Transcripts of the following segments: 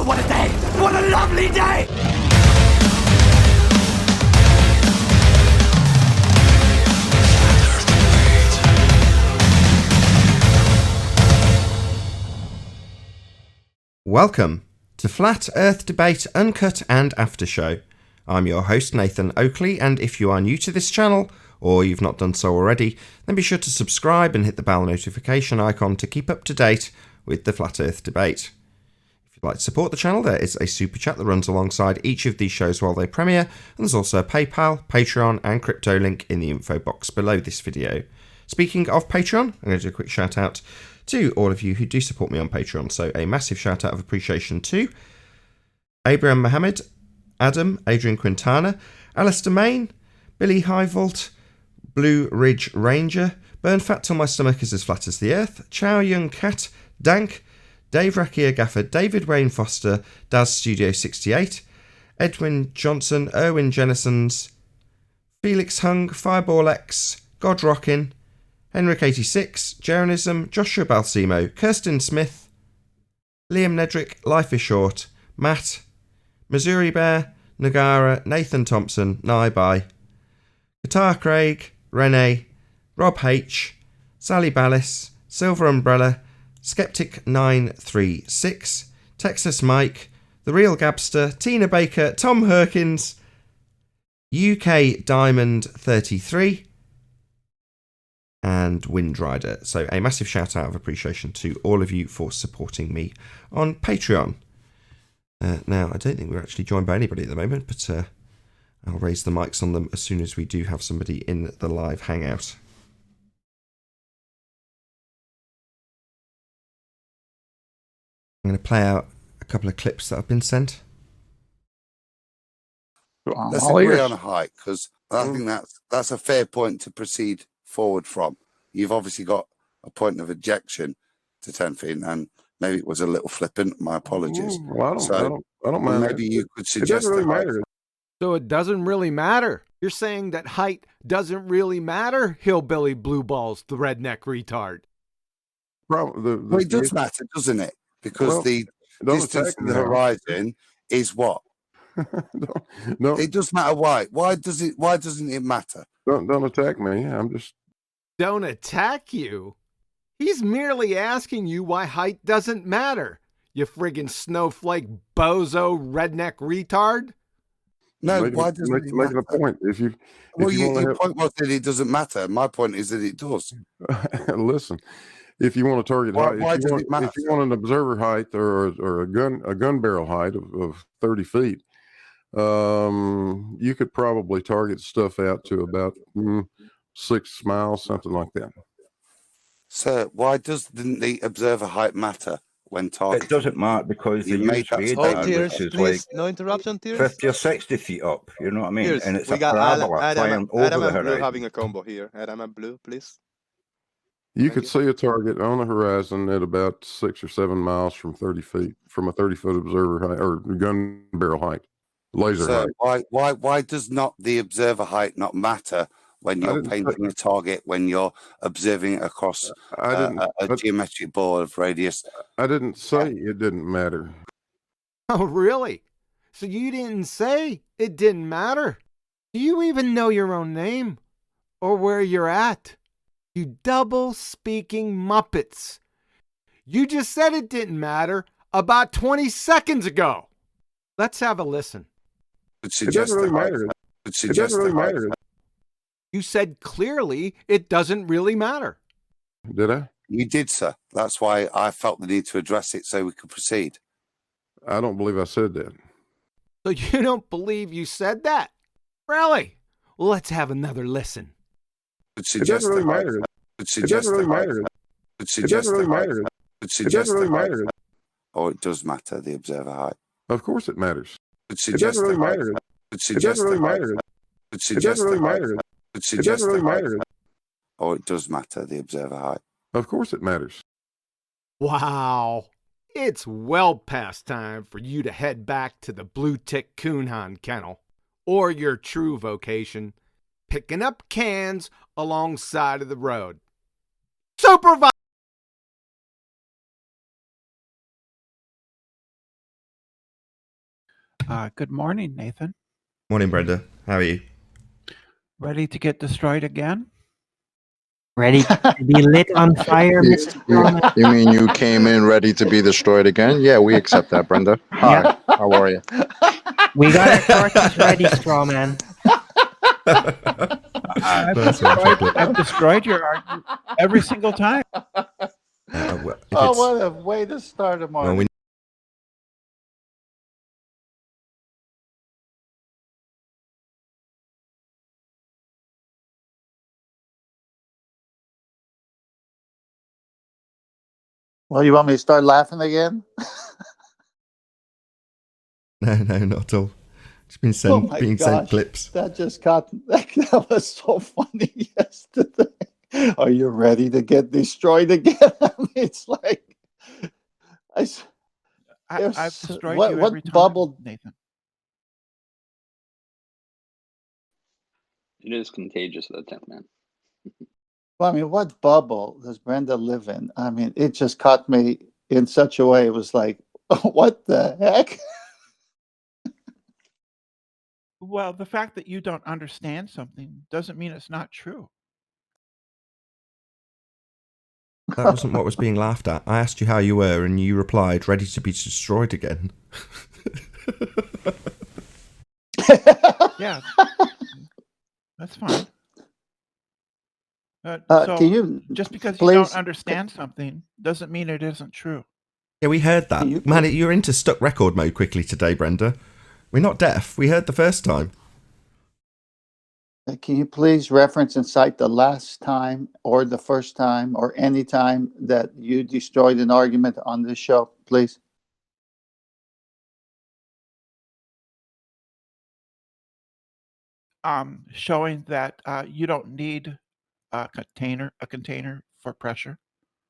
what a day! What a lovely day! Welcome to Flat Earth Debate Uncut and After Show. I'm your host Nathan Oakley, and if you are new to this channel, or you've not done so already, then be sure to subscribe and hit the bell notification icon to keep up to date with the Flat Earth Debate. If you'd like to support the channel, there is a super chat that runs alongside each of these shows while they premiere, and there's also a PayPal, Patreon and crypto link in the info box below this video. Speaking of Patreon, I'm going to do a quick shout out to all of you who do support me on Patreon. So a massive shout out of appreciation to Abraham Mohammed, Adam, Adrian Quintana, Alistair Main, Billy Highvault, Blue Ridge Ranger, Burn Fat Till My Stomach Is As Flat As The Earth, Chow Young Cat, Dank, Dave Rakia Gaffer, David Wayne Foster, Daz Studio 68, Edwin Johnson, Erwin Jennisons, Felix Hung, Fireball X, God Rockin', Henrik86, Jeranism, Joshua Balsimo, Kirsten Smith, Liam Nedrick, Life is Short, Matt, Missouri Bear, Nagara, Nathan Thompson, Bye, Qatar Craig, Renee, Rob H, Sally Ballis, Silver Umbrella, Skeptic936, Texas Mike, The Real Gabster, Tina Baker, Tom Herkins, UK Diamond 33, and Windrider. So a massive shout out of appreciation to all of you for supporting me on Patreon. Now, I don't think we're actually joined by anybody at the moment, but I'll raise the mics on them as soon as we do have somebody in the live hangout. I'm going to play out a couple of clips that have been sent. Let's agree on a height, because I think that's a fair point to proceed forward from. You've obviously got a point of objection to 10 feet, and maybe it was a little flippant. My apologies. Well, I don't mind. Maybe you could suggest it doesn't really the height. matter. So it doesn't really matter. You're saying that height doesn't really matter, hillbilly blue balls, the redneck retard. Well, it does matter, doesn't it? Because the distance to the horizon is what? No, it does matter. Why? Why doesn't it matter? don't attack me. I'm just Don't attack you. He's merely asking you why height doesn't matter, you friggin' snowflake bozo redneck retard. No, making, why doesn't it making matter? a point. Your point was that it doesn't matter. My point is that it does. Listen, if you want a target height, Why does it matter? if you want an observer height or a gun barrel height of 30 feet, you could probably target stuff out to about 6 miles, something like that. Sir, why doesn't the observer height matter when targeting? It doesn't matter because the You made news that radar, statement. Tears, which is please. like No interruption, Tears. 50 or 60 feet up, you know what I mean? Tears, And it's we a got parabola Adam flying over and the Blue horizon. having a combo here. Adam and Blue, please. You could see a target on the horizon at about 6 or 7 miles from 30 feet, from a 30-foot observer height or gun barrel height, laser Sir, height. why does not the observer height not matter when you're painting a target, when you're observing it across a geometric board of radius? I didn't say it didn't matter. Oh, really? So you didn't say it didn't matter? Do you even know your own name? Or where you're at? You double-speaking Muppets. You just said it didn't matter about 20 seconds ago. Let's have a listen. It doesn't really matter. It doesn't really matter. You said clearly it doesn't really matter. Did I? You did, sir. That's why I felt the need to address it so we could proceed. I don't believe I said that. So you don't believe you said that? Really? Well, let's have another listen. It doesn't really matter. It doesn't really matter. It doesn't really matter. It doesn't really matter. Oh, it does matter, the observer height. Of course it matters. It doesn't really matter. It doesn't really matter. It doesn't really matter. It doesn't really matter. Oh, it does matter, the observer height. Of course it matters. Wow. It's well past time for you to head back to the Blue Tick Coonhound Kennel, or your true vocation, picking up cans alongside of the road. Supervise! Good morning, Nathan. Morning, Brenda. How are you? Ready to get destroyed again? Ready to be lit on fire, Mrs. Strawman? You mean you came in ready to be destroyed again? Yeah, we accept that, Brenda. Hi, Yep. how are you? We got our torches ready, Strawman. I've destroyed your argument every single time. What a way to start a morning. Well, you want me to start laughing again? No, not at all. It's been sent clips. That just that was so funny yesterday. Are you ready to get destroyed again? I mean, it's like I've destroyed what, you what every time, bubble? Nathan. It is contagious, though, man. Well, I mean, what bubble does Brenda live in? I mean, it just caught me in such a way. It was like, what the heck? Well, the fact that you don't understand something doesn't mean it's not true. That wasn't what was being laughed at. I asked you how you were, and you replied, ready to be destroyed again. Yeah, that's fine. Can you just because please, you don't understand something doesn't mean it isn't true. Yeah, we heard that. Man, you're into stuck record mode quickly today, Brenda. We're not deaf. We heard the first time. Can you please reference and cite the last time or the first time or any time that you destroyed an argument on this show, please? Showing that you don't need a container for pressure.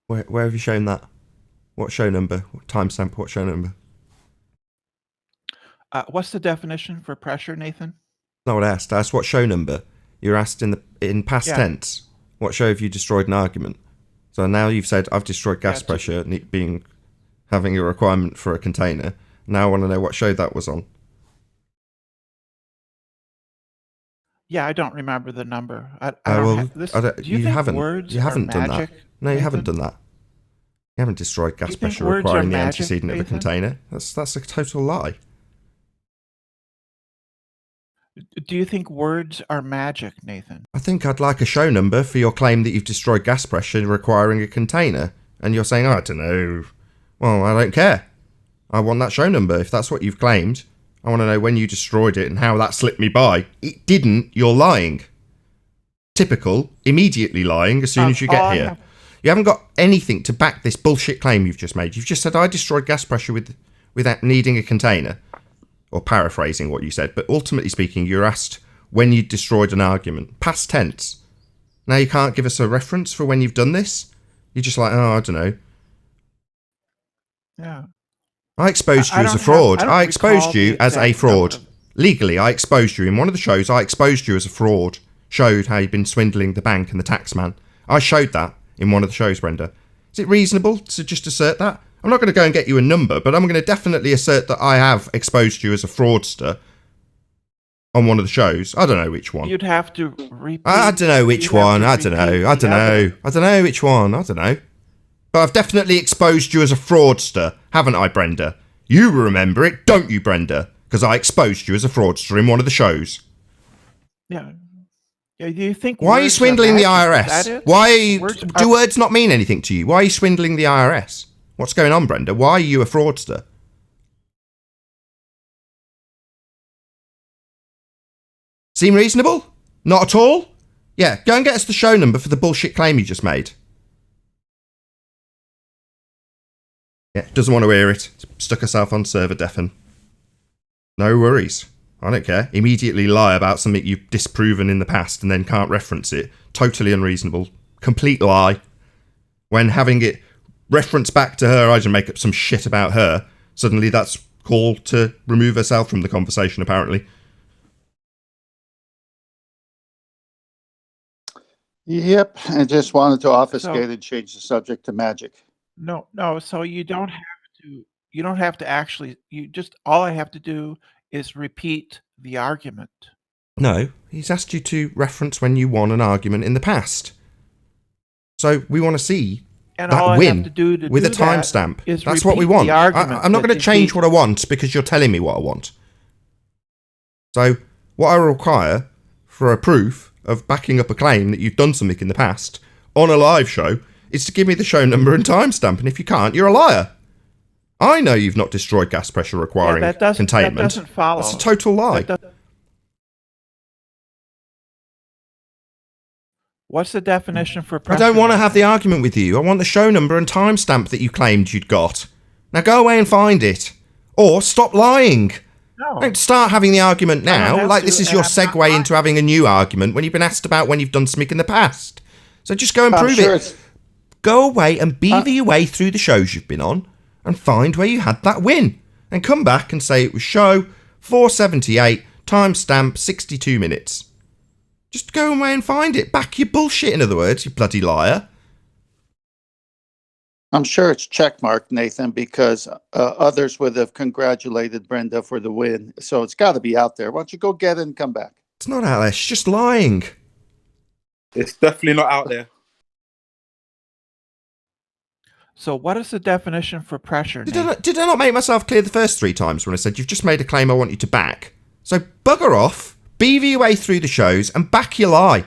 Where have you shown that? What show number? What timestamp? What show number? What's the definition for pressure, Nathan? Not what I asked. I asked what show number. You're asked in past tense. What show have you destroyed an argument? So now you've said I've destroyed gas pressure, having a requirement for a container. Now I want to know what show that was on. Yeah, I don't remember the number. You haven't done that. No, you haven't done that. You haven't destroyed gas pressure requiring the antecedent of a container. That's a total lie. Do you think words are magic, Nathan? I think I'd like a show number for your claim that you've destroyed gas pressure requiring a container. And you're saying, I don't know. Well, I don't care. I want that show number. If that's what you've claimed, I want to know when you destroyed it and how that slipped me by. It didn't. You're lying. Typical. Immediately lying as soon as you get here. You haven't got anything to back this bullshit claim you've just made. You've just said, I destroyed gas pressure without needing a container. Or paraphrasing what you said. But ultimately speaking, you're asked when you destroyed an argument. Past tense. Now you can't give us a reference for when you've done this? You're just like, I don't know. Yeah. I exposed you as a fraud. I exposed you as a fraud. Legally, I exposed you. In one of the shows, I exposed you as a fraud. Showed how you've been swindling the bank and the taxman. I showed that in one of the shows, Brenda. Is it reasonable to just assert that? I'm not going to go and get you a number, but I'm going to definitely assert that I have exposed you as a fraudster on one of the shows. I don't know which one. You'd have to repeat. I don't know which one. I don't know. I don't know. I don't know which one. I don't know. But I've definitely exposed you as a fraudster, haven't I, Brenda? You remember it, don't you, Brenda? Because I exposed you as a fraudster in one of the shows. Yeah. Do you think? Why are you swindling the IRS? Why are you, do words not mean anything to you? Why are you swindling the IRS? What's going on, Brenda? Why are you a fraudster? Seem reasonable? Not at all? Yeah, go and get us the show number for the bullshit claim you just made. Yeah, doesn't want to hear it. Stuck herself on server deafen. No worries. I don't care. Immediately lie about something you've disproven in the past and then can't reference it. Totally unreasonable. Complete lie. When having it reference back to her, I just make up some shit about her. Suddenly that's call to remove herself from the conversation, apparently. Yep, I just wanted to obfuscate and change the subject to magic. No. So you don't have to. You don't have to actually. You just. All I have to do is repeat the argument. No, he's asked you to reference when you won an argument in the past. So we want to see And that all I win have to do to with a do that timestamp. is That's what we repeat want. the argument I'm not that going to change defeats- what I want because you're telling me what I want. So what I require for a proof of backing up a claim that you've done something in the past on a live show is to give me the show number and timestamp. And if you can't, you're a liar. I know you've not destroyed gas pressure requiring that doesn't follow. That's a total lie. What's the definition for I pressure? don't want to have the argument with you. I want the show number and timestamp that you claimed you'd got. Now go away and find it. Or stop lying. No. Don't start having the argument now, have like to, this is and your I'm not segue lying. into having a new argument when you've been asked about when you've done something in the past. So just go and I'm prove sure it. Go away and beaver your way through the shows you've been on and find where you had that win. And come back and say it was show 478, timestamp 62 minutes. Just go away and find it. Back your bullshit, in other words, you bloody liar. I'm sure it's checkmarked, Nathan, because others would have congratulated Brenda for the win. So it's got to be out there. Why don't you go get it and come back? It's not out there. She's just lying. It's definitely not out there. So what is the definition for pressure? Did I not make myself clear the first 3 times when I said you've just made a claim I want you to back? So bugger off, beaver your way through the shows and back your lie.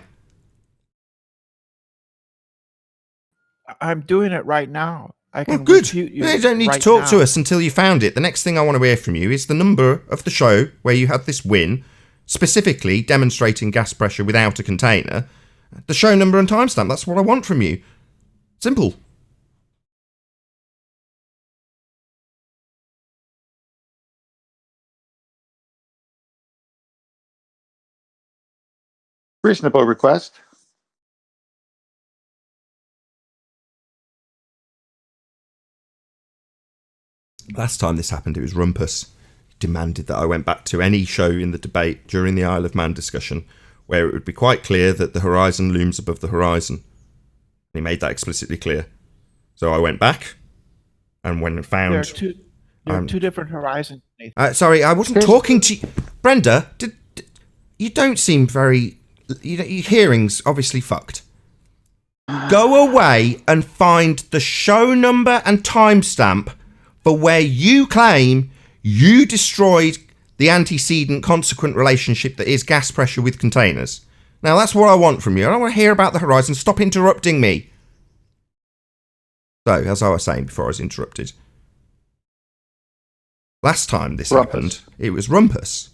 I'm doing it right now. I can Well, good. refute you You don't need right to talk now. to us until you found it. The next thing I want to hear from you is the number of the show where you had this win, specifically demonstrating gas pressure without a container. The show number and timestamp. That's what I want from you. Simple. Reasonable request. Last time this happened, it was Rumpus. He demanded that I went back to any show in the debate during the Isle of Man discussion where it would be quite clear that the horizon looms above the horizon. And he made that explicitly clear. So I went back and when I found... There are two different horizons, Nathan. Sorry, I wasn't talking to you. Brenda, you don't seem very... your hearing's obviously fucked. Go away and find the show number and timestamp for where you claim you destroyed the antecedent consequent relationship that is gas pressure with containers. Now, that's what I want from you. I don't want to hear about the horizon. Stop interrupting me. So, as I was saying before I was interrupted, last time this happened, it was Rumpus.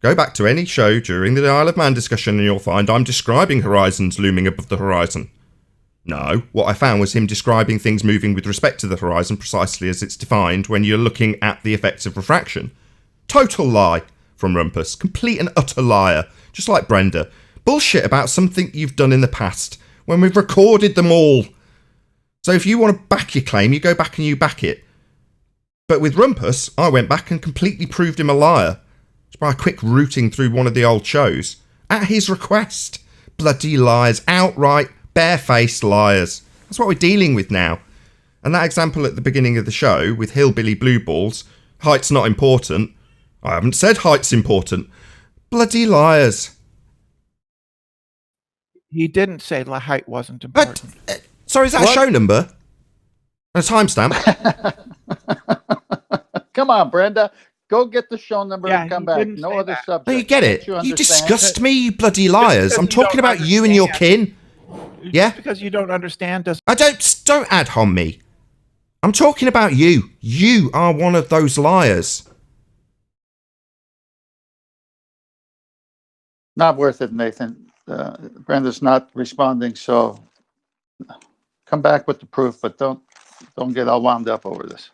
Go back to any show during the Isle of Man discussion and you'll find I'm describing horizons looming above the horizon. No, what I found was him describing things moving with respect to the horizon precisely as it's defined when you're looking at the effects of refraction. Total lie from Rumpus. Complete and utter liar. Just like Brenda. Bullshit about something you've done in the past when we've recorded them all. So if you want to back your claim, you go back and you back it. But with Rumpus, I went back and completely proved him a liar. Just by a quick routing through one of the old shows. At his request. Bloody liars. Outright, barefaced liars. That's what we're dealing with now. And that example at the beginning of the show with Hillbilly Blue Balls, height's not important. I haven't said height's important. Bloody liars. He didn't say height wasn't important. Sorry, is that a show number? And a timestamp? Come on, Brenda. Go get the show number Yeah, and come he back. didn't No say other that. subject. No, you get it. Don't You understand? disgust me, you bloody liars. because I'm you talking don't about you and your kin. Yeah? Just because you don't understand doesn't... I don't ad hom me. I'm talking about you. You are one of those liars. Not worth it, Nathan. Brenda's not responding, so come back with the proof, but don't get all wound up over this.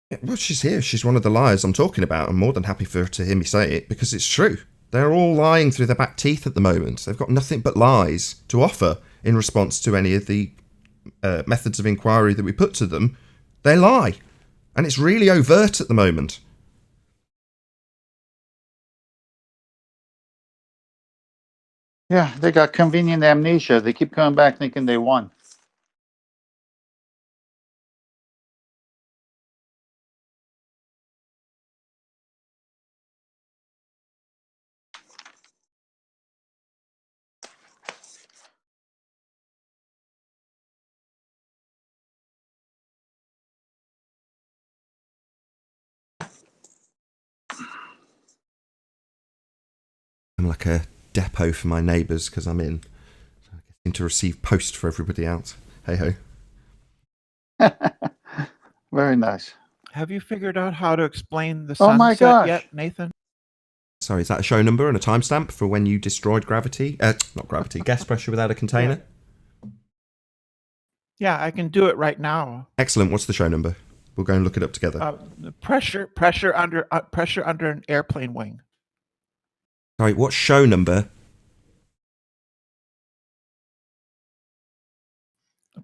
Yeah, well, she's here. She's one of the liars I'm talking about. I'm more than happy for her to hear me say it because it's true. They're all lying through their back teeth at the moment. They've got nothing but lies to offer in response to any of the methods of inquiry that we put to them. They lie. And it's really overt at the moment. Yeah, they got convenient amnesia. They keep coming back thinking they won. I'm like a depot for my neighbours because I'm in. So I seem to receive post for everybody else. Hey ho. Very nice. Have you figured out how to explain the Oh my sunset gosh. yet, Nathan? Sorry, is that a show number and a timestamp for when you destroyed gravity? Not gravity, gas pressure without a container? Yeah, I can do it right now. Excellent. What's the show number? We'll go and look it up together. The pressure under an airplane wing. Sorry, what show number?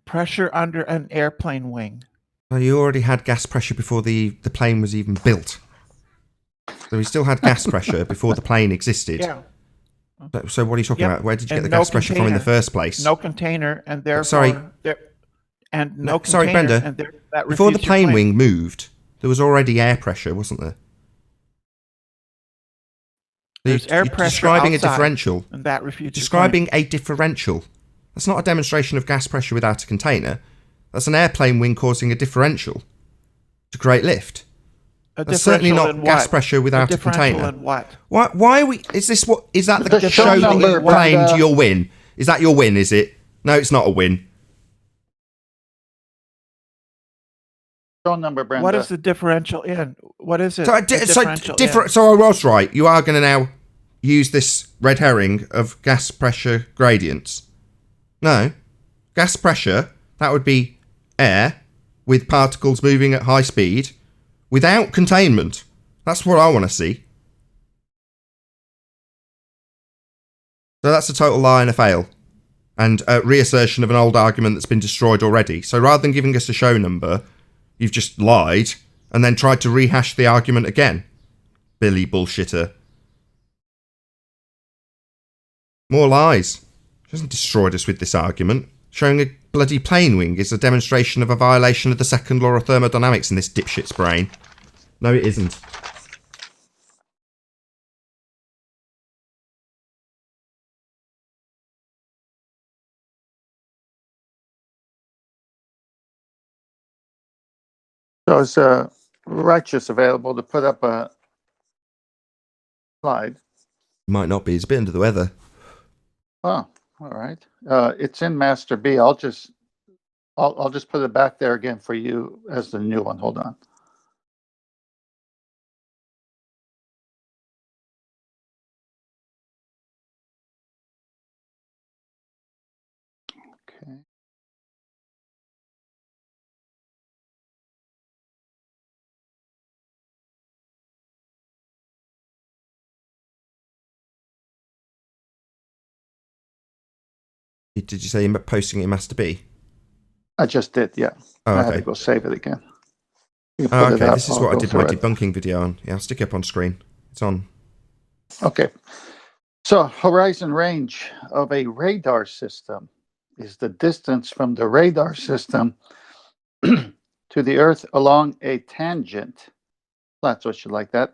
Pressure under an airplane wing. Well, you already had gas pressure before the plane was even built. So we still had gas pressure before the plane existed. Yeah. So what are you talking about? Where did you get the no gas pressure from in the first place? No container, and therefore... Sorry. Sorry, Brenda. And that Before the refutes your plane claim. wing moved, there was already air pressure, wasn't there? There's air You're pressure describing outside, a differential. and that refutes your Describing a differential. That's not a demonstration of gas pressure without a container. That's an airplane wing causing a differential to create lift. That's certainly not gas pressure without a container. In what? Why are we? Is this what? Is that the show show that number, you claimed Brenda. your win? Is that your win? Is it? No, it's not a win. Show number, Brenda. What is the differential in? What is it? So, so I was right. You are going to now use this red herring of gas pressure gradients. No. Gas pressure, that would be air with particles moving at high speed without containment. That's what I want to see. So that's a total lie and a fail. And a reassertion of an old argument that's been destroyed already. So rather than giving us a show number, you've just lied and then tried to rehash the argument again. Billy bullshitter. More lies. She hasn't destroyed us with this argument. Showing a bloody plane wing is a demonstration of a violation of the second law of thermodynamics in this dipshit's brain. No, it isn't. So is Righteous available to put up a slide? Might not be. He's a bit under the weather. Oh, all right. It's in Master B. I'll just put it back there again for you as the new one. Hold on. Okay. Did you say you're posting it in Master B? I just did, yeah. Oh, I had to okay. go save it again. You can Oh, put it okay. up, This is I'll what I go did my through it. debunking video on. Yeah, I'll stick it up on screen. It's on. Okay. So horizon range of a radar system is the distance from the radar system to the Earth along a tangent. That's what you like that.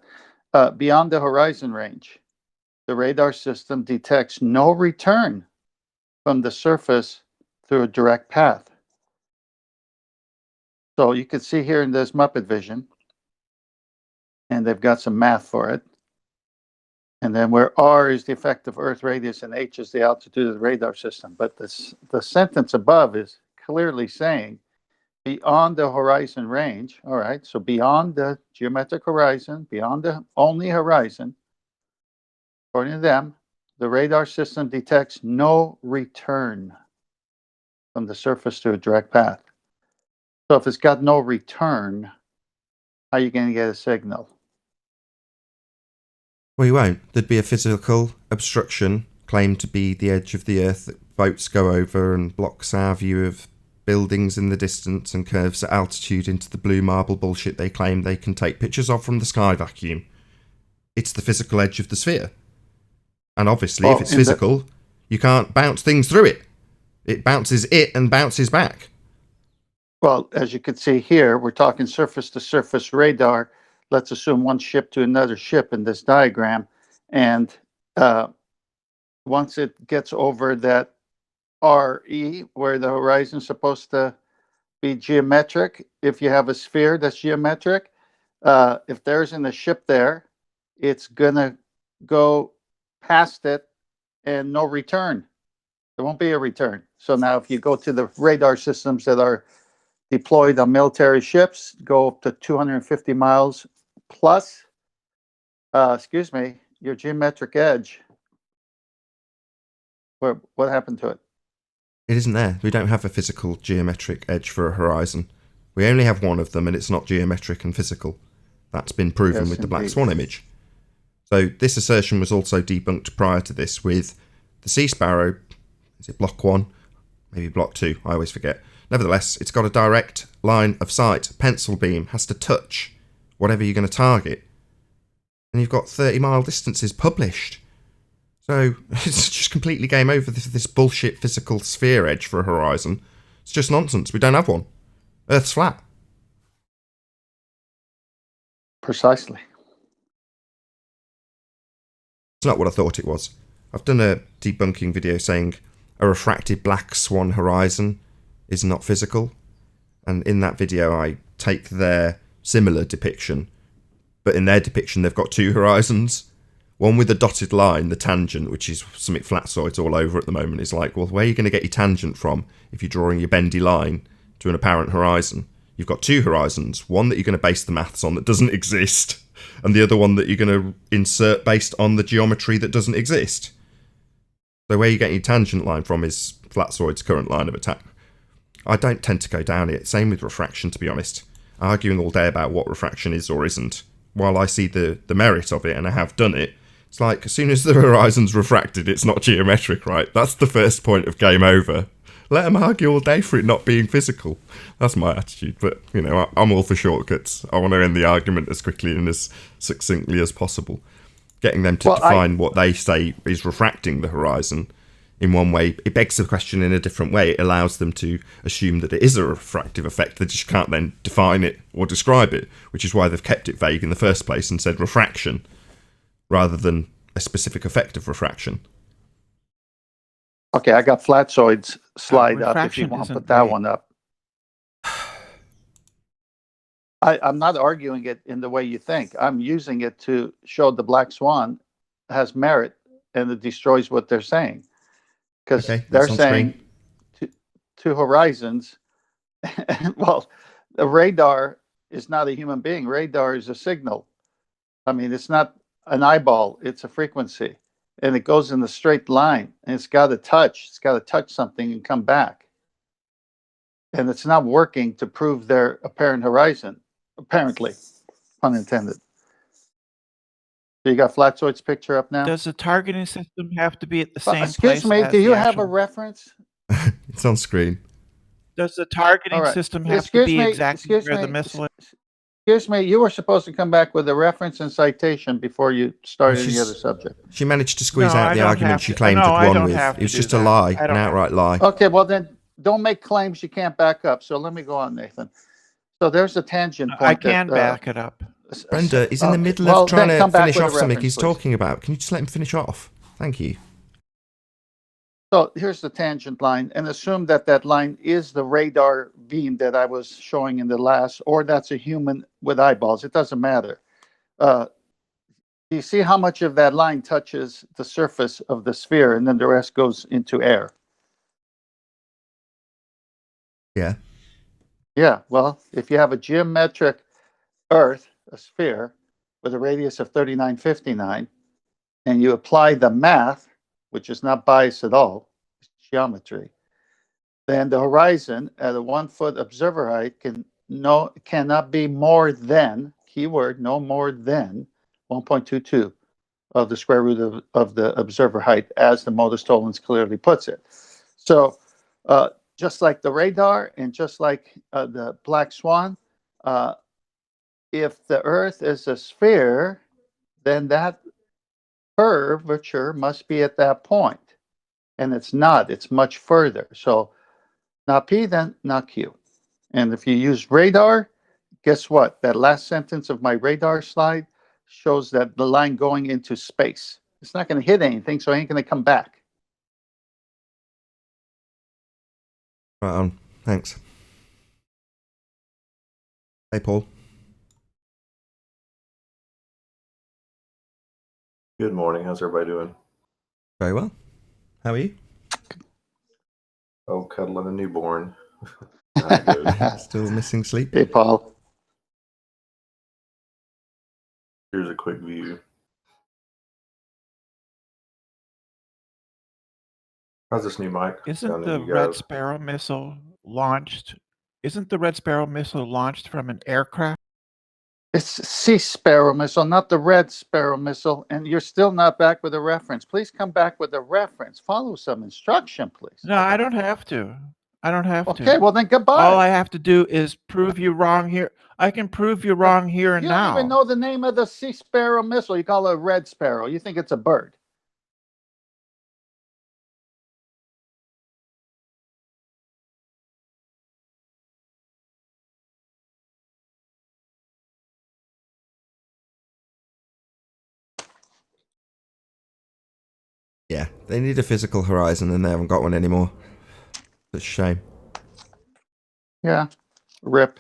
Beyond the horizon range, the radar system detects no return from the surface through a direct path. So you can see here in this Muppet Vision, and they've got some math for it. And then where R is the effective Earth radius and H is the altitude of the radar system. But the sentence above is clearly saying beyond the horizon range. All right, so beyond the geometric horizon, beyond the only horizon, according to them, the radar system detects no return from the surface to a direct path. So if it's got no return, how are you going to get a signal? Well, you won't. There'd be a physical obstruction claimed to be the edge of the Earth that boats go over and blocks our view of buildings in the distance and curves at altitude into the blue marble bullshit they claim they can take pictures of from the sky vacuum. It's the physical edge of the sphere. And obviously, if it's physical, you can't bounce things through it. It bounces it and bounces back. Well, as you can see here, we're talking surface-to-surface radar. Let's assume one ship to another ship in this diagram. And once it gets over that RE, where the horizon is supposed to be geometric, if you have a sphere that's geometric, if there isn't a ship there, it's going to go past it and no return. There won't be a return. So now if you go to the radar systems that are deployed on military ships, go up to 250 miles plus, your geometric edge. What happened to it? It isn't there. We don't have a physical geometric edge for a horizon. We only have one of them, and it's not geometric and physical. That's been proven with the Black Swan image. So this assertion was also debunked prior to this with the Sea Sparrow. Is it Block 1? Maybe Block 2. I always forget. Nevertheless, it's got a direct line of sight. Pencil beam has to touch whatever you're going to target. And you've got 30-mile distances published. So it's just completely game over this bullshit physical sphere edge for a horizon. It's just nonsense. We don't have one. Earth's flat. Precisely. It's not what I thought it was. I've done a debunking video saying a refracted black swan horizon is not physical. And in that video, I take their similar depiction. But in their depiction, they've got two horizons. One with a dotted line, the tangent, which is something flatsoids all over at the moment, is like, well, where are you going to get your tangent from if you're drawing your bendy line to an apparent horizon? You've got two horizons. One that you're going to base the maths on that doesn't exist, and the other one that you're going to insert based on the geometry that doesn't exist. So where you get your tangent line from is flatsoid's current line of attack. I don't tend to go down it. Same with refraction, to be honest. Arguing all day about what refraction is or isn't. While I see the merit of it, and I have done it, it's like, as soon as the horizon's refracted, it's not geometric, right? That's the first point of game over. Let them argue all day for it not being physical. That's my attitude, but, you know, I'm all for shortcuts. I want to end the argument as quickly and as succinctly as possible. Getting them to define what they say is refracting the horizon in one way, it begs the question in a different way. It allows them to assume that it is a refractive effect. They just can't then define it or describe it, which is why they've kept it vague in the first place and said refraction, rather than a specific effect of refraction. Okay, I got flatsoid's slide up if you want to put that one up. I'm not arguing it in the way you think. I'm using it to show the Black Swan has merit and it destroys what they're saying. Because they're saying two horizons. Well, the radar is not a human being. Radar is a signal. I mean, it's not an eyeball. It's a frequency. And it goes in a straight line. And it's got to touch. It's got to touch something and come back. And it's not working to prove their apparent horizon. Apparently. Pun intended. So you got Flatsoid's picture up now? Does the targeting system have to be at the same place? Excuse me, do you have a reference? It's on screen. Does the targeting system have to be exactly where the missile is? Excuse me, you were supposed to come back with a reference and citation before you started any other subject. She managed to squeeze out the argument she claimed had won with. It was just a lie, an outright lie. Okay, well then, don't make claims you can't back up. So let me go on, Nathan. So there's a tangent point. I can back it up. Brenda is in the middle of trying to finish off something he's talking about. Can you just let him finish off? Thank you. So here's the tangent line, and assume that that line is the radar beam that I was showing in the last, or that's a human with eyeballs. It doesn't matter. You see how much of that line touches the surface of the sphere, and then the rest goes into air. Yeah. Yeah, well, if you have a geometric Earth, a sphere, with a radius of 3959, and you apply the math, which is not biased at all, it's geometry, then the horizon at a 1 foot observer height cannot be more than, keyword, no more than 1.22 of the square root of the observer height, as the Modus Tollens clearly puts it. So just like the radar and just like the Black Swan, if the Earth is a sphere, then that curvature must be at that point. And it's not, it's much further. So not P, then not Q. And if you use radar, guess what? That last sentence of my radar slide shows that the line going into space. It's not going to hit anything, so it ain't going to come back. Right on. Thanks. Hey, Paul. Good morning. How's everybody doing? Very well. How are you? Oh, cuddling a newborn. How it goes. Still missing sleep? Hey, Paul. Here's a quick view. How's this new mic? Isn't the Red Sparrow missile launched? Isn't the Red Sparrow missile launched from an aircraft? It's Sea Sparrow missile, not the Red Sparrow missile, and you're still not back with a reference. Please come back with a reference. Follow some instruction, please. No, I don't have to. I don't have to. Okay, well then goodbye. All I have to do is prove you wrong here. I can prove you wrong here and You now. don't even know the name of the Sea Sparrow missile. You call it a Red Sparrow. You think it's a bird. Yeah, they need a physical horizon and they haven't got one anymore. It's a shame. Yeah, rip.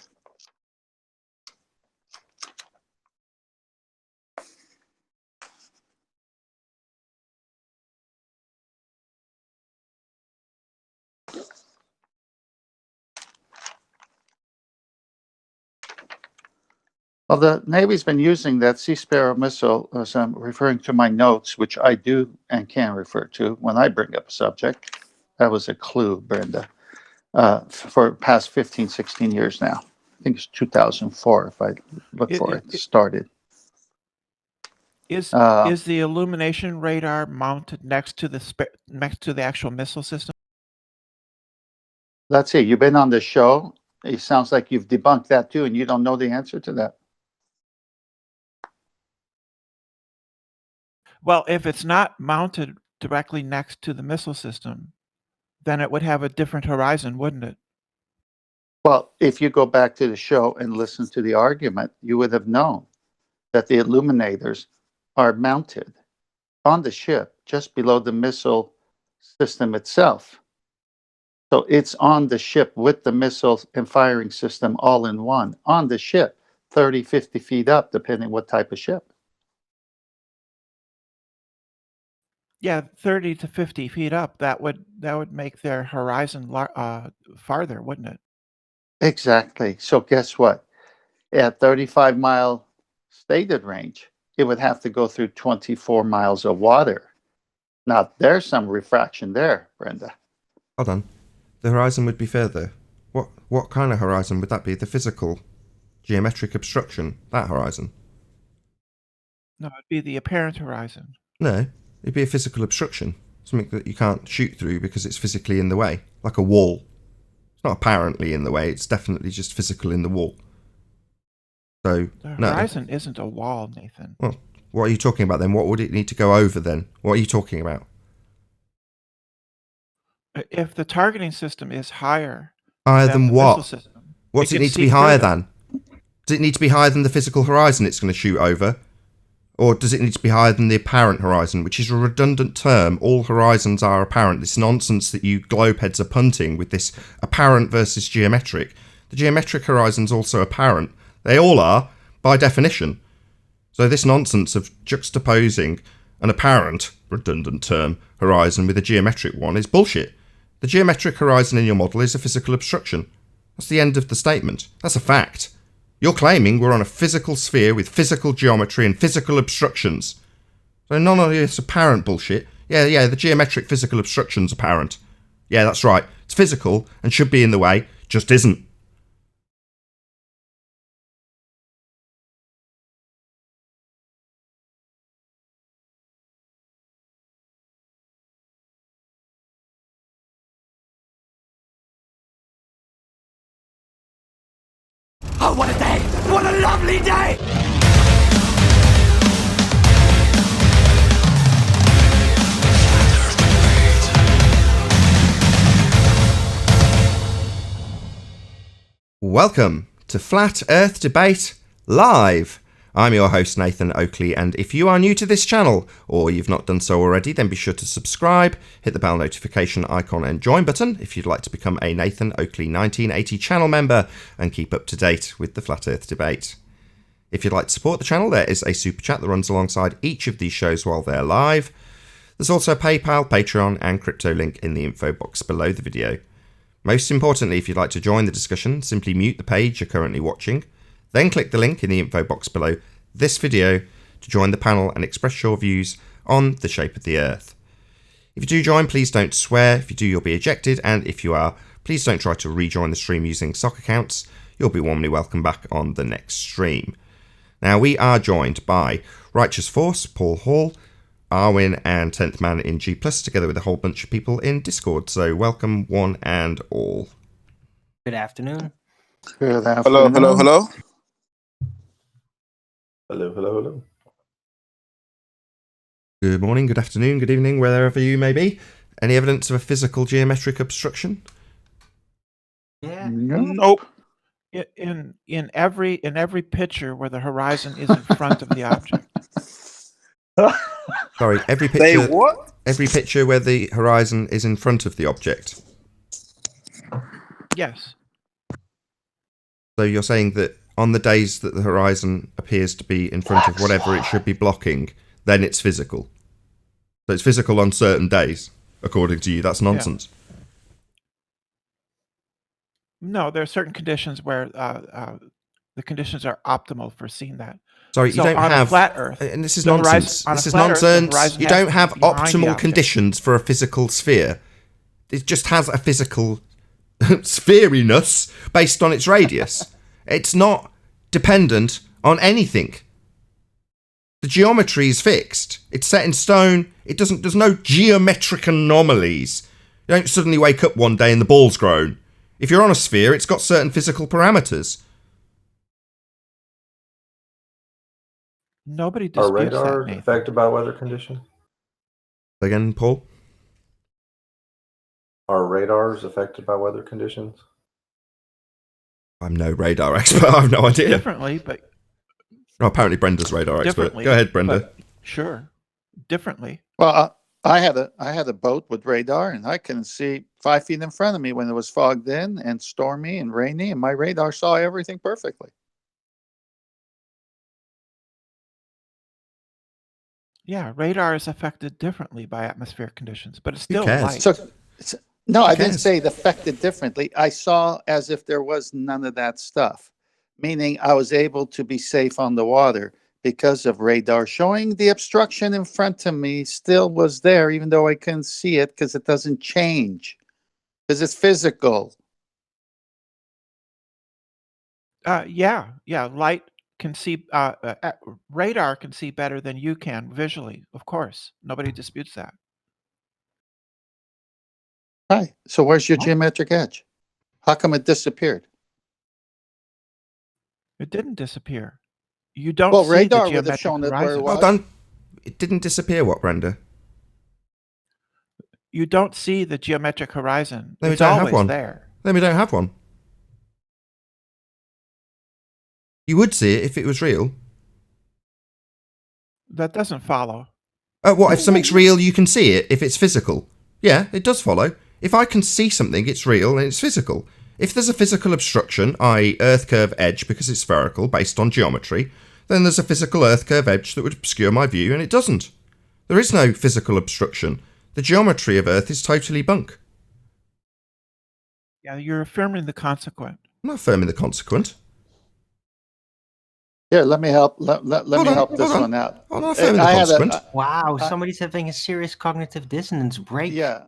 Well, the Navy's been using that Sea Sparrow missile, as I'm referring to my notes, which I do and can refer to when I bring up a subject. That was a clue, Brenda, for past 15, 16 years now. I think it's 2004, if I look for it, started. Is the illumination radar mounted next to the actual missile system? Let's see, you've been on the show. It sounds like you've debunked that too, and you don't know the answer to that. Well, if it's not mounted directly next to the missile system, then it would have a different horizon, wouldn't it? Well, if you go back to the show and listen to the argument, you would have known that the illuminators are mounted on the ship just below the missile system itself. So it's on the ship with the missile and firing system all in one, on the ship, 30, 50 feet up, depending what type of ship. Yeah, 30 to 50 feet up. That would make their horizon farther, wouldn't it? Exactly. So guess what? At 35-mile stated range, it would have to go through 24 miles of water. Now, there's some refraction there, Brenda. Hold on. The horizon would be further. What kind of horizon would that be? The physical, geometric obstruction, that horizon? No, it'd be the apparent horizon. No, it'd be a physical obstruction. Something that you can't shoot through because it's physically in the way. Like a wall. It's not apparently in the way, it's definitely just physical in the wall. So, The horizon isn't a wall, Nathan. Well, what are you talking about then? What would it need to go over then? What are you talking about? If the targeting system is higher Than the what? missile system, What's it can need to see be higher further. than? Does it need to be higher than the physical horizon it's going to shoot over? Or does it need to be higher than the apparent horizon, which is a redundant term? All horizons are apparent. This nonsense that you globeheads are punting with this apparent versus geometric. The geometric horizon's also apparent. They all are, by definition. So this nonsense of juxtaposing an apparent, redundant term, horizon with a geometric one is bullshit. The geometric horizon in your model is a physical obstruction. That's the end of the statement. That's a fact. You're claiming we're on a physical sphere with physical geometry and physical obstructions. So none of this apparent bullshit. Yeah, the geometric physical obstruction's apparent. Yeah, that's right. It's physical and should be in the way, just isn't. Oh, what a day! What a lovely day! Welcome to Flat Earth Debate Live. I'm your host Nathan Oakley, and if you are new to this channel, or you've not done so already, then be sure to subscribe, hit the bell notification icon and join button if you'd like to become a Nathan Oakley 1980 channel member and keep up to date with the Flat Earth Debate. If you'd like to support the channel, there is a super chat that runs alongside each of these shows while they're live. There's also a PayPal, Patreon and crypto link in the info box below the video. Most importantly, if you'd like to join the discussion, simply mute the page you're currently watching, then click the link in the info box below this video to join the panel and express your views on the shape of the Earth. If you do join, please don't swear. If you do, you'll be ejected, and if you are, please don't try to rejoin the stream using sock accounts. You'll be warmly welcome back on the next stream. Now, we are joined by Righteous Force, Paul Hall, Arwin and 10th Man in G+, together with a whole bunch of people in Discord. So welcome one and all. Good afternoon. Good afternoon. Hello, hello, hello. Hello, hello, hello. Good morning, good afternoon, good evening, wherever you may be. Any evidence of a physical geometric obstruction? Yeah. Nope. In every picture where the horizon is in front of the object. Sorry, every Say picture. what? Every picture where the horizon is in front of the object. Yes. So you're saying that on the days that the horizon appears to be in front of whatever it should be blocking, then it's physical. So it's physical on certain days, according to you. That's nonsense. No, there are certain conditions where the conditions are optimal for seeing that. Sorry, So you don't on a have, flat Earth, and this is the nonsense. horizon- on a This is flat Earth, the nonsense. horizon You has don't to have be behind the optimal object. conditions for a physical sphere. It just has a physical sphereiness based on its radius. It's not dependent on anything. The geometry is fixed. It's set in stone. There's no geometric anomalies. You don't suddenly wake up one day and the ball's grown. If you're on a sphere, it's got certain physical parameters. Nobody Are disputes that, radars Nathan. affected by weather conditions? Again, Paul? Are radars affected by weather conditions? I'm no radar expert. I have no idea. Differently, but Oh, apparently Brenda's radar expert. differently. Go ahead, Brenda. but sure, differently. Well, I had a boat with radar, and I couldn't see 5 feet in front of me when it was fogged in and stormy and rainy, and my radar saw everything perfectly. Yeah, radar is affected differently by atmospheric conditions, but it's still cares? light. So, no, I didn't cares? say it affected differently. I saw as if there was none of that stuff, meaning I was able to be safe on the water because of radar showing the obstruction in front of me still was there, even though I couldn't see it because it doesn't change, because it's physical. Yeah, light can see, radar can see better than you can visually, of course. Nobody disputes that. Hi. So where's your geometric edge? How come it disappeared? It didn't disappear. You don't Well, see radar the would have geometric shown it where it horizon. was. Hold on. It didn't disappear, what, Brenda? You don't see the geometric horizon. No, we It's don't have always one. there. Then we don't have one. You would see it if it was real. That doesn't follow. What, if something's real, you can see it if it's physical? Yeah, it does follow. If I can see something, it's real and it's physical. If there's a physical obstruction, i.e. Earth curve edge because it's spherical based on geometry, then there's a physical Earth curve edge that would obscure my view, and it doesn't. There is no physical obstruction. The geometry of Earth is totally bunk. Yeah, you're affirming the consequent. I'm not affirming the consequent. Here, let me help. Let me help this one out. I'm not affirming the consequent. Wow, somebody's having a serious cognitive dissonance break. Yeah.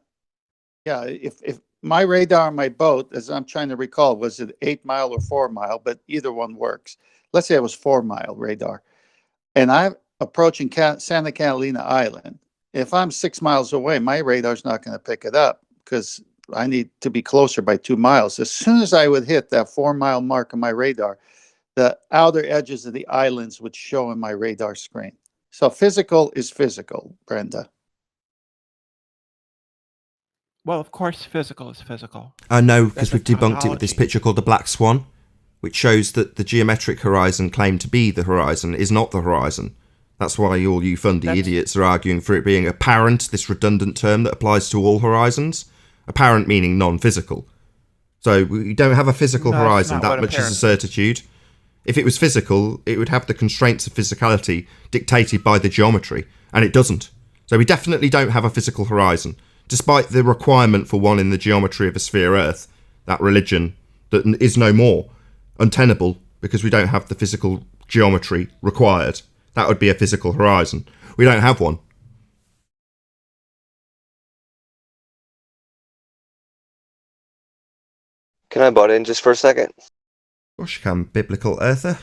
If my radar on my boat, as I'm trying to recall, was it 8 mile or 4 mile, but either one works. Let's say it was 4 mile radar, and I'm approaching Santa Catalina Island. If I'm 6 miles away, my radar's not going to pick it up because I need to be closer by 2 miles. As soon as I would hit that 4 mile mark on my radar, the outer edges of the islands would show in my radar screen. So physical is physical, Brenda. Well, of course, physical is physical. No, because That's we've a debunked it with this tautology. picture called the Black Swan, which shows that the geometric horizon claimed to be the horizon is not the horizon. That's why all you fundy idiots are arguing for it being apparent, this redundant term that applies to all horizons. Apparent meaning non-physical. So we don't have a physical No, that's horizon, not that what much is a apparent- certitude. If it was physical, it would have the constraints of physicality dictated by the geometry, and it doesn't. So we definitely don't have a physical horizon, despite the requirement for one in the geometry of a sphere Earth, that religion that is no more, untenable because we don't have the physical geometry required. That would be a physical horizon. We don't have one. Can I butt in just for a second? Of course you can, biblical earther.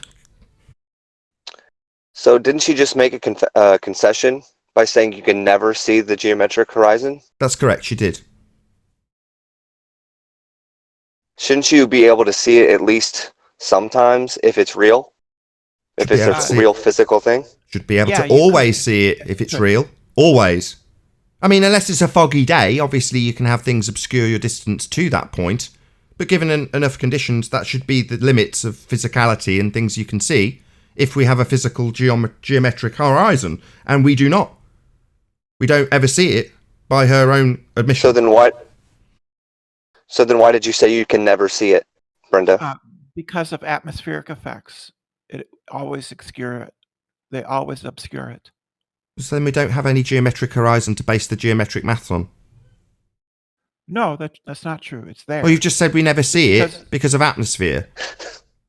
So didn't she just make a concession by saying you can never see the geometric horizon? That's correct, she did. Shouldn't you be able to see it at least sometimes if it's real? If it's a real physical thing? Should be able to always see it if it's real. Always. I mean, unless it's a foggy day, obviously you can have things obscure your distance to that point. But given enough conditions, that should be the limits of physicality and things you can see if we have a physical geometric horizon. And we do not. We don't ever see it by her own admission. So then why did you say you can never see it, Brenda? Because of atmospheric effects. It always obscure it. They always obscure it. So then we don't have any geometric horizon to base the geometric maths on. No, that's not true. It's there. Well, you've just said we never see it because of atmosphere.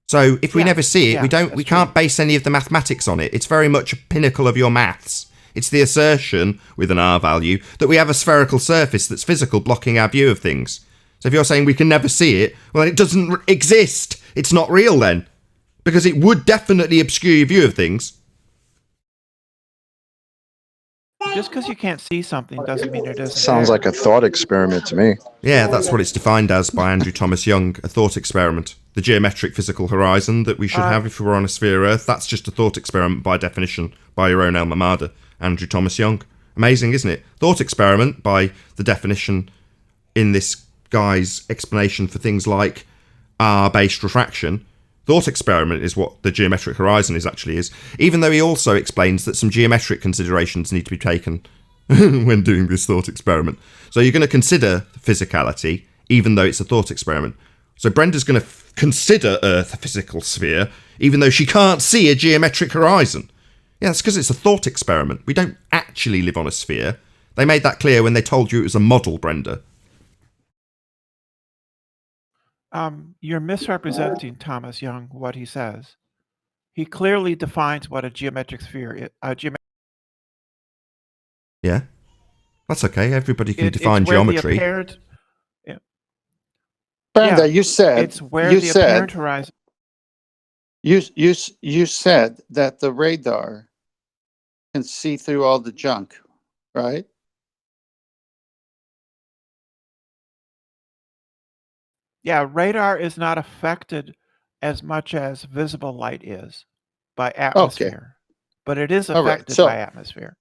So if we never see it, we can't base any of the mathematics on it. It's very much a pinnacle of your maths. It's the assertion, with an R value, that we have a spherical surface that's physical blocking our view of things. So if you're saying we can never see it, well, it doesn't exist. It's not real then. Because it would definitely obscure your view of things. Just because you can't see something doesn't mean it isn't. Sounds like a thought experiment to me. Yeah, that's what it's defined as by Andrew Thomas Young, a thought experiment. The geometric physical horizon that we should have if we were on a sphere Earth, that's just a thought experiment by definition, by your own alma mater, Andrew Thomas Young. Amazing, isn't it? Thought experiment by the definition in this guy's explanation for things like R-based refraction. Thought experiment is what the geometric horizon actually is, even though he also explains that some geometric considerations need to be taken when doing this thought experiment. So you're going to consider physicality, even though it's a thought experiment. So Brenda's going to consider Earth a physical sphere, even though she can't see a geometric horizon. Yeah, that's because it's a thought experiment. We don't actually live on a sphere. They made that clear when they told you it was a model, Brenda. You're misrepresenting Thomas Young, what he says. He clearly defines what a geometric sphere is. Yeah, that's okay. Everybody can define geometry. Brenda, you said it's where the apparent horizon. You said that the radar can see through all the junk, right? Yeah, radar is not affected as much as visible light is by atmosphere, but it is affected by atmosphere.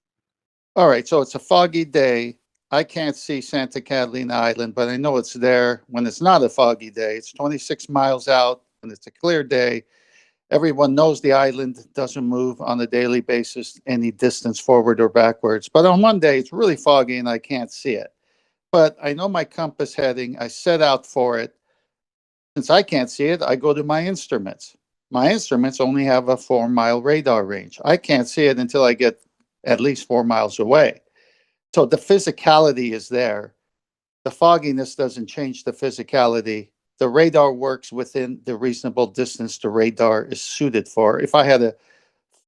All right, so it's a foggy day. I can't see Santa Catalina Island, but I know it's there when it's not a foggy day. It's 26 miles out and it's a clear day. Everyone knows the island doesn't move on a daily basis any distance forward or backwards. But on one day, it's really foggy and I can't see it. But I know my compass heading. I set out for it. Since I can't see it, I go to my instruments. My instruments only have a 4-mile radar range. I can't see it until I get at least 4 miles away. So the physicality is there. The fogginess doesn't change the physicality. The radar works within the reasonable distance the radar is suited for. If I had a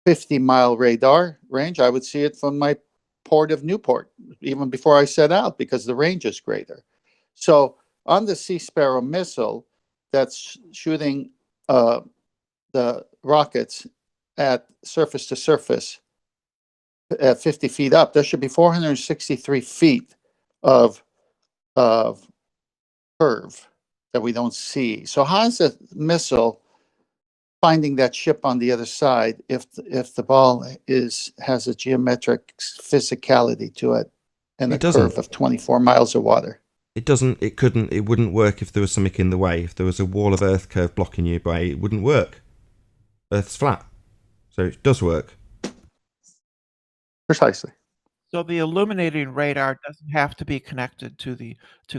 50-mile radar range, I would see it from my port of Newport, even before I set out, because the range is greater. So on the Sea Sparrow missile that's shooting the rockets at surface to surface at 50 feet up, there should be 463 feet of curve that we don't see. So how is a missile finding that ship on the other side if the ball has a geometric physicality to it and a curve of 24 miles of water? It wouldn't work if there was something in the way. If there was a wall of Earth curve blocking you by, it wouldn't work. Earth's flat. So it does work. Precisely. So the illuminating radar doesn't have to be connected to the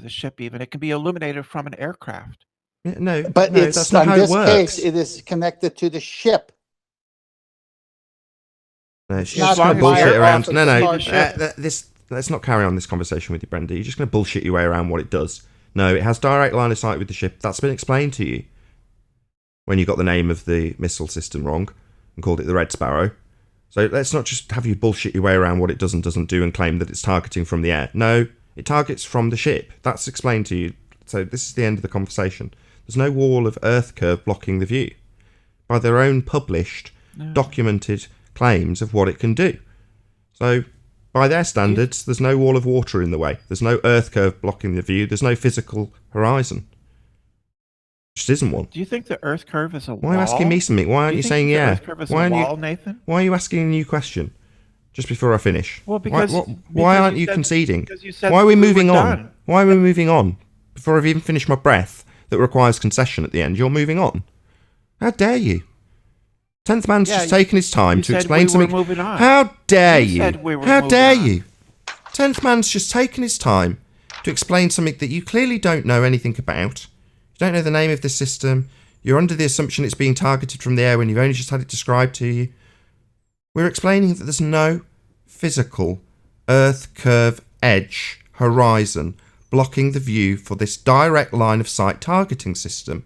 ship even. It can be illuminated from an aircraft. Yeah, no, that's not how it works. Case, it is connected to the ship. No, she's Not just going to my bullshit around. office, No, no. it's hard. Let's not carry on this conversation with you, Brenda. You're just going to bullshit your way around what it does. No, it has direct line of sight with the ship. That's been explained to you when you got the name of the missile system wrong and called it the Red Sparrow. So let's not just have you bullshit your way around what it does and doesn't do and claim that it's targeting from the air. No, it targets from the ship. That's explained to you. So this is the end of the conversation. There's no wall of Earth curve blocking the view by their own published, documented claims of what it can do. So by their standards, there's no wall of water in the way. There's no Earth curve blocking the view. There's no physical horizon. Just isn't one. Do you think the Earth curve is a wall? Why are you asking me something? Why aren't you saying yeah? Earth curve is Why a aren't wall, you, Nathan? Why are you asking a new question just before I finish? Well, because why aren't you said- conceding? because you said Why are we we were moving on? done. Why are we moving on? Before I've even finished my breath that requires concession at the end, you're moving on. How dare you? 10th man's just taken his time you to said explain we were something. moving on. How dare You you? said we were How moving dare on. you? 10th man's just taken his time to explain something that you clearly don't know anything about. You don't know the name of the system. You're under the assumption it's being targeted from the air when you've only just had it described to you. We're explaining that there's no physical Earth curve edge horizon blocking the view for this direct line of sight targeting system.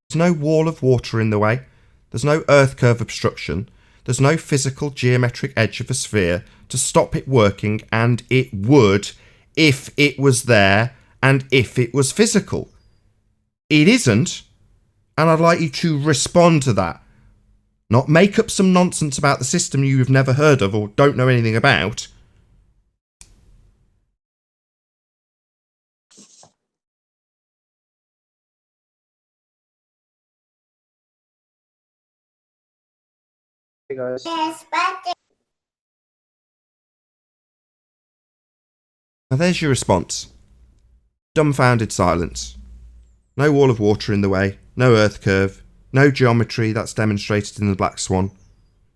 There's no wall of water in the way. There's no Earth curve obstruction. There's no physical geometric edge of a sphere to stop it working, and it would if it was there and if it was physical. It isn't, and I'd like you to respond to that. Not make up some nonsense about the system you've never heard of or don't know anything about. Hey guys. Now there's your response. Dumbfounded silence. No wall of water in the way, no Earth curve, no geometry that's demonstrated in the Black Swan.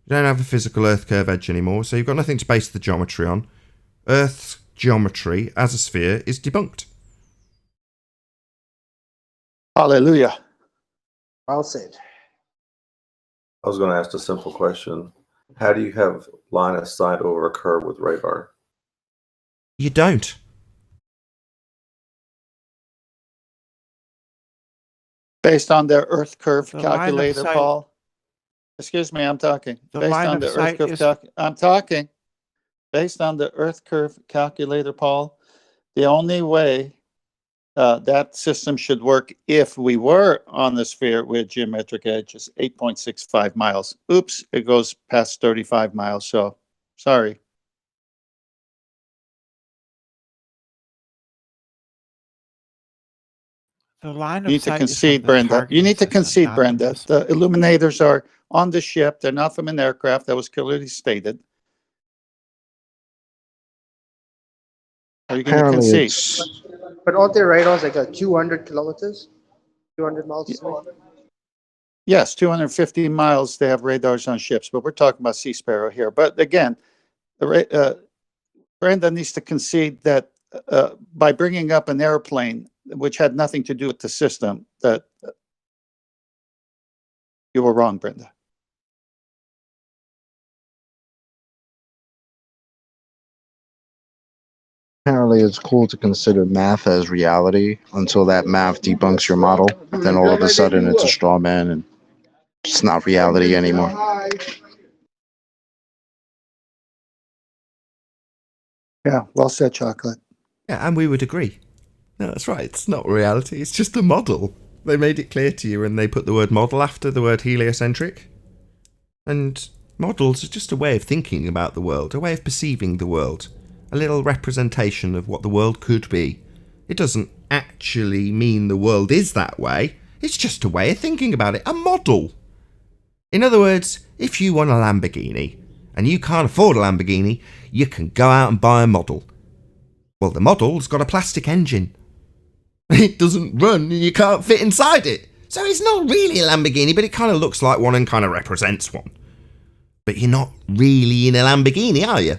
You don't have a physical Earth curve edge anymore, so you've got nothing to base the geometry on. Earth's geometry as a sphere is debunked. Hallelujah. Well said. I was going to ask a simple question. How do you have line of sight over a curve with radar? You don't. Based on their Earth curve The line of calculator, sight- Paul. Excuse me, I'm talking. The Based line on of the Earth sight curve is- I'm talking. Based on the Earth curve calculator, Paul, the only way that system should work if we were on the sphere with geometric edge is 8.65 miles. Oops, it goes past 35 miles, so sorry. The line You of need to sight is concede, from the Brenda. You targeting need to system, concede, not Brenda. missile. The illuminators are on the ship. They're not from an aircraft. That was clearly stated. Are you going to Apparently concede? it's But aren't their radars like 200 kilometers? 200 miles away? Yes, 250 miles. They have radars on ships, but we're talking about Sea Sparrow here. But again, Brenda needs to concede that by bringing up an airplane, which had nothing to do with the system, that you were wrong, Brenda. apparently it's cool to consider math as reality until that math debunks your model. Then all of a sudden it's a straw man and it's not reality anymore. Yeah, well said, Chocolate. Yeah, and we would agree. No, that's right. It's not reality. It's just a model. They made it clear to you and they put the word model after the word heliocentric. And models are just a way of thinking about the world, a way of perceiving the world. A little representation of what the world could be. It doesn't actually mean the world is that way. It's just a way of thinking about it. A model. In other words, if you want a Lamborghini and you can't afford a Lamborghini, you can go out and buy a model. Well, the model's got a plastic engine. It doesn't run and you can't fit inside it. So it's not really a Lamborghini, but it kind of looks like one and kind of represents one. But you're not really in a Lamborghini, are you?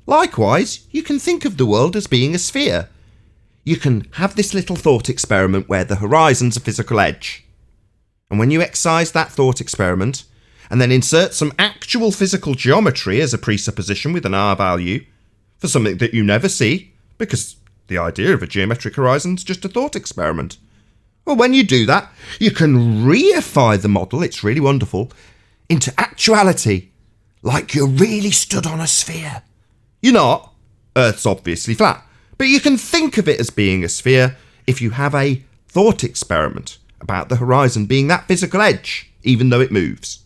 Likewise, you can think of the world as being a sphere. You can have this little thought experiment where the horizon's a physical edge. And when you excise that thought experiment, and then insert some actual actual physical geometry as a presupposition with an R value for something that you never see, because the idea of a geometric horizon is just a thought experiment. Well, when you do that, you can reify the model, it's really wonderful, into actuality, like you're really stood on a sphere. You're not. Earth's obviously flat. But you can think of it as being a sphere if you have a thought experiment about the horizon being that physical edge, even though it moves.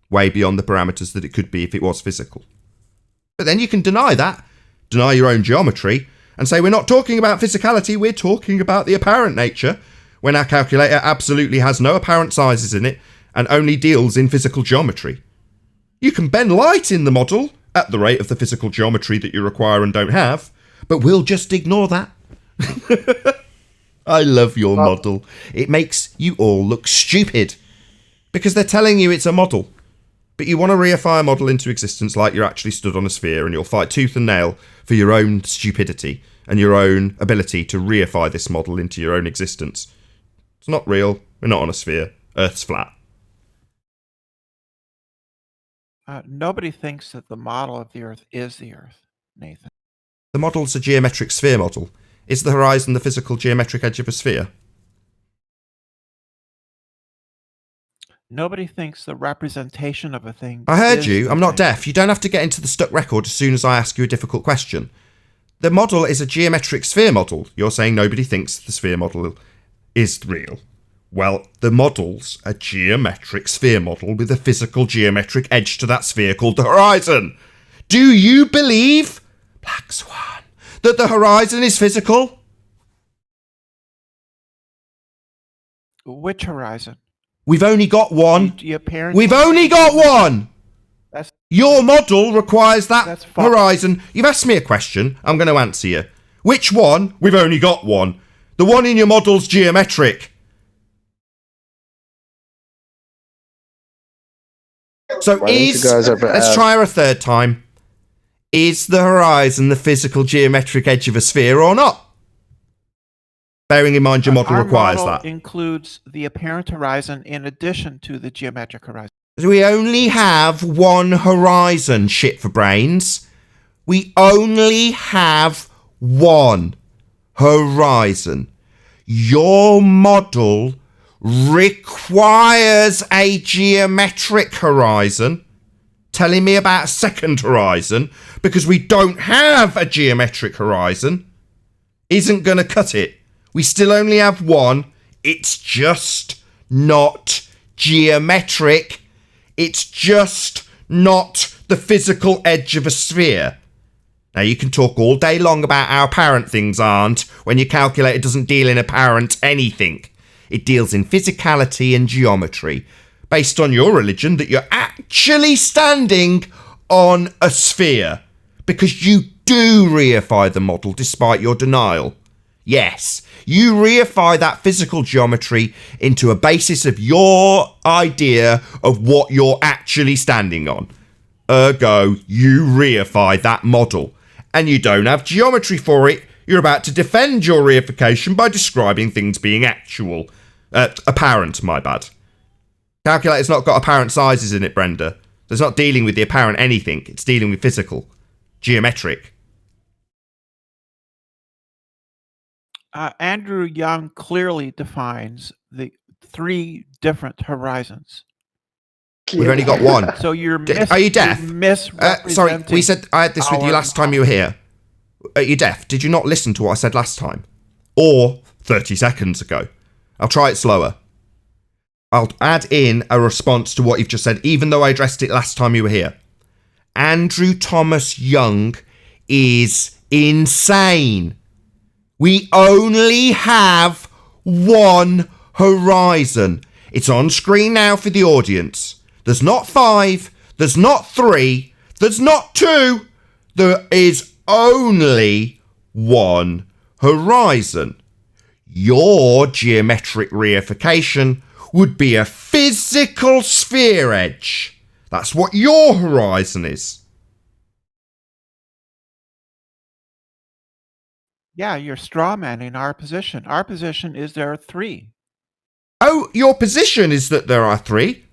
Way beyond the parameters that it could be if it was physical. But then you can deny that, deny your own geometry, and say we're not talking about physicality, we're talking about the apparent nature, when our calculator absolutely has no apparent sizes in it and only deals in physical geometry. You can bend light in the model at the rate of the physical geometry that you require and don't have, but we'll just ignore that. I love your model. It makes you all look stupid because they're telling you it's a model, but you want to reify a model into existence like you're actually stood on a sphere, and you'll fight tooth and nail for your own stupidity and your own ability to reify this model into your own existence. It's not real. We're not on a sphere. Earth's flat. Nobody thinks that the model of the Earth is the Earth, Nathan. The model's a geometric sphere model. Is the horizon the physical geometric edge of a sphere? Nobody thinks the representation of a thing. I heard is you. the I'm not thing. deaf. You don't have to get into the stuck record as soon as I ask you a difficult question. The model is a geometric sphere model. You're saying nobody thinks the sphere model is real. Well, the model's a geometric sphere model with a physical geometric edge to that sphere called the horizon. Do you believe, Black Swan, that the horizon is physical? Which horizon? We've only got one. Apparently, We've only got one. That's Your model requires that horizon. You've asked me a question. I'm going to answer you. Which one? We've only got one. The one in your model's geometric. So Why don't you guys ever let's ask- try her a third time. Is the horizon the physical geometric edge of a sphere or not? Bearing in mind your model Our requires model that. includes the apparent horizon in addition to the geometric horizon. We only have one horizon, shit for brains. We only have one horizon. Your model requires a geometric horizon. Telling me about a second horizon because we don't have a geometric horizon isn't going to cut it. We still only have one. It's just not geometric. It's just not the physical edge of a sphere. Now, you can talk all day long about how apparent things aren't when your calculator doesn't deal in apparent anything. It deals in physicality and geometry, based on your religion that you're actually standing on a sphere, because you do reify the model despite your denial. Yes, you reify that physical geometry into a basis of your idea of what you're actually standing on. Ergo, you reify that model, and you don't have geometry for it. You're about to defend your reification by describing things being actual. Apparent, my bad. Calculator's not got apparent sizes in it, Brenda. It's not dealing with the apparent anything. It's dealing with physical. Geometric. Andrew Young clearly defines the three different horizons. We've only got one. So you're Are you deaf? Sorry, we said I had this with you our last time you were here. Are you deaf? Did you not listen to what I said last time? Or 30 seconds ago? I'll try it slower. I'll add in a response to what you've just said, even though I addressed it last time you were here. Andrew Thomas Young is insane. We only have one horizon. It's on screen now for the audience. There's not 5, there's not 3, there's not 2. There is only one horizon. Your geometric reification would be a physical sphere edge. That's what your horizon is. Yeah, you're strawmanning our position. Our position is there are 3. Oh, your position is that there are 3?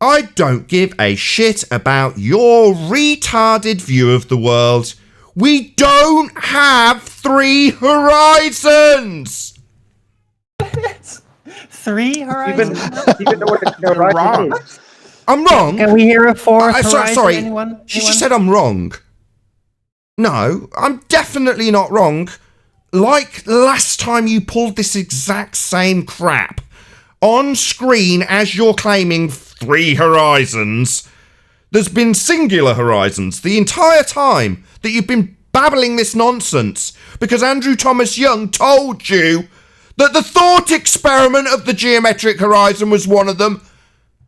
I don't give a shit about your retarded view of the world. We don't have 3 horizons! 3 horizons? Even know what the horizon is. I'm wrong. Can we hear a fourth horizon? Sorry, Anyone? she just said I'm wrong. No, I'm definitely not wrong. Like last time you pulled this exact same crap on screen as you're claiming 3 horizons, there's been singular horizons the entire time that you've been babbling this nonsense because Andrew Thomas Young told you that the thought experiment of the geometric horizon was one of them.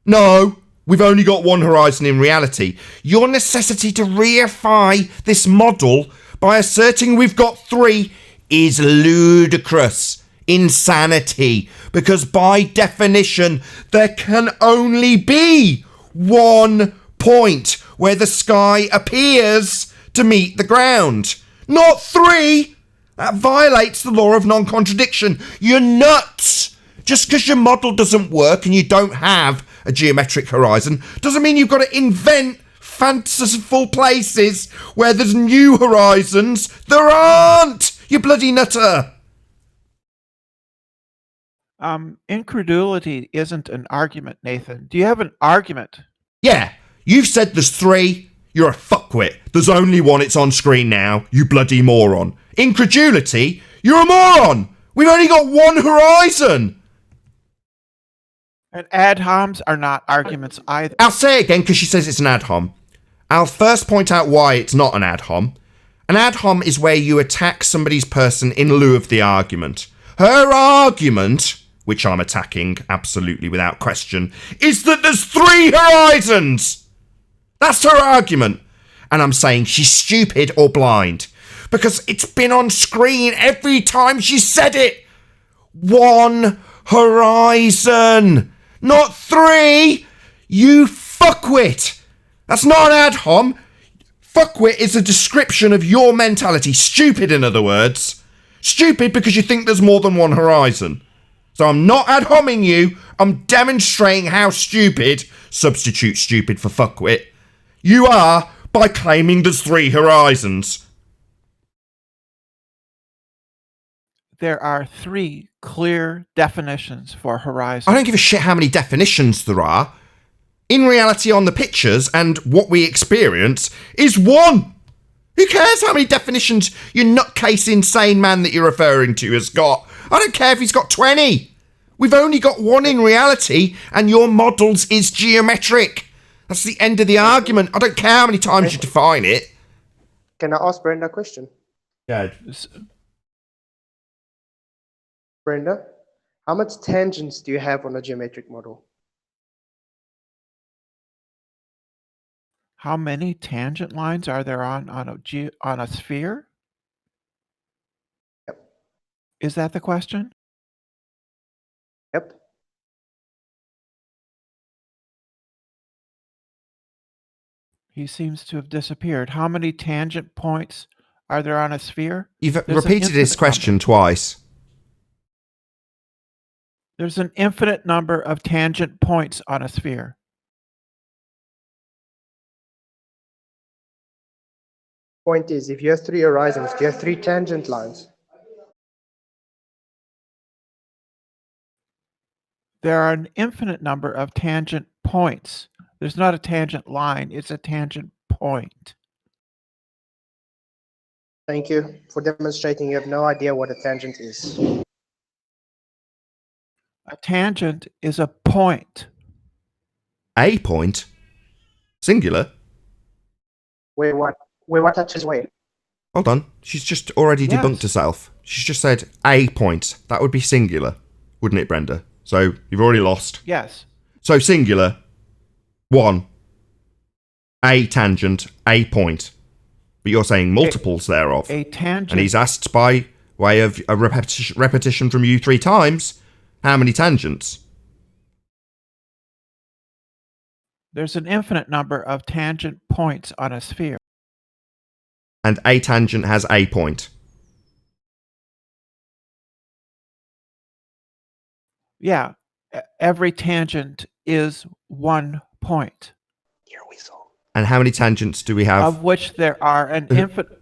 No, we've only got 1 horizon in reality. Your necessity to reify this model by asserting we've got 3 is ludicrous. Insanity. Because by definition, there can only be 1 point where the sky appears to meet the ground. Not 3! That violates the law of non-contradiction. You're nuts! Just because your model doesn't work and you don't have a geometric horizon doesn't mean you've got to invent fanciful places where there's new horizons. There aren't! You bloody nutter! Incredulity isn't an argument, Nathan. Do you have an argument? Yeah, you've said there's 3. You're a fuckwit. There's only 1. It's on screen now. You bloody moron. Incredulity? You're a moron. We've only got 1 horizon. And ad homs are not arguments either. I'll say it again because she says it's an ad hom. I'll first point out why it's not an ad hom. An ad hom is where you attack somebody's person in lieu of the argument. Her argument, which I'm attacking absolutely without question, is that there's 3 horizons. That's her argument. And I'm saying she's stupid or blind. Because it's been on screen every time she said it. 1 horizon. Not 3. You fuckwit. That's not an ad hom. Fuckwit is a description of your mentality. Stupid, in other words. Stupid because you think there's more than 1 horizon. So I'm not ad homing you. I'm demonstrating how stupid, substitute stupid for fuckwit, you are by claiming there's 3 horizons. There are 3 clear definitions for horizon. I don't give a shit how many definitions there are. In reality, on the pictures and what we experience is 1. Who cares how many definitions your nutcase insane man that you're referring to has got? I don't care if he's got 20. We've only got 1 in reality, and your models is geometric. That's the end of the argument. I don't care how many times you define it. Can I ask Brenda a question? Yeah. Brenda, how much tangents do you have on a geometric model? How many tangent lines are there on a sphere? Yep. Is that the question? Yep. He seems to have disappeared. How many tangent points are there on a sphere? You've repeated this question twice. There's an infinite number of tangent points on a sphere. Point is, if you have 3 horizons, do you have 3 tangent lines? There are an infinite number of tangent points. There's not a tangent line, it's a tangent point. Thank you for demonstrating you have no idea what a tangent is. A tangent is a point. A point? Singular? Where what touches where? Hold on. She's just already debunked herself. She's just said a point. That would be singular, wouldn't it, Brenda? So you've already lost. Yes. So singular, 1. A tangent, a point. But you're saying multiples thereof. A tangent. And he's asked by way of a repetition from you 3 times, how many tangents? There's an infinite number of tangent points on a sphere. And a tangent has a point. Yeah, every tangent is 1 point. And how many tangents do we have? Of which there are an infinite.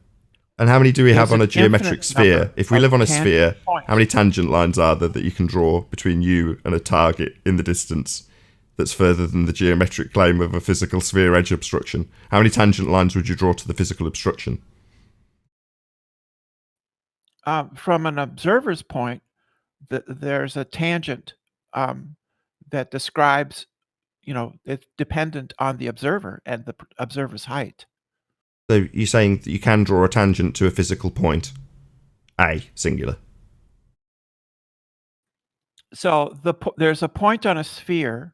And how many do we have There's on a an geometric infinite sphere? number If we of live on a tangent sphere, points. how many tangent lines are there that you can draw between you and a target in the distance that's further than the geometric claim of a physical sphere edge obstruction? How many tangent lines would you draw to the physical obstruction? From an observer's point, there's a tangent that describes, it's dependent on the observer and the observer's height. So you're saying that you can draw a tangent to a physical point, A, singular. So there's a point on a sphere,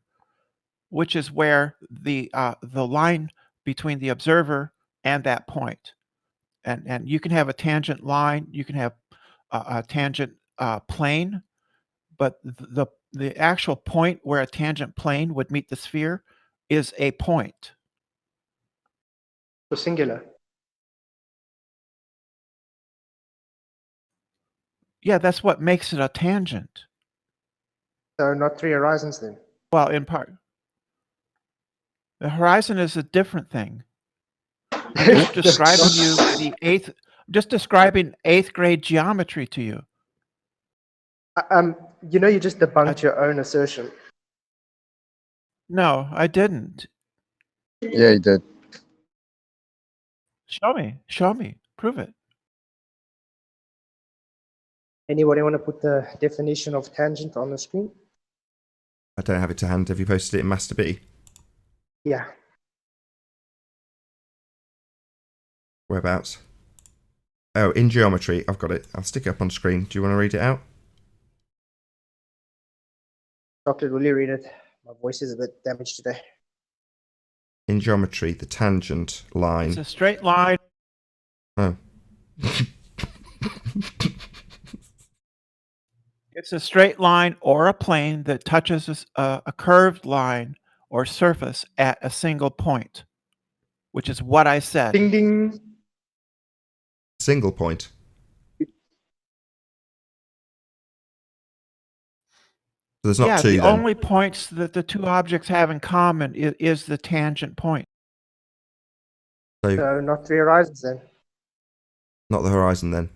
which is where the line between the observer and that point, and you can have a tangent line, you can have a tangent plane, but the actual point where a tangent plane would meet the sphere is a point. So singular. Yeah, that's what makes it a tangent. So not three horizons then. Well, in part. The horizon is a different thing. I'm just describing just describing 8th grade geometry to you. You just debunked your own assertion. No, I didn't. Yeah, he did. Show me, prove it. Anybody want to put the definition of tangent on the screen? I don't have it to hand. Have you posted it in Master B? Yeah. Whereabouts? Oh, in geometry. I've got it. I'll stick it up on screen. Do you want to read it out? Chocolate, will you read it? My voice is a bit damaged today. In geometry, the tangent line. It's a straight line. Oh. It's a straight line or a plane that touches a curved line or surface at a single point, which is what I said. Ding ding. Single point. So there's not two the then. only points that the two objects have in common is the tangent point. So not three horizons then. Not the horizon then.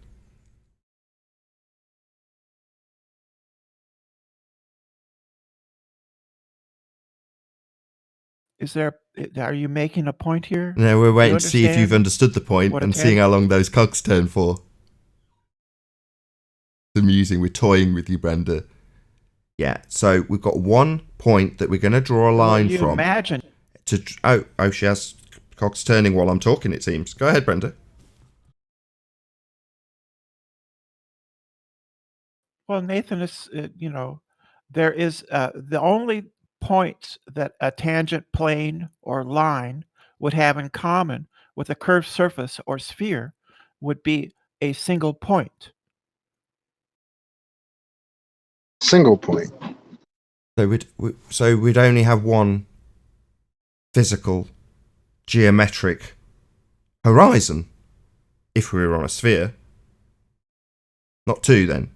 Are you making a point here? No, we're waiting to see if you've understood the point and seeing how long those cogs turn for. It's amusing. We're toying with you, Brenda. Yeah, so we've got one point that we're going to draw a line from. Imagine. Oh, she has cogs turning while I'm talking, it seems. Go ahead, Brenda. Well, Nathan, is there is the only points that a tangent plane or line would have in common with a curved surface or sphere would be a single point. Single point. So we'd only have one physical geometric horizon if we were on a sphere. Not two then.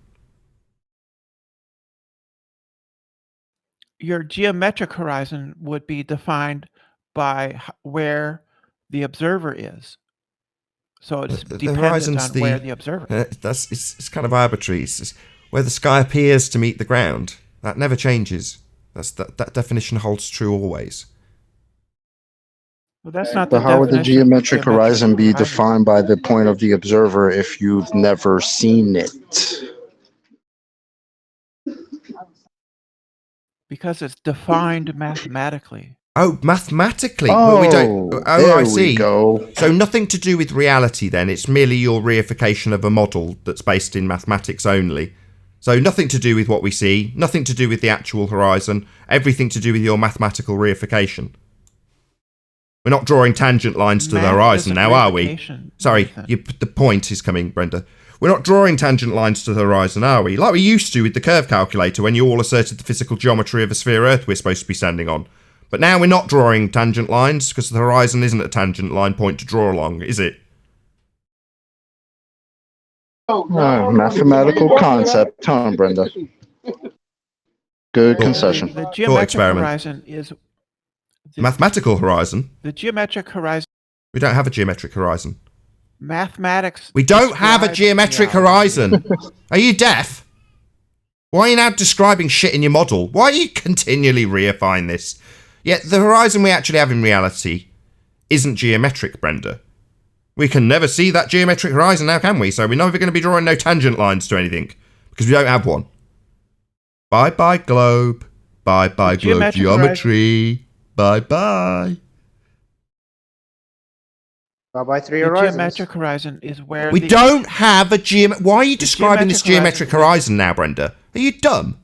Your geometric horizon would be defined by where the observer is. So it's dependent on where the observer is. It's kind of arbitrary. It's where the sky appears to meet the ground. That never changes. That definition holds true always. Well, that's not But how would the geometric horizon be defined by the point of the observer if you've never seen it? Because it's defined mathematically. Oh, mathematically. Oh, but we don't. Oh, there I see. we go. So nothing to do with reality then. It's merely your reification of a model that's based in mathematics only. So nothing to do with what we see, nothing to do with the actual horizon, everything to do with your mathematical reification. We're not drawing tangent lines to the horizon now, are we? Sorry, the point is coming, Brenda. We're not drawing tangent lines to the horizon, are we? Like we used to with the curve calculator when you all asserted the physical geometry of a sphere Earth we're supposed to be standing on. But now we're not drawing tangent lines because the horizon isn't a tangent line point to draw along, is it? Mathematical concept, huh, Brenda? Good concession. The geometric horizon is Mathematical horizon? The geometric horizon. We don't have a geometric horizon. Mathematics. We don't have a geometric horizon. Are you deaf? Why are you now describing shit in your model? Why are you continually reifying this? Yet the horizon we actually have in reality isn't geometric, Brenda. We can never see that geometric horizon now, can we? So we're never going to be drawing no tangent lines to anything because we don't have one. Bye-bye globe. Bye-bye globe geometry. Bye-bye. Bye-bye 3 The horizons. geometric horizon is where We don't have a Why are you describing this geometric horizon now, Brenda? Are you dumb?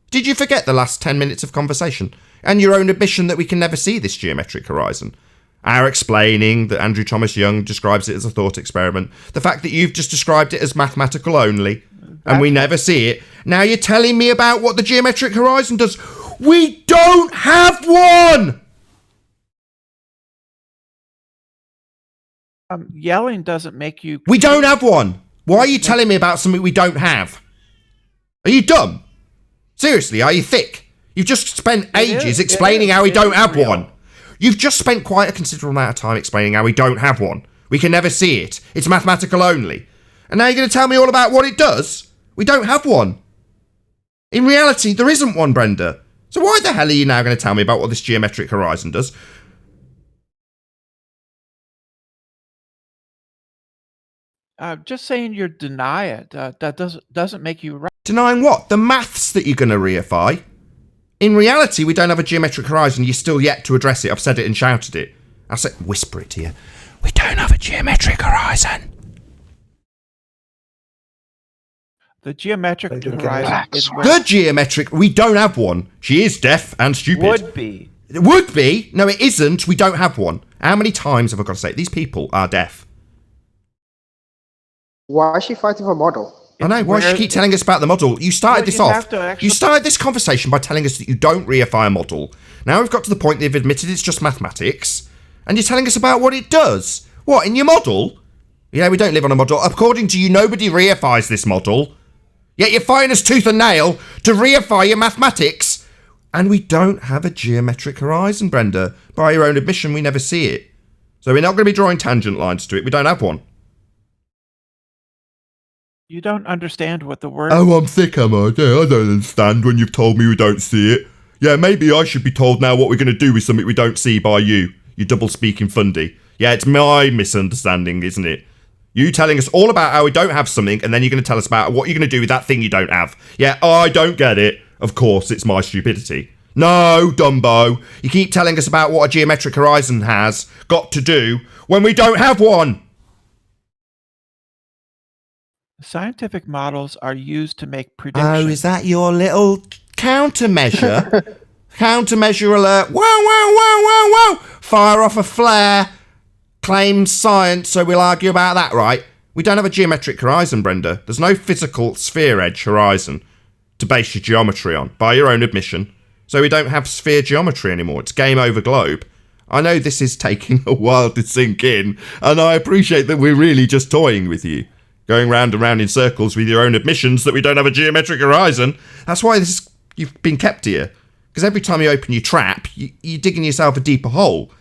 Did you forget the last 10 minutes of conversation? And your own admission that we can never see this geometric horizon? Our explaining that Andrew Thomas Young describes it as a thought experiment. The fact that you've just described it as mathematical only. And we never see it. Now you're telling me about what the geometric horizon does. We don't have one! Yelling doesn't make you... We don't have one! Why are you telling me about something we don't have? Are you dumb? Seriously, are you thick? You've just spent ages explaining how we don't have one. You've just spent quite a considerable amount of time explaining how we don't have one. We can never see it. It's mathematical only. And now you're going to tell me all about what it does? We don't have one. In reality, there isn't one, Brenda. So why the hell are you now going to tell me about what this geometric horizon does? Just saying you deny it, that doesn't make you right. Denying what? The maths that you're going to reify? In reality, we don't have a geometric horizon. You're still yet to address it. I've said it and shouted it. I'll say, whisper it to you. We don't have a geometric horizon. The geometric horizon is where... The geometric... We don't have one. She is deaf and stupid. Would be. It would be. No, it isn't. We don't have one. How many times have I got to say it? These people are deaf. Why is she fighting for model? I know. Why should you keep telling us about the model? You started this off. You started this conversation by telling us that you don't reify a model. Now we've got to the point that you've admitted it's just mathematics. And you're telling us about what it does. What, in your model? Yeah, we don't live on a model. According to you, nobody reifies this model. Yet you're fighting us tooth and nail to reify your mathematics. And we don't have a geometric horizon, Brenda. By your own admission, we never see it. So we're not going to be drawing tangent lines to it. We don't have one. You don't understand what the word... Oh, I'm thick, am I? Yeah, I don't understand when you've told me we don't see it. Yeah, maybe I should be told now what we're going to do with something we don't see by you. You double-speaking fundy. Yeah, it's my misunderstanding, isn't it? You telling us all about how we don't have something, and then you're going to tell us about what you're going to do with that thing you don't have. Yeah, I don't get it. Of course, it's my stupidity. No, Dumbo. You keep telling us about what a geometric horizon has got to do when we don't have one. Scientific models are used to make predictions. Oh, is that your little countermeasure? Countermeasure alert. Wow, wow, wow, wow, wow. Fire off a flare. Claims science, so we'll argue about that, right? We don't have a geometric horizon, Brenda. There's no physical sphere edge horizon to base your geometry on, by your own admission. So we don't have sphere geometry anymore. It's game over globe. I know this is taking a while to sink in, and I appreciate that we're really just toying with you. Going round and round in circles with your own admissions that we don't have a geometric horizon. That's why you've been kept here. Because every time you open your trap, you're digging yourself a deeper hole.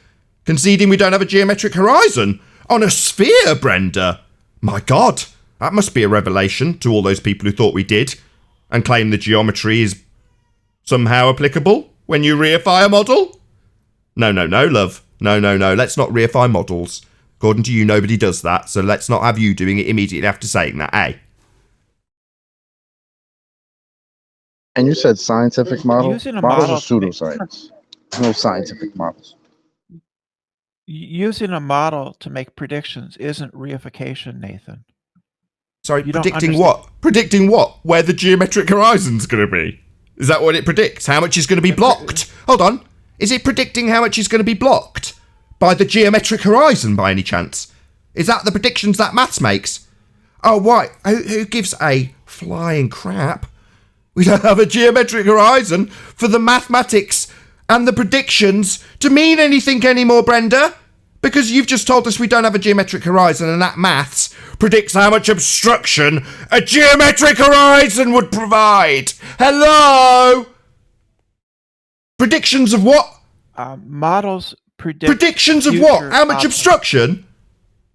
Conceding we don't have a geometric horizon. On a sphere, Brenda. My God, that must be a revelation to all those people who thought we did. And claim the geometry is somehow applicable when you reify a model? No, love. No. Let's not reify models. According to you, nobody does that, so let's not have you doing it immediately after saying that, eh? And you said scientific models? Using a Models model are pseudoscience. There's no scientific models. Using a model to make predictions isn't reification, Nathan. Sorry, You don't predicting understand. what? Predicting what? Where the geometric horizon's going to be? Is that what it predicts? How much is going to be blocked? Hold on. Is it predicting how much is going to be blocked? By the geometric horizon, by any chance? Is that the predictions that maths makes? Oh, why? Who gives a flying crap? We don't have a geometric horizon for the mathematics and the predictions to mean anything anymore, Brenda. Because you've just told us we don't have a geometric horizon and that maths predicts how much obstruction a geometric horizon would provide. Hello? Predictions of what? Models predict predictions of what? How much obstruction?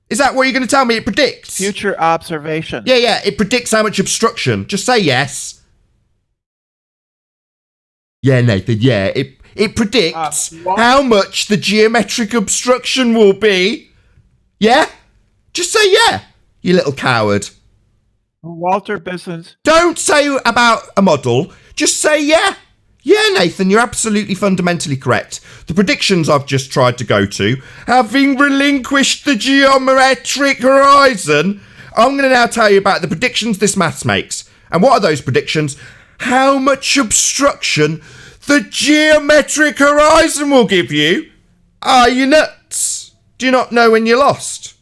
Is that what you're going to tell me it predicts? Future observation. Yeah, it predicts how much obstruction. Just say yes. Yeah, Nathan, yeah. It predicts how much the geometric obstruction will be. Yeah? Just say yeah, you little coward. Walter Bisson's. Don't say about a model. Just say yeah. Yeah, Nathan, you're absolutely fundamentally correct. The predictions I've just tried to go to, having relinquished the geometric horizon, I'm going to now tell you about the predictions this maths makes. And what are those predictions? How much obstruction the geometric horizon will give you? Are you nuts? Do you not know when you're lost?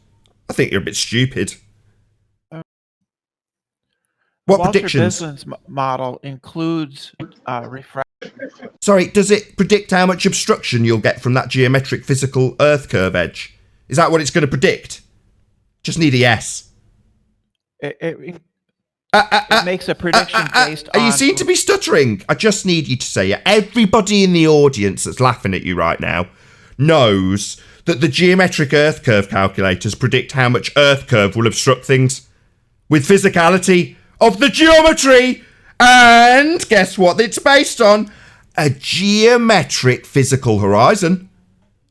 I think you're a bit stupid. What Walter predictions? Bisson's model includes refraction. Sorry, does it predict how much obstruction you'll get from that geometric physical Earth curve edge? Is that what it's going to predict? Just need a yes. It makes a prediction based on... You seem to be stuttering. I just need you to say it. Everybody in the audience that's laughing at you right now knows that the geometric Earth curve calculators predict how much Earth curve will obstruct things with physicality of the geometry. And guess what it's based on? A geometric physical horizon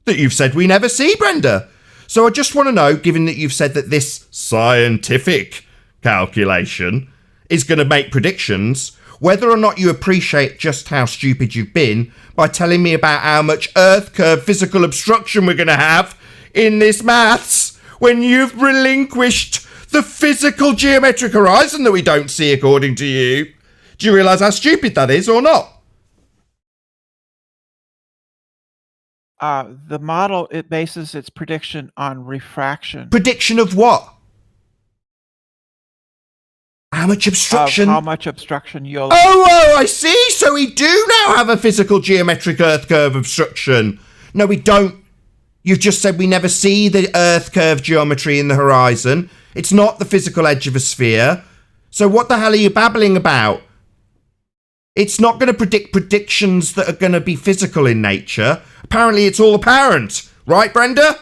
that you've said we never see, Brenda. So I just want to know, given that you've said that this scientific calculation is going to make predictions, whether or not you appreciate just how stupid you've been by telling me about how much Earth curve physical obstruction we're going to have in this maths when you've relinquished the physical geometric horizon that we don't see according to you. Do you realise how stupid that is or not? The model, it bases its prediction on refraction. Prediction of what? How much obstruction? Of how much obstruction you'll... Oh, I see. So we do now have a physical geometric Earth curve obstruction. No, we don't. You've just said we never see the Earth curve geometry in the horizon. It's not the physical edge of a sphere. So what the hell are you babbling about? It's not going to predict predictions that are going to be physical in nature. Apparently it's all apparent. Right, Brenda?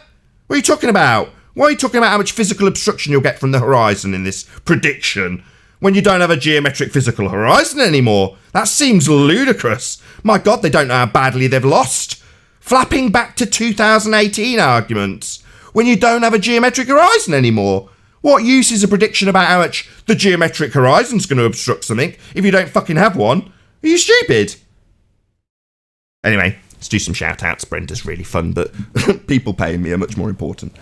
What are you talking about? Why are you talking about how much physical obstruction you'll get from the horizon in this prediction when you don't have a geometric physical horizon anymore? That seems ludicrous. My God, they don't know how badly they've lost. Flapping back to 2018 arguments when you don't have a geometric horizon anymore. What use is a prediction about how much the geometric horizon's going to obstruct something if you don't fucking have one? Are you stupid? Anyway, let's do some shout-outs. Brenda's really fun, but people paying me are much more important.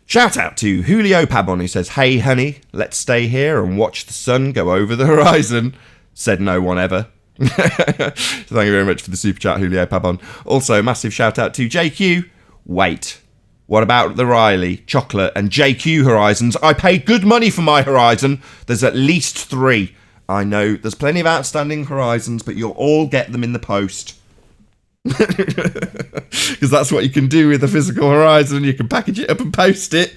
Shout out to Julio Pabon, who says, "Hey honey, let's stay here and watch the sun go over the horizon." Said no one ever. Thank you very much for the super chat, Julio Pabon. Also, massive shout out to JQ. Wait, what about the Riley, Chocolate and JQ horizons? I paid good money for my horizon. There's at least 3. I know there's plenty of outstanding horizons, but you'll all get them in the post. Because that's what you can do with a physical horizon. You can package it up and post it.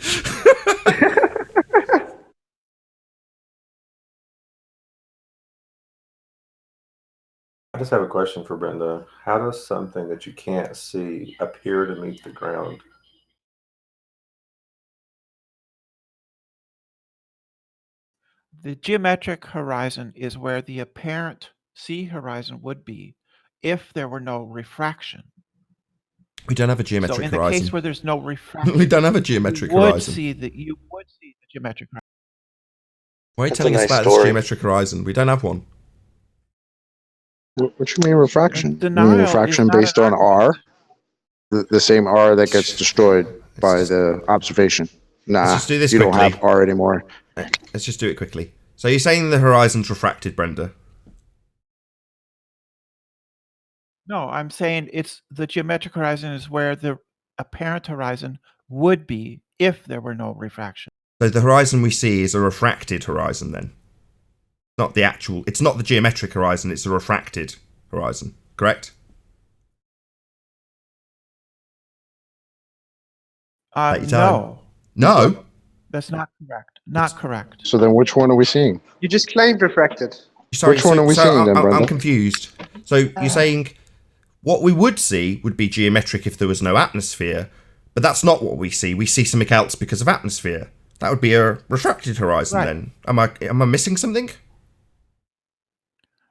I just have a question for Brenda. How does something that you can't see appear to meet the ground? The geometric horizon is where the apparent sea horizon would be if there were no refraction. We don't have a geometric so in the horizon. case where there's no refraction, we don't have a geometric you horizon. You would see the geometric horizon. Why are you telling us about this geometric horizon? We don't have one. What you mean refraction? You mean Denial refraction is not based on R? The same R that gets destroyed by the observation. Nah, Let's just do this you quickly. don't have R anymore. Let's just do it quickly. So you're saying the horizon's refracted, Brenda? No, I'm saying it's the geometric horizon is where the apparent horizon would be if there were no refraction. So the horizon we see is a refracted horizon then? Not the actual, it's not the geometric horizon, it's a refracted horizon, correct? No. No? That's not correct. Not correct. So then which one are we seeing? You just claimed refracted. Sorry, Which one are we seeing then, Brenda? I'm confused. So you're saying What we would see would be geometric if there was no atmosphere, but that's not what we see. We see something else because of atmosphere. That would be a refracted horizon then. Am I missing something?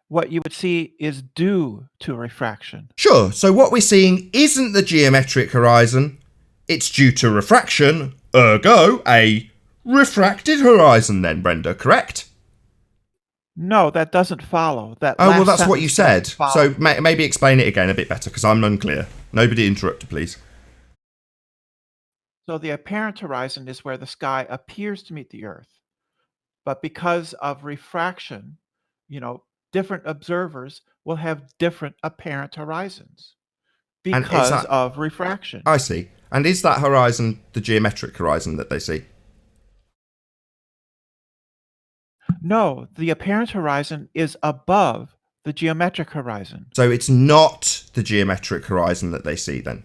What you would see is due to refraction. Sure, so what we're seeing isn't the geometric horizon, it's due to refraction, ergo a refracted horizon then, Brenda, correct? No, that doesn't follow. That Oh, well, last that's what you sentence said. doesn't follow. So maybe explain it again a bit better, because I'm unclear. Nobody interrupt, please. So the apparent horizon is where the sky appears to meet the Earth. But because of refraction, different observers will have different apparent horizons because of refraction. I see. And is that horizon the geometric horizon that they see? No, the apparent horizon is above the geometric horizon. So it's not the geometric horizon that they see then?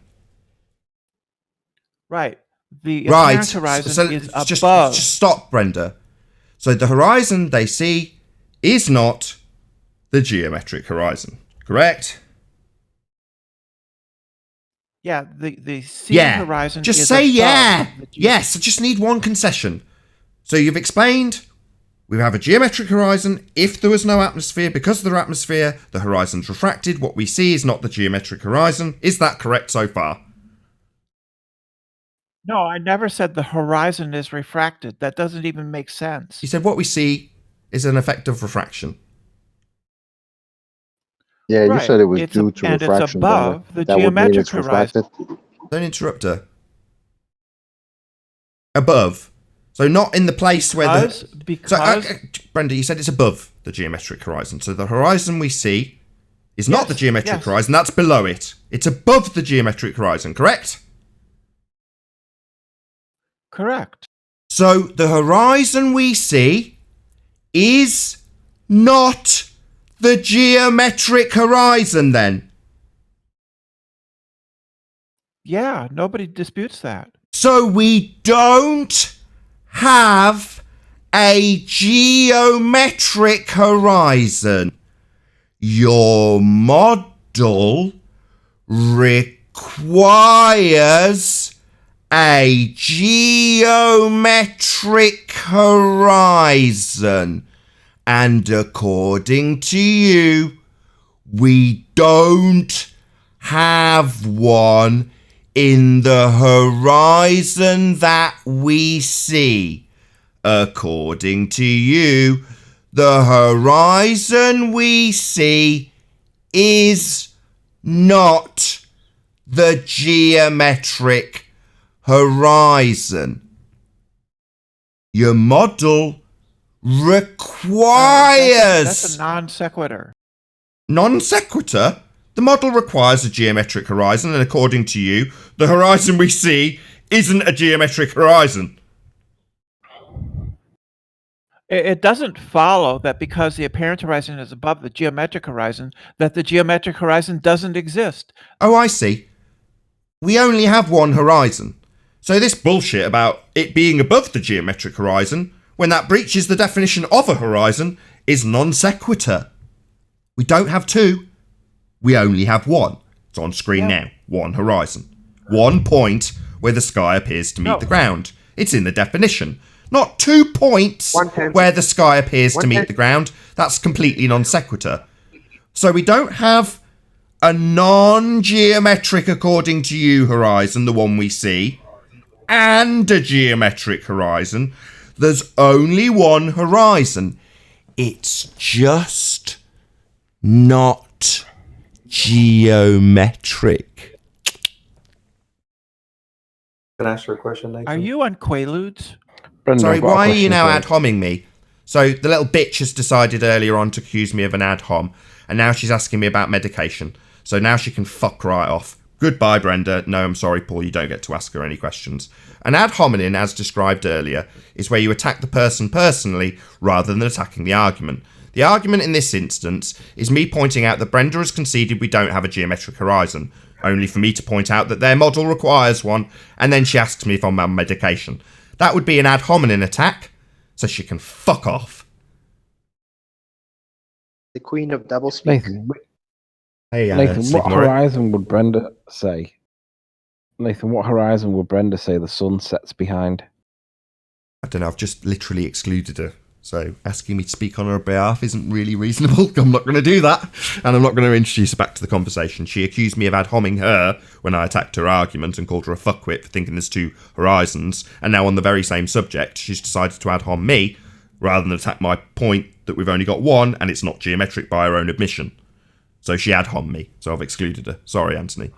Right. The apparent horizon is above. Just stop, Brenda. So the horizon they see is not the geometric horizon, correct? Yeah, the seen horizon just is say above yeah. the Yes, I just need one concession. So you've explained we have a geometric horizon. If there was no atmosphere, because of the atmosphere, the horizon's refracted. What we see is not the geometric horizon. Is that correct so far? No, I never said the horizon is refracted. That doesn't even make sense. You said what we see is an effect of refraction. Yeah, you said it was due to and refraction. it's above the that would mean it's geometric horizon. refracted. Don't interrupt her. Above. So not in the place where Brenda, you said it's above the geometric horizon. So the horizon we see is not the geometric horizon. That's below it. It's above the geometric horizon, correct? Correct. So the horizon we see is not the geometric horizon then? Yeah, nobody disputes that. So we don't have a geometric horizon. Your model requires a geometric horizon. And according to you, we don't have one in the horizon that we see. According to you, the horizon we see is not the geometric horizon. Your model requires... That's a non sequitur. Non sequitur? The model requires a geometric horizon, and according to you, the horizon we see isn't a geometric horizon. It doesn't follow that because the apparent horizon is above the geometric horizon, that the geometric horizon doesn't exist. Oh, I see. We only have one horizon. So this bullshit about it being above the geometric horizon, when that breaches the definition of a horizon, is non sequitur. We don't have two. We only have one. It's on screen now. One horizon. One point where the sky appears to meet the ground. It's in the definition. Not 2 points where the sky appears to meet the ground. That's completely non sequitur. So we don't have a non-geometric, according to you, horizon, the one we see, and a geometric horizon. There's only one horizon. It's just not geometric. Can I ask you a question, Nathan? Are you on Quaaludes? Sorry, why are you now ad homming me? So the little bitch has decided earlier on to accuse me of an ad hom, and now she's asking me about medication. So now she can fuck right off. Goodbye, Brenda. No, I'm sorry, Paul, you don't get to ask her any questions. An ad hominem, as described earlier, is where you attack the person personally rather than attacking the argument. The argument in this instance is me pointing out that Brenda has conceded we don't have a geometric horizon, only for me to point out that their model requires one, and then she asks me if I'm on medication. That would be an ad hominem attack, so she can fuck off. The queen of doublespeak. Hey, Nathan, Sleep what Murray. horizon would Brenda say? Nathan, what horizon would Brenda say the sun sets behind? I don't know, I've just literally excluded her. So asking me to speak on her behalf isn't really reasonable. I'm not going to do that. And I'm not going to introduce her back to the conversation. She accused me of ad homing her when I attacked her argument and called her a fuckwit for thinking there's two horizons. And now on the very same subject, she's decided to ad hom me rather than attack my point that we've only got one and it's not geometric by her own admission. So she ad hom me. So I've excluded her. Sorry, Anthony.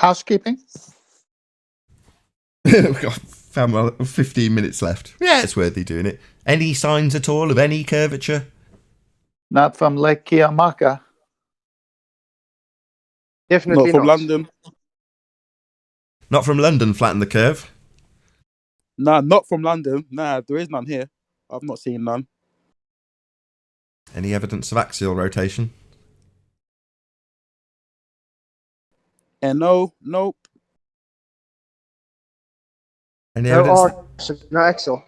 Housekeeping? We've got 15 minutes left. Yeah, it's worthy doing it. Any signs at all of any curvature? Not from Lake Kiamaka. Definitely Not from not. London. Not from London, flatten the curve. Nah, not from London. Nah, there is none here. I've not seen none. Any evidence of axial rotation? And no, nope. Any No evidence? arc, no axle.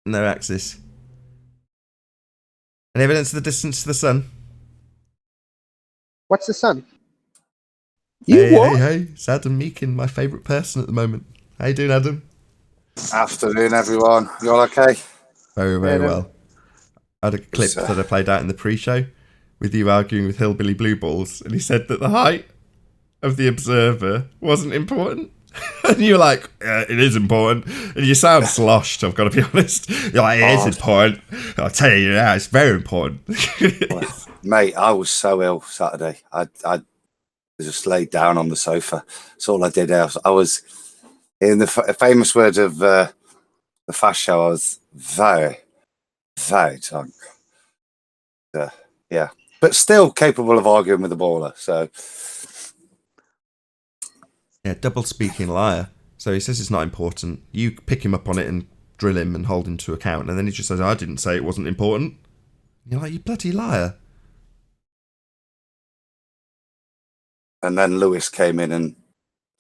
No axis. Any evidence of the distance to the sun? What's the sun? Hey, it's Adam Meakin, my favourite person at the moment. How you doing, Adam? Afternoon, everyone. You all okay? Very, very Yeah, well. I had a clip that I played out in the pre-show with you arguing with Hillbilly Blue Balls, and he said that the height of the observer wasn't important. And you're like, it is important. And you sound sloshed, I've got to be honest. You're like, it is important. I'll tell you now, it's very important. Mate, I was so ill Saturday. I just laid down on the sofa. That's all I did. I was in the famous words of the Fast Show, I was very, very drunk. Yeah. But still capable of arguing with the baller, so... Yeah, double speaking liar. So he says it's not important. You pick him up on it and drill him and hold him to account. And then he just says, I didn't say it wasn't important. And you're like, you bloody liar. And then Lewis came in and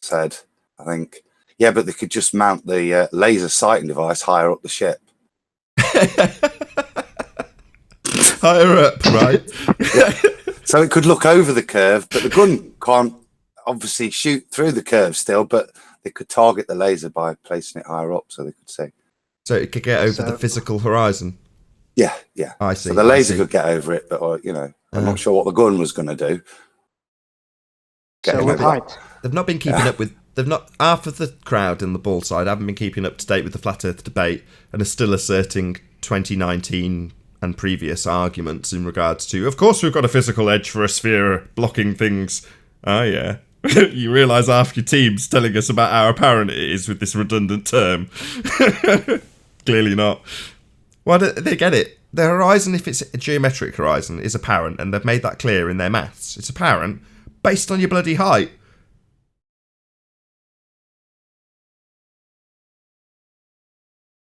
said, I think, yeah, but they could just mount the laser sighting device higher up the ship. Higher up, right? Yeah. So it could look over the curve, but the gun can't obviously shoot through the curve still, but they could target the laser by placing it higher up so they could see. So it could get over the physical horizon? Yeah, yeah. I see. So the laser could get over it, but, I'm not sure what the gun was going to do. They've not been keeping up with... half of the crowd in the ball side haven't been keeping up to date with the Flat Earth debate and are still asserting 2019 and previous arguments in regards to, of course we've got a physical edge for a sphere blocking things. Oh, yeah. You realise half your team's telling us about how apparent it is with this redundant term. Clearly not. Why don't they get it? The horizon, if it's a geometric horizon, is apparent, and they've made that clear in their maths. It's apparent based on your bloody height.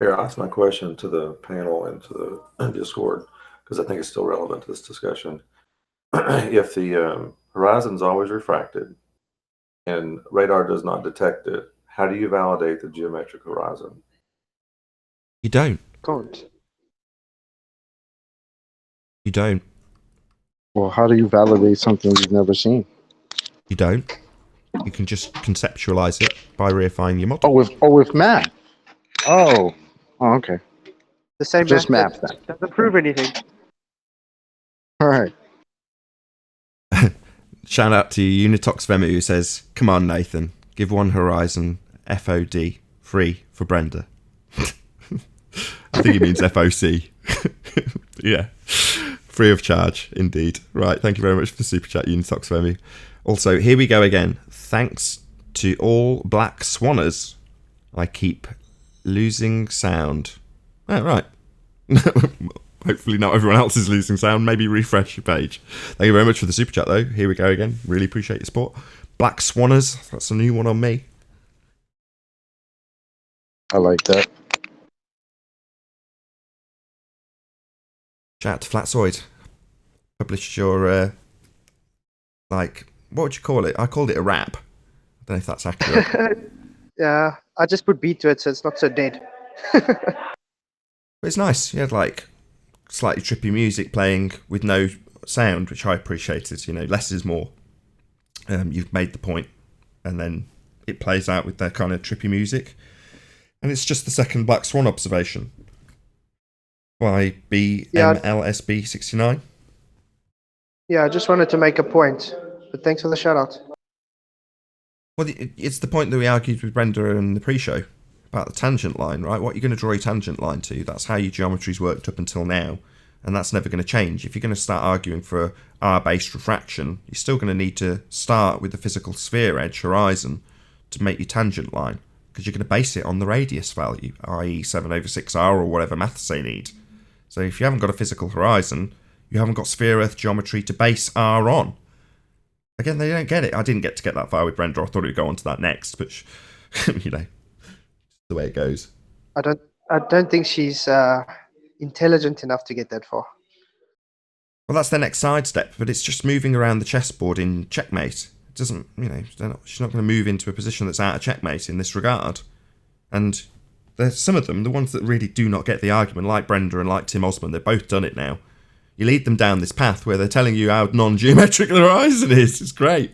Here, I'll ask my question to the panel and to the Discord, because I think it's still relevant to this discussion. If the horizon's always refracted and radar does not detect it, how do you validate the geometric horizon? You don't. Can't. You don't. Well, how do you validate something you've never seen? You don't. You can just conceptualize it by reifying your model. With math. Oh, okay. The same Just math math that doesn't prove anything. All right. Shout out to Unitox Vemu who says, come on, Nathan, give one horizon FOD free for Brenda. I think he means FOC. Yeah. Free of charge, indeed. Right, thank you very much for the super chat, Unitox Vemu. Also, here we go again. Thanks to all black swanners. I keep losing sound. Oh, right. Hopefully not everyone else is losing sound. Maybe refresh your page. Thank you very much for the super chat, though. Here we go again. Really appreciate your support. Black Swanners. That's a new one on me. I like that. Shout out to Flatsoid. Published your, what would you call it? I called it a rap. I don't know if that's accurate. Yeah, I just put beat to it so it's not so dead. But it's nice. You had, slightly trippy music playing with no sound, which I appreciated. You know, less is more. You've made the point, and then it plays out with that kind of trippy music. And it's just the second Black Swan observation by BMLSB69. Yeah, I just wanted to make a point, but thanks for the shout out. Well, it's the point that we argued with Brenda in the pre-show about the tangent line, right? What you're going to draw your tangent line to, that's how your geometry's worked up until now, and that's never going to change. If you're going to start arguing for R-based refraction, you're still going to need to start with the physical sphere edge, horizon, to make your tangent line, because you're going to base it on the radius value, i.e. 7/6r or whatever maths they need. So if you haven't got a physical horizon, you haven't got sphere-earth geometry to base R on. Again, they don't get it. I didn't get to get that far with Brenda. I thought it would go on to that next, but you know, the way it goes. I don't think she's intelligent enough to get that far. Well, that's the next side step, but it's just moving around the chessboard in checkmate. It doesn't, you know, she's not going to move into a position that's out of checkmate in this regard. And there's some of them, the ones that really do not get the argument, like Brenda and like Tim Osman, they've both done it now. You lead them down this path where they're telling you how non-geometric the horizon is. It's great.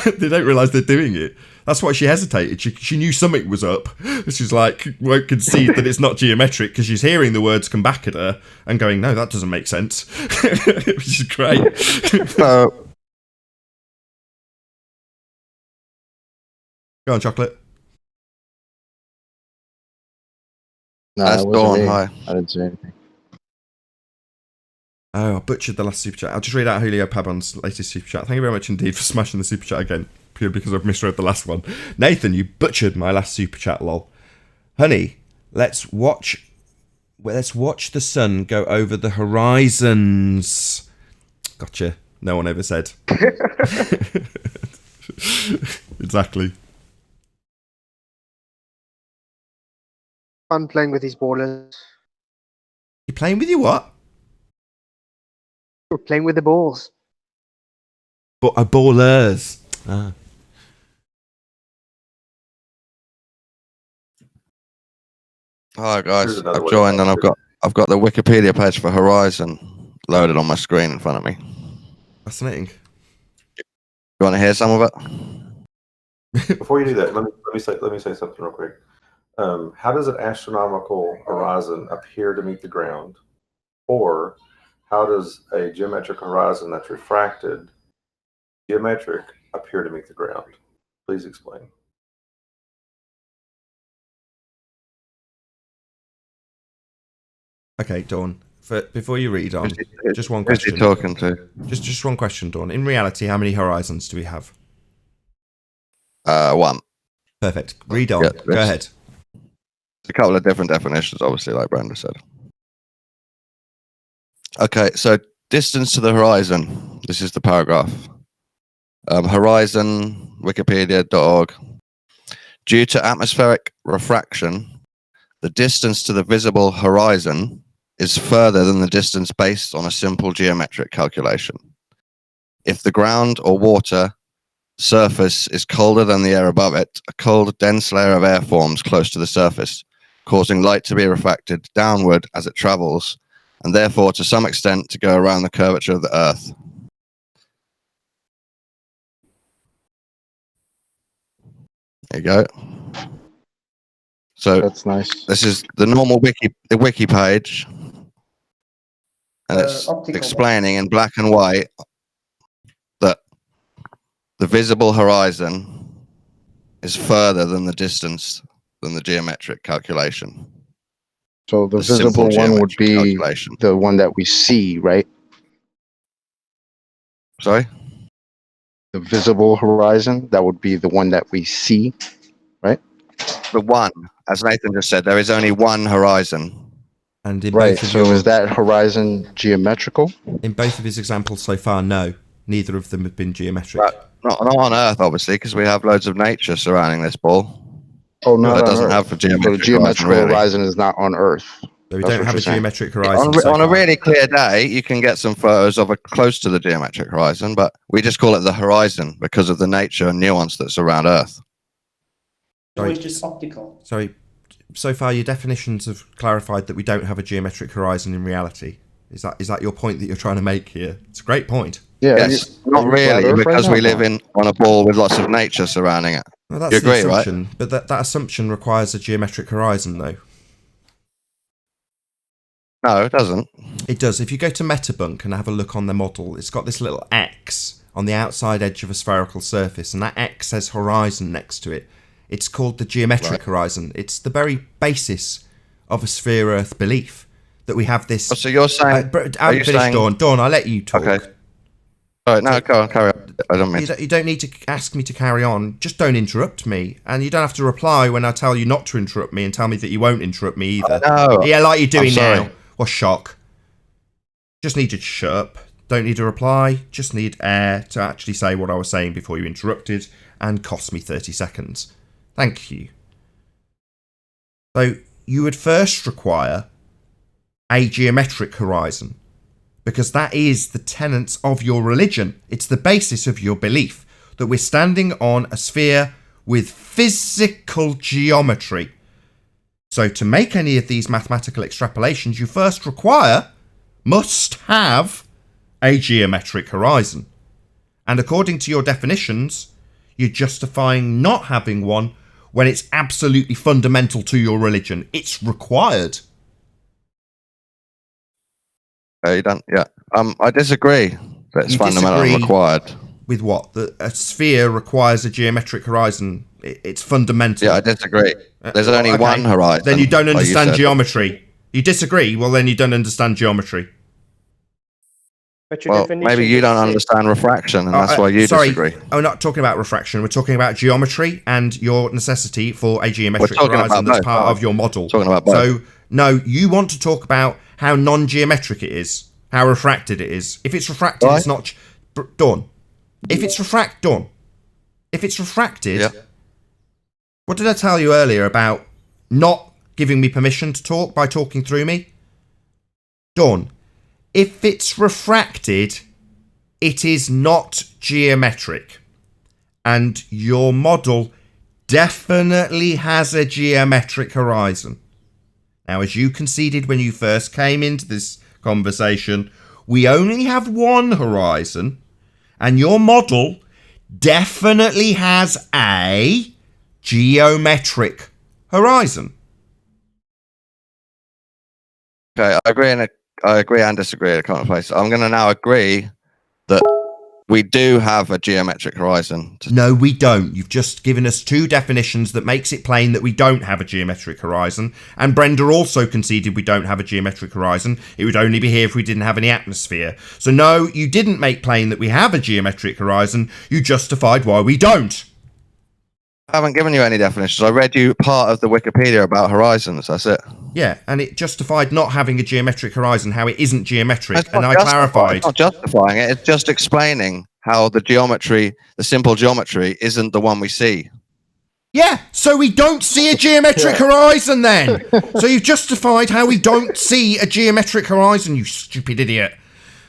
They don't realise they're doing it. That's why she hesitated. She knew something was up. She's like, won't concede that it's not geometric because she's hearing the words come back at her and going, no, that doesn't make sense. Which is great. Go on, Chocolate. No, That's Dawn. Hi. I didn't say anything. Oh, I butchered the last super chat. I'll just read out Julio Pabon's latest super chat. Thank you very much indeed for smashing the super chat again, purely because I've misread the last one. Nathan, you butchered my last super chat, lol. Honey, let's watch the sun go over the horizons. Gotcha. No one ever said. Exactly. Fun playing with these ballers. You playing with your what? We're playing with the balls. Ballers. Ah. Hi guys, I've joined and I've got the Wikipedia page for Horizon loaded on my screen in front of me. Fascinating. You want to hear some of it? Before you do that, let me say something real quick. How does an astronomical horizon appear to meet the ground? Or how does a geometric horizon that's refracted, geometric, appear to meet the ground? Please explain. Okay, Dawn. Before you read on, just one Who's question. he talking to? Just one question, Dawn. In reality, how many horizons do we have? One. Perfect. Read on. Yeah, Go ahead. A couple of different definitions, obviously, like Brenda said. Okay, so distance to the horizon. This is the paragraph. Horizon, wikipedia.org. Due to atmospheric refraction, the distance to the visible horizon is further than the distance based on a simple geometric calculation. If the ground or water surface is colder than the air above it, a cold, dense layer of air forms close to the surface, causing light to be refracted downward as it travels, and therefore to some extent to go around the curvature of the Earth. There you go. So that's nice. This is the normal wiki page, and it's explaining in black and white that the visible horizon is further than the distance than the geometric calculation. So the visible one would be the one that we see, right? Sorry? The visible horizon, that would be the one that we see, right? The one, as Nathan just said, there is only one horizon. And in Right, both of so your, is that horizon geometrical? in both of his examples so far, no. Neither of them have been geometric. Not on Earth, obviously, because we have loads of nature surrounding this ball. Oh, not that on doesn't Earth. have a geometric, So the geometrical horizon, really. horizon is not on Earth. So we That's don't what have a you're saying. geometric horizon so On a far. really clear day, you can get some photos of a close to the geometric horizon, but we just call it the horizon because of the nature and nuance that's around Earth. Sorry. It's just optical. Sorry, so far your definitions have clarified that we don't have a geometric horizon in reality. Is that your point that you're trying to make here? It's a great point. Yeah, Yes, not really, because we live on a ball with lots of nature surrounding it. Well, that's you the agree, right? assumption, but that assumption requires a geometric horizon, though. No, it doesn't. It does. If you go to Metabunk and have a look on their model, it's got this little X on the outside edge of a spherical surface, and that X says horizon next to it. It's called the geometric horizon. It's the very basis of a sphere-Earth belief that we have this. So you're saying? I haven't finished, Dawn. Dawn, I'll let you talk. Okay. All right, no, go on, carry on. I don't mean. You don't need to ask me to carry on. Just don't interrupt me, and you don't have to reply when I tell you not to interrupt me, and tell me that you won't interrupt me either. No, yeah, like you're doing now. What shock? Just need you to shut up. Don't need a reply. Just need air to actually say what I was saying before you interrupted, and cost me 30 seconds. Thank you. So you would first require a geometric horizon, because that is the tenets of your religion. It's the basis of your belief that we're standing on a sphere with physical geometry. So to make any of these mathematical extrapolations, you first must have a geometric horizon. And according to your definitions, you're justifying not having one when it's absolutely fundamental to your religion. It's required. You don't. Yeah. I disagree. That it's fundamentally required. With what? That a sphere requires a geometric horizon. It's fundamental. Yeah, I disagree. There's only one horizon. Then you don't understand geometry. You disagree? Well, then you don't understand geometry. But your Well, definition maybe you don't is- understand refraction, and that's why you disagree. I'm not talking about refraction. We're talking about geometry and your necessity for a geometric talking horizon about that's both, part aren't of your model. Talking about both. So, no, you want to talk about how non-geometric it is, how refracted it is. If it's refracted, it's not... Dawn. If it's refracted... Yeah. What did I tell you earlier about not giving me permission to talk by talking through me? Dawn. If it's refracted, it is not geometric. And your model definitely has a geometric horizon. Now, as you conceded when you first came into this conversation, we only have one horizon, and your model definitely has a geometric horizon. Okay, I agree and disagree at a current place. I'm going to now agree that we do have a geometric horizon. No, we don't. You've just given us two definitions that makes it plain that we don't have a geometric horizon. And Brenda also conceded we don't have a geometric horizon. It would only be here if we didn't have any atmosphere. So no, you didn't make plain that we have a geometric horizon. You justified why we don't. I haven't given you any definitions. I read you part of the Wikipedia about horizons. That's it. Yeah, and it justified not having a geometric horizon, how it isn't geometric, It's and not I clarified. It's not justifying it. It's just explaining how the geometry, the simple geometry, isn't the one we see. Yeah, so we don't see a geometric horizon then. So you've justified how we don't see a geometric horizon, you stupid idiot.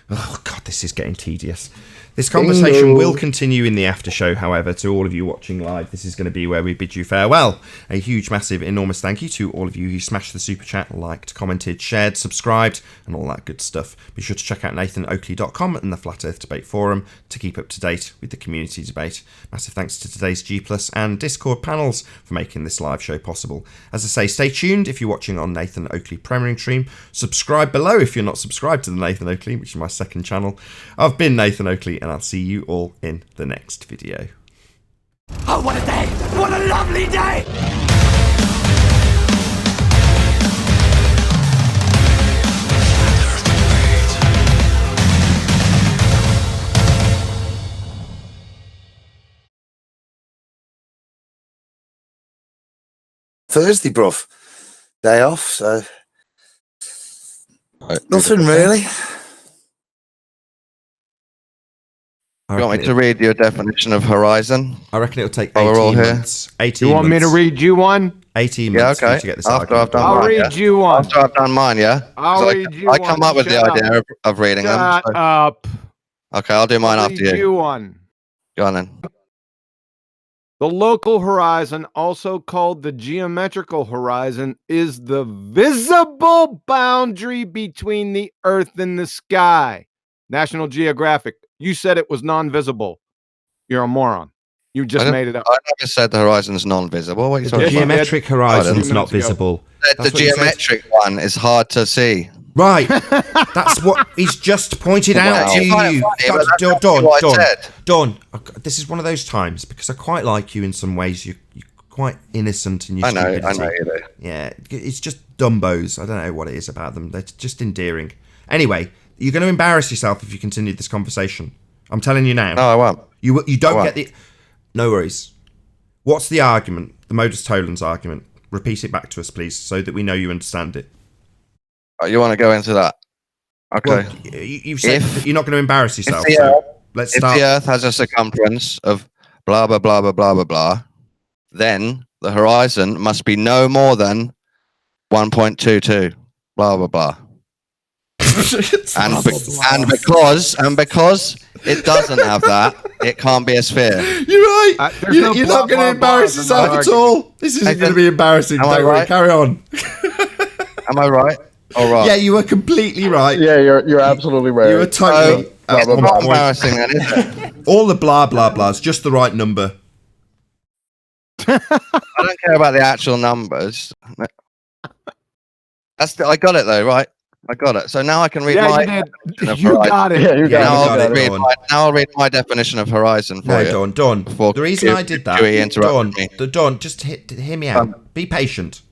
Oh, God, this is getting tedious. This conversation will continue in the after show, however, to all of you watching live. This is going to be where we bid you farewell. A huge, massive, enormous thank you to all of you who smashed the super chat, liked, commented, shared, subscribed, and all that good stuff. Be sure to check out NathanOakley.com and the Flat Earth Debate Forum to keep up to date with the community debate. Massive thanks to today's G+ and Discord panels for making this live show possible. As I say, stay tuned if you're watching on Nathan Oakley Premiering Stream. Subscribe below if you're not subscribed to the Nathan Oakley, which is my second channel. I've been Nathan Oakley, and I'll see you all in the next video. Oh, what a day! What a lovely day! Thursday, bruv. Day off, so nothing really. You want me to read you a definition of horizon? I reckon it'll take while we're all 18 here. months. 18 You want me to months. read you one? 18 Yeah, months for you okay. to get this After argument I've done done. I'll mine, read you one. After I've done mine, yeah. I'll 'Cause read you I one. come up with the Shut idea of reading them. Shut so- up. Okay, I'll do mine I'll after read you. you one. Go on then. The local horizon, also called the geometrical horizon, is the visible boundary between the Earth and the sky. National Geographic, you said it was non-visible. You're a moron. You just made it up. I never said the horizon is non-visible. What are you The talking about? geometric horizon's not ago. visible. The That's what you said. geometric one is hard to see. Right. That's what he's just pointed out to you. Dawn, this is one of those times, because I quite like you in some ways. You're quite innocent in your stupidity. I know you do. Yeah, it's just dumbos. I don't know what it is about them. They're just endearing. Anyway, you're going to embarrass yourself if you continue this conversation. I'm telling you now. No, I won't. You don't get the... No worries. What's the argument? The modus tollens argument. Repeat it back to us, please, so that we know you understand it. You want to go into that? Okay. Well, you've said that you're not going to embarrass yourself. If The Earth has a circumference of blah, blah, blah, blah, blah, blah, blah, then the horizon must be no more than 1.22, blah, blah, blah. and because it doesn't have that, it can't be a sphere. You're right. You're not going to embarrass yourself at all. This isn't going to be embarrassing. Don't worry. Carry on. Am I right? All right. Yeah, you were completely right. Yeah, you're absolutely right. You were totally. It's not embarrassing then, is it? All the blah blah blahs, just the right number. I don't care about the actual numbers. I got it though, right? I got it. So now I can read my definition of You got it. Yeah, you got it. Now I'll read my definition of horizon for you. No, Dawn. The reason I did that, Dawn, just hear me out. Be patient.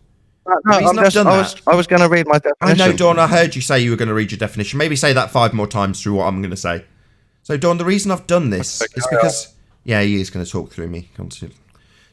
No, I was going to read my definition. I know, Dawn, I heard you say you were going to read your definition. Maybe say that 5 more times through what I'm going to say. So, Dawn, the reason I've done this is because... Yeah, he is going to talk through me.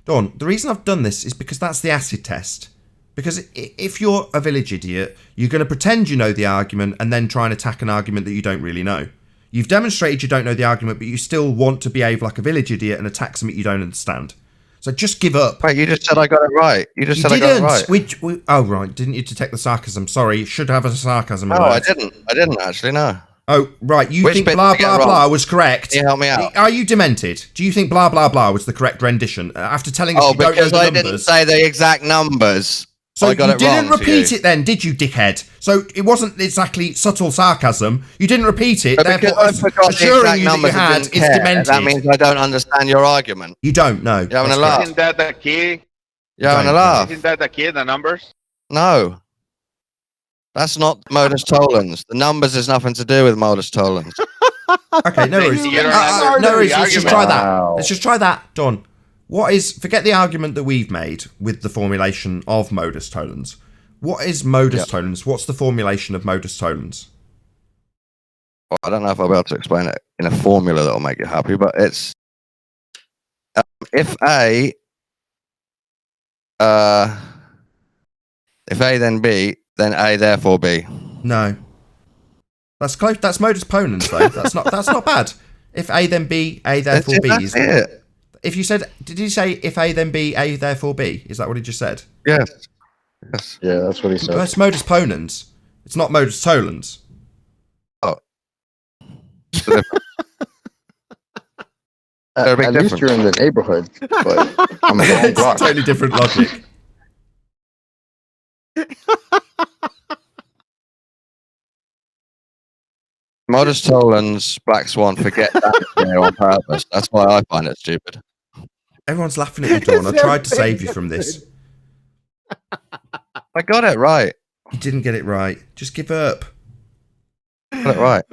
Dawn, the reason I've done this is because that's the acid test. Because if you're a village idiot, you're going to pretend you know the argument and then try and attack an argument that you don't really know. You've demonstrated you don't know the argument, but you still want to behave like a village idiot and attack something you don't understand. So just give up. Wait, you just said I got it right. You just said I got it right. Oh, right. Didn't you detect the sarcasm? Sorry, you should have a sarcasm. No, I didn't. I didn't actually, no. Oh, right. You think blah, blah, blah was correct. Can you help me out? Are you demented? Do you think blah, blah, blah was the correct rendition? After telling us you don't know the numbers. I didn't say the exact numbers. So I got you it didn't wrong repeat it then, did you, dickhead? So it wasn't exactly subtle sarcasm. You didn't repeat it. But because I forgot the exact numbers had is demented. That means I don't understand your argument. You don't know. You're having a laugh. Isn't that the key? You're having a laugh. Isn't that the key, the numbers? No. That's not modus tollens. The numbers has nothing to do with modus tollens. Okay, no worries. No worries. Let's just try that. Let's just try that, Don. Forget the argument that we've made with the formulation of modus tollens. What is modus tollens? What's the formulation of modus tollens? Well, I don't know if I'll be able to explain it in a formula that'll make you happy, but it's if A then B, then A therefore B. No. That's close. That's modus ponens though. That's not bad. If A then B, A therefore B is it. If you said, did he say if A then B, A therefore B? Is that what he just said? Yes. Yeah, that's what he said. That's modus ponens. It's not modus tollens. Oh. At least you're in the neighborhood, but I'm a long It's block. totally different logic. Modus tollens, Black Swan, forget that on purpose. That's why I find it stupid. Everyone's laughing at you, Dawn. I tried to save you from this. I got it right. You didn't get it right. Just give up. Got it right.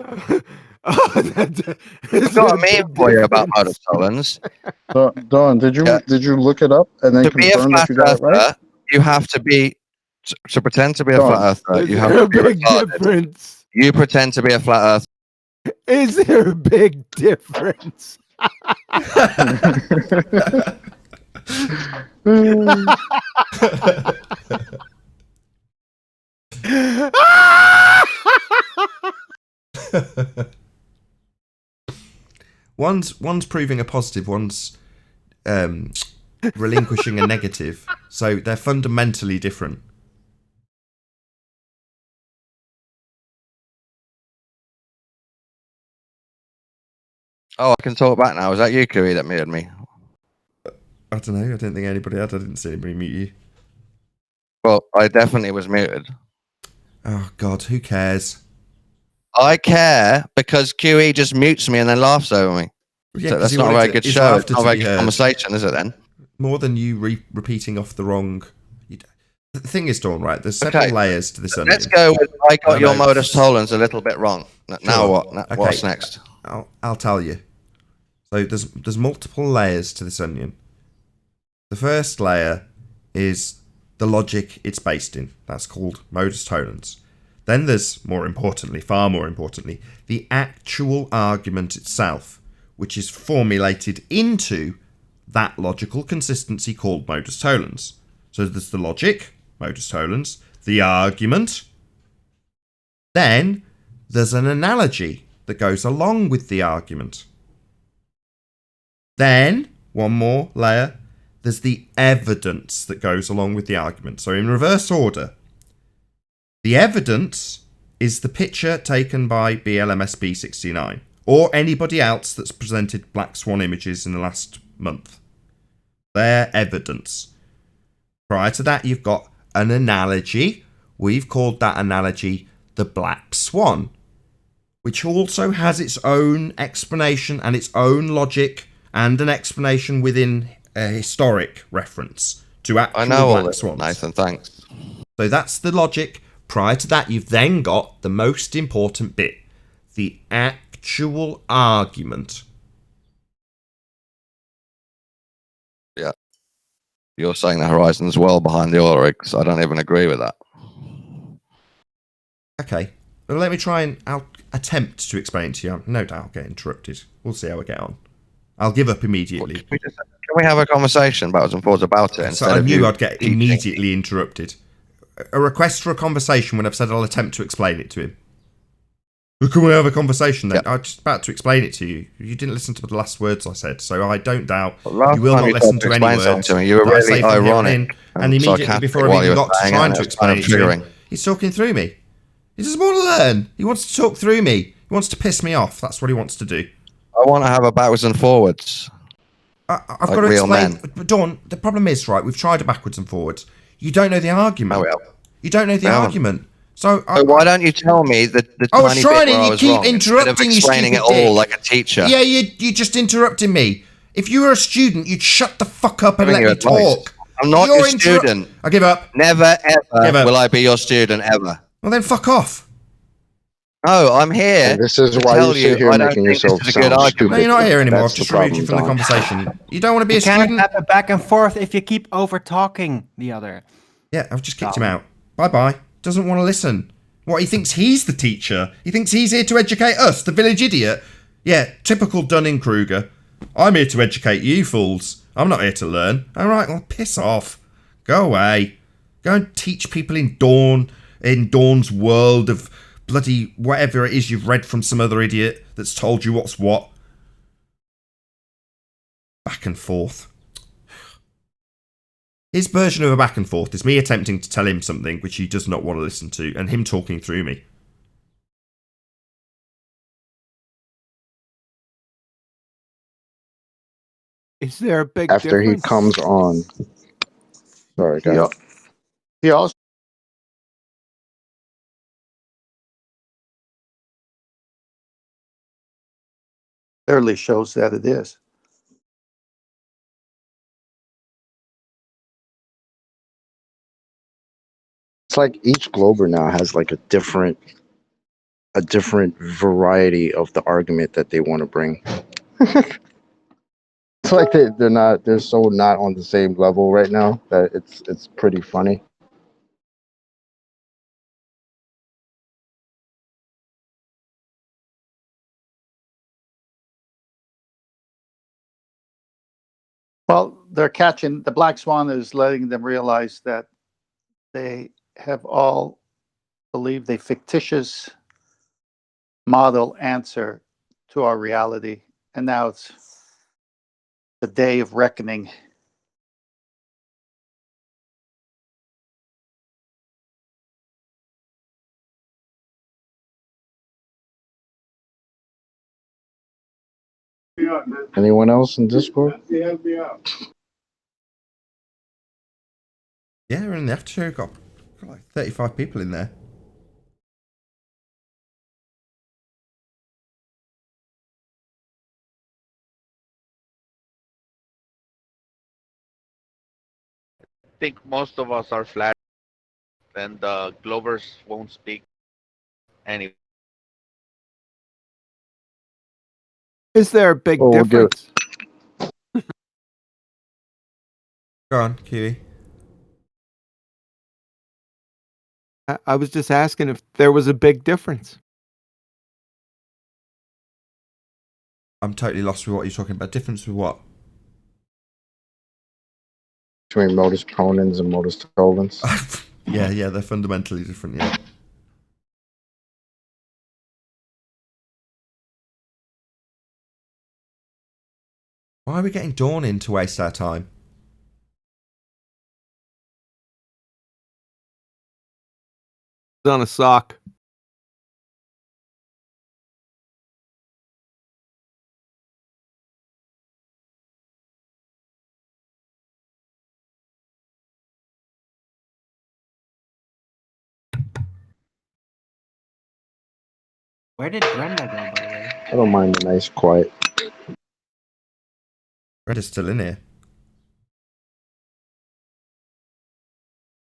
I've got a meme for you about modus tollens. Dawn, did you look it up and then confirm that you got it right? You have to be to pretend to be a Dawn, flat earther. You have to be retarded. You pretend to be a flat earth. Is there a big difference? One's proving a positive, one's relinquishing a negative. So they're fundamentally different. Oh, I can talk back now. Was that you, Kui, that muted me? I don't know. I didn't think anybody had. I didn't see anybody mute you. Well, I definitely was muted. Oh, God, who cares? I care because QE just mutes me and then laughs over me. Yeah, so 'cause that's he not a wanted very to- good his show. laughter It's not a to very be good heard. conversation, is it then? More than you repeating off the wrong... The thing is, Dawn, right, there's several Okay, layers to this onion. let's go with I got your know. modus tollens a little bit wrong. Now Sure. what? Okay, What's next? I'll tell you. So there's multiple layers to this onion. The first layer is the logic it's based in. That's called modus tollens. Then there's, more importantly, far more importantly, the actual argument itself, which is formulated into that logical consistency called modus tollens. So there's the logic, modus tollens, the argument. Then there's an analogy that goes along with the argument. Then, one more layer, there's the evidence that goes along with the argument. So in reverse order, the evidence is the picture taken by BLMSB69 or anybody else that's presented black swan images in the last month. Their evidence. Prior to that, you've got an analogy. We've called that analogy the black swan, which also has its own explanation and its own logic and an explanation within a historic reference to actual I know all black this, swans. Nathan, thanks. So that's the logic. Prior to that, you've then got the most important bit, the actual argument. Yeah. You're saying the horizon's well behind the oil rigs. I don't even agree with that. Okay, well, let me try and I'll attempt to explain it to you. No doubt I'll get interrupted. We'll see how I get on. I'll give up immediately. Can we have a conversation backwards and forwards about it? So I knew I'd get immediately interrupted. A request for a conversation when I've said I'll attempt to explain it to him. Well, can we have a conversation then? I was just about to explain it to you. You didn't listen to the last words I said, so I don't doubt you will not listen to any words. You were really ironic and immediately before I even got to trying to explain it to him, he's talking through me. He doesn't want to learn. He wants to talk through me. He wants to piss me off. That's what he wants to do. I want to have a backwards and forwards. I've got to explain. But Dawn, the problem is, right, we've tried a backwards and forwards. You don't know the argument. You don't know the argument. So why don't you tell me the I was tiny trying bit where and I you was keep wrong, interrupting, instead of you explaining it stupid all dick. like a teacher? Yeah, you just interrupted me. If you were a student, you'd shut the fuck up and let Giving me you advice. talk. I'm not You're your student. I give up. Never ever Give up. will I be your student ever. Well then, fuck off. No, I'm here. And this is to why tell you sit here I don't making think yourself this is a good sound argument. No, you're not here anymore. That's I've just the removed you from the problem, Don. conversation. You don't want to be You a can't student? have a back and forth if you keep over talking the other. Yeah, I've just kicked him out. Bye-bye. Doesn't want to listen. What, he thinks he's the teacher? He thinks he's here to educate us, the village idiot? Yeah, typical Dunning-Kruger. I'm here to educate you fools. I'm not here to learn. All right, well, piss off. Go away. Go and teach people in Dawn's world of bloody whatever it is you've read from some other idiot that's told you what's what. Back and forth. His version of a back and forth is me attempting to tell him something which he does not want to listen to, and him talking through me. Is there a big After difference? he comes on. Sorry, guys. He also clearly shows that it is. It's like each Glober now has like a different variety of the argument that they want to bring. It's like they're so not on the same level right now that it's pretty funny. Well, they're catching the black swan is letting them realize that they have all believed a fictitious model answer to our reality, and now it's the day of reckoning. Anyone else in Discord? Yeah, we're in the after show. Got like 35 people in there. I think most of us are flat, and the Glovers won't speak. Anyway. Is there a big Well, we'll give difference? Go on, Kiwi. I was just asking if there was a big difference. I'm totally lost with what you're talking about. Difference with what? between modus ponens and modus tollens. Yeah, they're fundamentally different, yeah. Why are we getting Dawn in to waste our time? It's on a sock. Where did Brenda go, by the way? I don't mind the nice quiet. Brenda's still in here.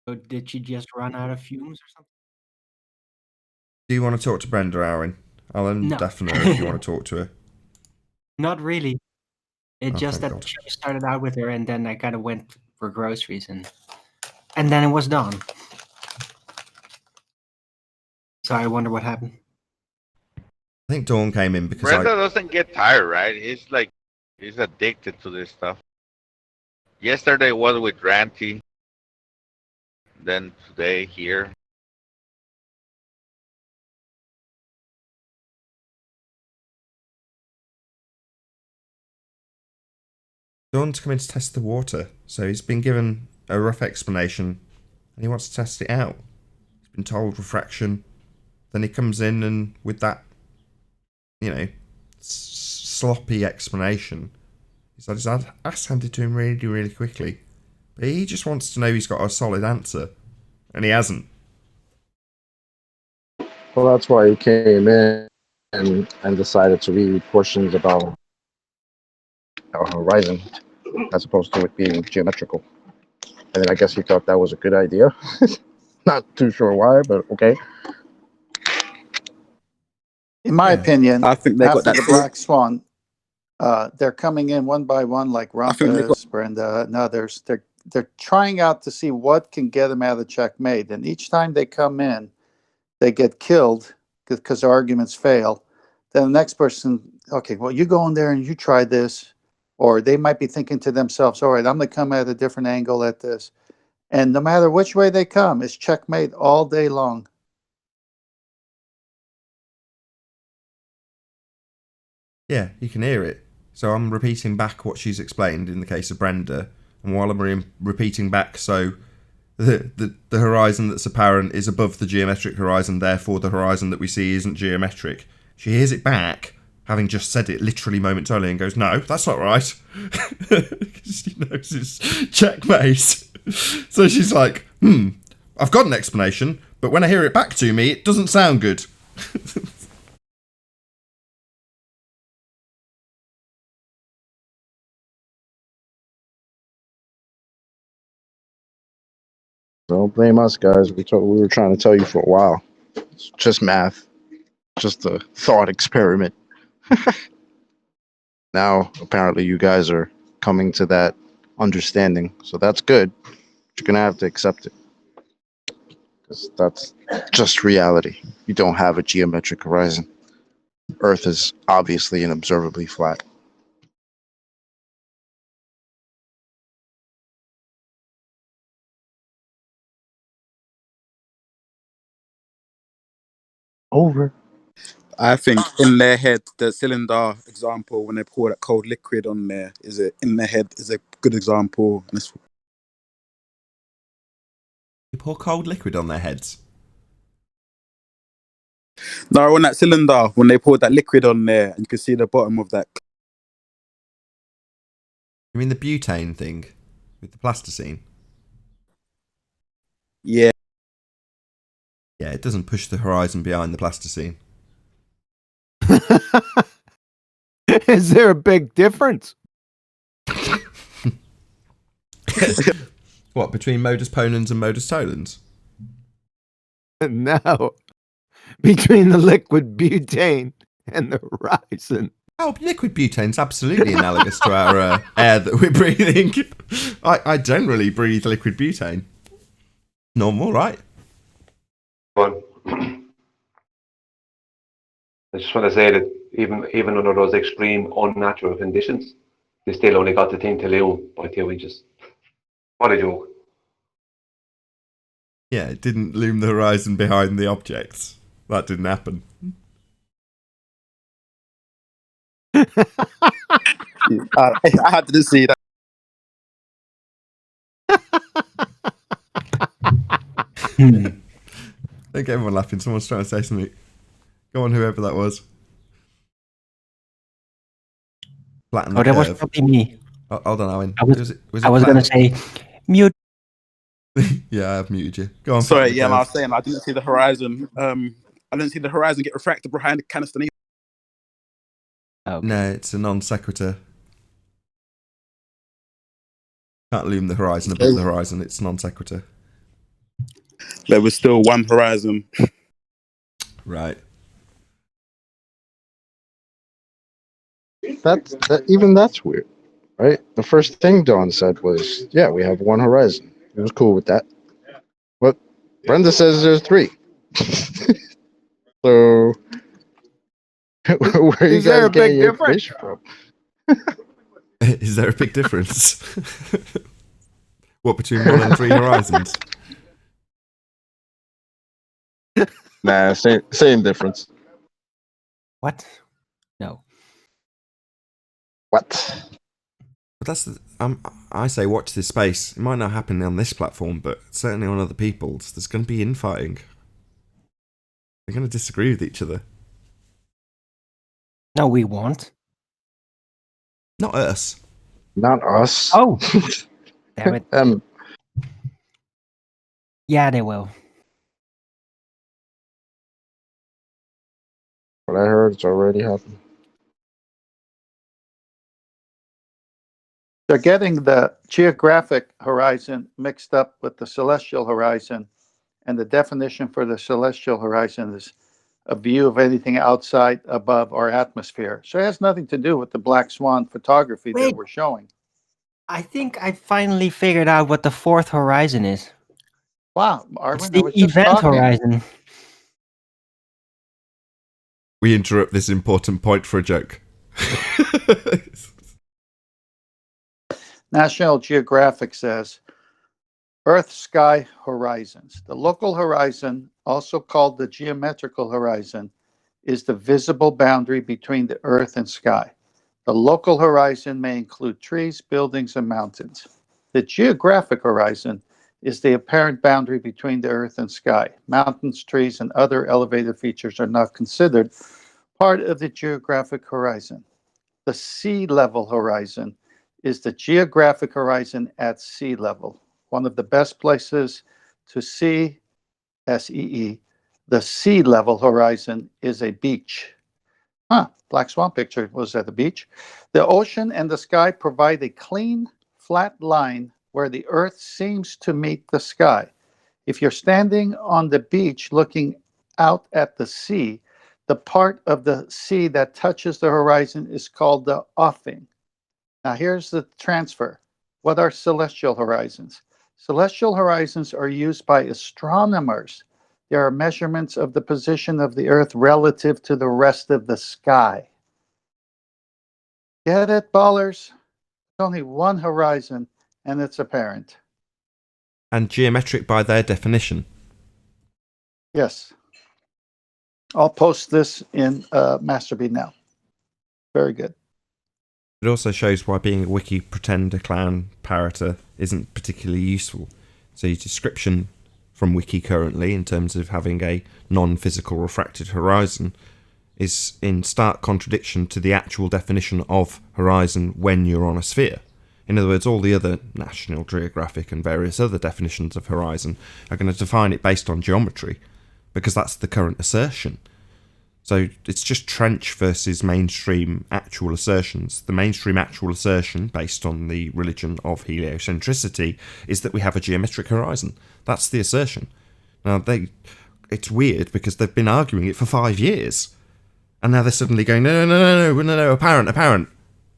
So did she just run out of fumes or something? Do you want to talk to Brenda, Aaron? I'll undeafen her if you want to talk to her. Not really. It Oh, just thank that God. show started out with her, and then I kind of went for groceries, and then it was done. So I wonder what happened. I think Dawn came in because Brenda doesn't get tired, right? He's addicted to this stuff. Yesterday was with Ranty. Then today here. Dawn's come in to test the water, so he's been given a rough explanation and he wants to test it out. He's been told refraction. Then he comes in and with that, sloppy explanation, he's had his ass handed to him really, really quickly. But he just wants to know he's got a solid answer, and he hasn't. Well, that's why he came in and decided to read portions about our horizon as opposed to it being geometrical. And then I guess he thought that was a good idea. Not too sure why, but okay. In my opinion, I think they got after that. the Black Swan, they're coming in one by one, like I think they got. Rumpus, Brenda, and others. They're trying out to see what can get them out of checkmate. And each time they come in, they get killed because their arguments fail. Then the next person, okay, well, you go in there and you try this. Or they might be thinking to themselves, all right, I'm going to come at a different angle at this. And no matter which way they come, it's checkmate all day long. Yeah, you can hear it. So I'm repeating back what she's explained in the case of Brenda, and while I'm repeating back, so the horizon that's apparent is above the geometric horizon, therefore the horizon that we see isn't geometric. She hears it back, having just said it literally momentarily, and goes, "No, that's not right." She knows it's checkmate. So she's like, I've got an explanation, but when I hear it back to me, it doesn't sound good. Don't blame us, guys. We were trying to tell you for a while. It's just math, just a thought experiment. Now, apparently, you guys are coming to that understanding, so that's good. You're gonna have to accept it, because that's just reality. You don't have a geometric horizon. Earth is obviously and observably flat. Over. I think in their head, the cylinder example when they pour that cold liquid on there in their head is a good example. And it's, You pour cold liquid on their heads. no, on that cylinder when they poured that liquid on there, and you can see the bottom of that. You mean the butane thing with the plasticine? Yeah. Yeah, it doesn't push the horizon behind the plasticine. Is there a big difference? What, between modus ponens and modus tollens? No. Between the liquid butane and the horizon. Oh, liquid butane's absolutely analogous to our air that we're breathing. I generally breathe liquid butane. Normal, right? I just want to say that even under those extreme unnatural conditions, they still only got the thing to loom by 2 inches. What a joke. Yeah, it didn't loom the horizon behind the objects. That didn't happen. I had to see that. Don't get everyone laughing. Someone's trying to say something. Go on, whoever that was. Flatten the Oh, that was curve. probably me. Oh, hold on, Owen. I was going to say mute. Yeah, I've muted you. Go on. Sorry, flatten the yeah, curve. I was saying I didn't see the horizon. I didn't see the horizon get refracted behind the canister. Okay. No, it's a non sequitur. Can't loom the horizon above the horizon. It's non sequitur. There was still one horizon. Right. Even that's weird, right? The first thing Don said was, "Yeah, we have one horizon." He was cool with that. But Brenda says there's 3. So where are you Is there guys a big getting your difference? information from? Is there a big difference? What, between 1 and 3 horizons? Nah, same difference. What? No. What? But that's I say watch this space. It might not happen on this platform, but certainly on other people's. There's going to be infighting. They're going to disagree with each other. No, we won't. Not us. Not us. Oh, damn it. Them. Yeah, they will. What I heard, it's already happened. They're getting the geographic horizon mixed up with the celestial horizon, and the definition for the celestial horizon is a view of anything outside, above, or atmosphere. So it has nothing to do with the black swan photography that Wait. we're showing. I think I finally figured out what the 4th horizon is. Wow, It's Arvin, I the was just event talking. horizon. We interrupt this important point for a joke. National Geographic says Earth sky horizons. The local horizon, also called the geometrical horizon, is the visible boundary between the Earth and sky. The local horizon may include trees, buildings, and mountains. The geographic horizon is the apparent boundary between the Earth and sky. Mountains, trees, and other elevated features are not considered part of the geographic horizon. The sea level horizon is the geographic horizon at sea level. One of the best places to see, SEE, the sea level horizon is a beach. Black Swan picture was at the beach. The ocean and the sky provide a clean, flat line where the earth seems to meet the sky. If you're standing on the beach looking out at the sea, the part of the sea that touches the horizon is called the offing. Now here's the transfer. What are celestial horizons? Celestial horizons are used by astronomers. They are measurements of the position of the Earth relative to the rest of the sky. Get it, ballers? There's only one horizon, and it's apparent. And geometric by their definition. Yes. I'll post this in Masterbeat now. Very good. It also shows why being a wiki pretender clown parroter isn't particularly useful. So your description from wiki currently in terms of having a non-physical refracted horizon is in stark contradiction to the actual definition of horizon when you're on a sphere. In other words, all the other National Geographic and various other definitions of horizon are going to define it based on geometry, because that's the current assertion. So it's just trench versus mainstream actual assertions. The mainstream actual assertion, based on the religion of heliocentricity, is that we have a geometric horizon. That's the assertion. Now, it's weird because they've been arguing it for 5 years. And now they're suddenly going, no, apparent.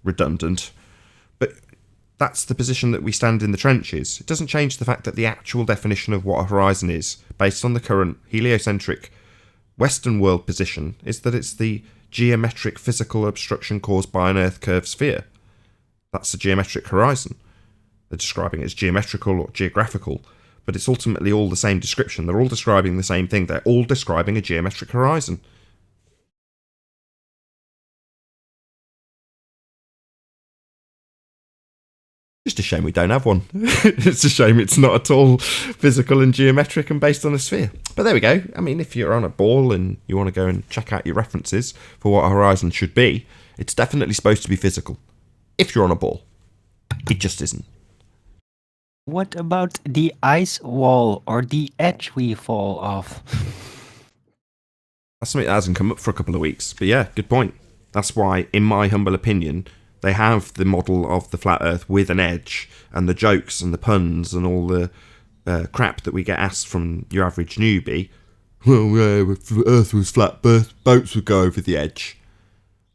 Redundant. But that's the position that we stand in the trenches. It doesn't change the fact that the actual definition of what a horizon is, based on the current heliocentric Western world position, is that it's the geometric physical obstruction caused by an Earth curved sphere. That's the geometric horizon. They're describing it as geometrical or geographical, but it's ultimately all the same description. They're all describing the same thing. They're all describing a geometric horizon. Just a shame we don't have one. It's a shame it's not at all physical and geometric and based on a sphere. But there we go. I mean, if you're on a ball and you want to go and check out your references for what a horizon should be, it's definitely supposed to be physical. If you're on a ball. It just isn't. What about the ice wall or the edge we fall off? That's something that hasn't come up for a couple of weeks. But yeah, good point. That's why, in my humble opinion, they have the model of the flat Earth with an edge, and the jokes and the puns and all the crap that we get asked from your average newbie. Well, yeah, if the Earth was flat, boats would go over the edge.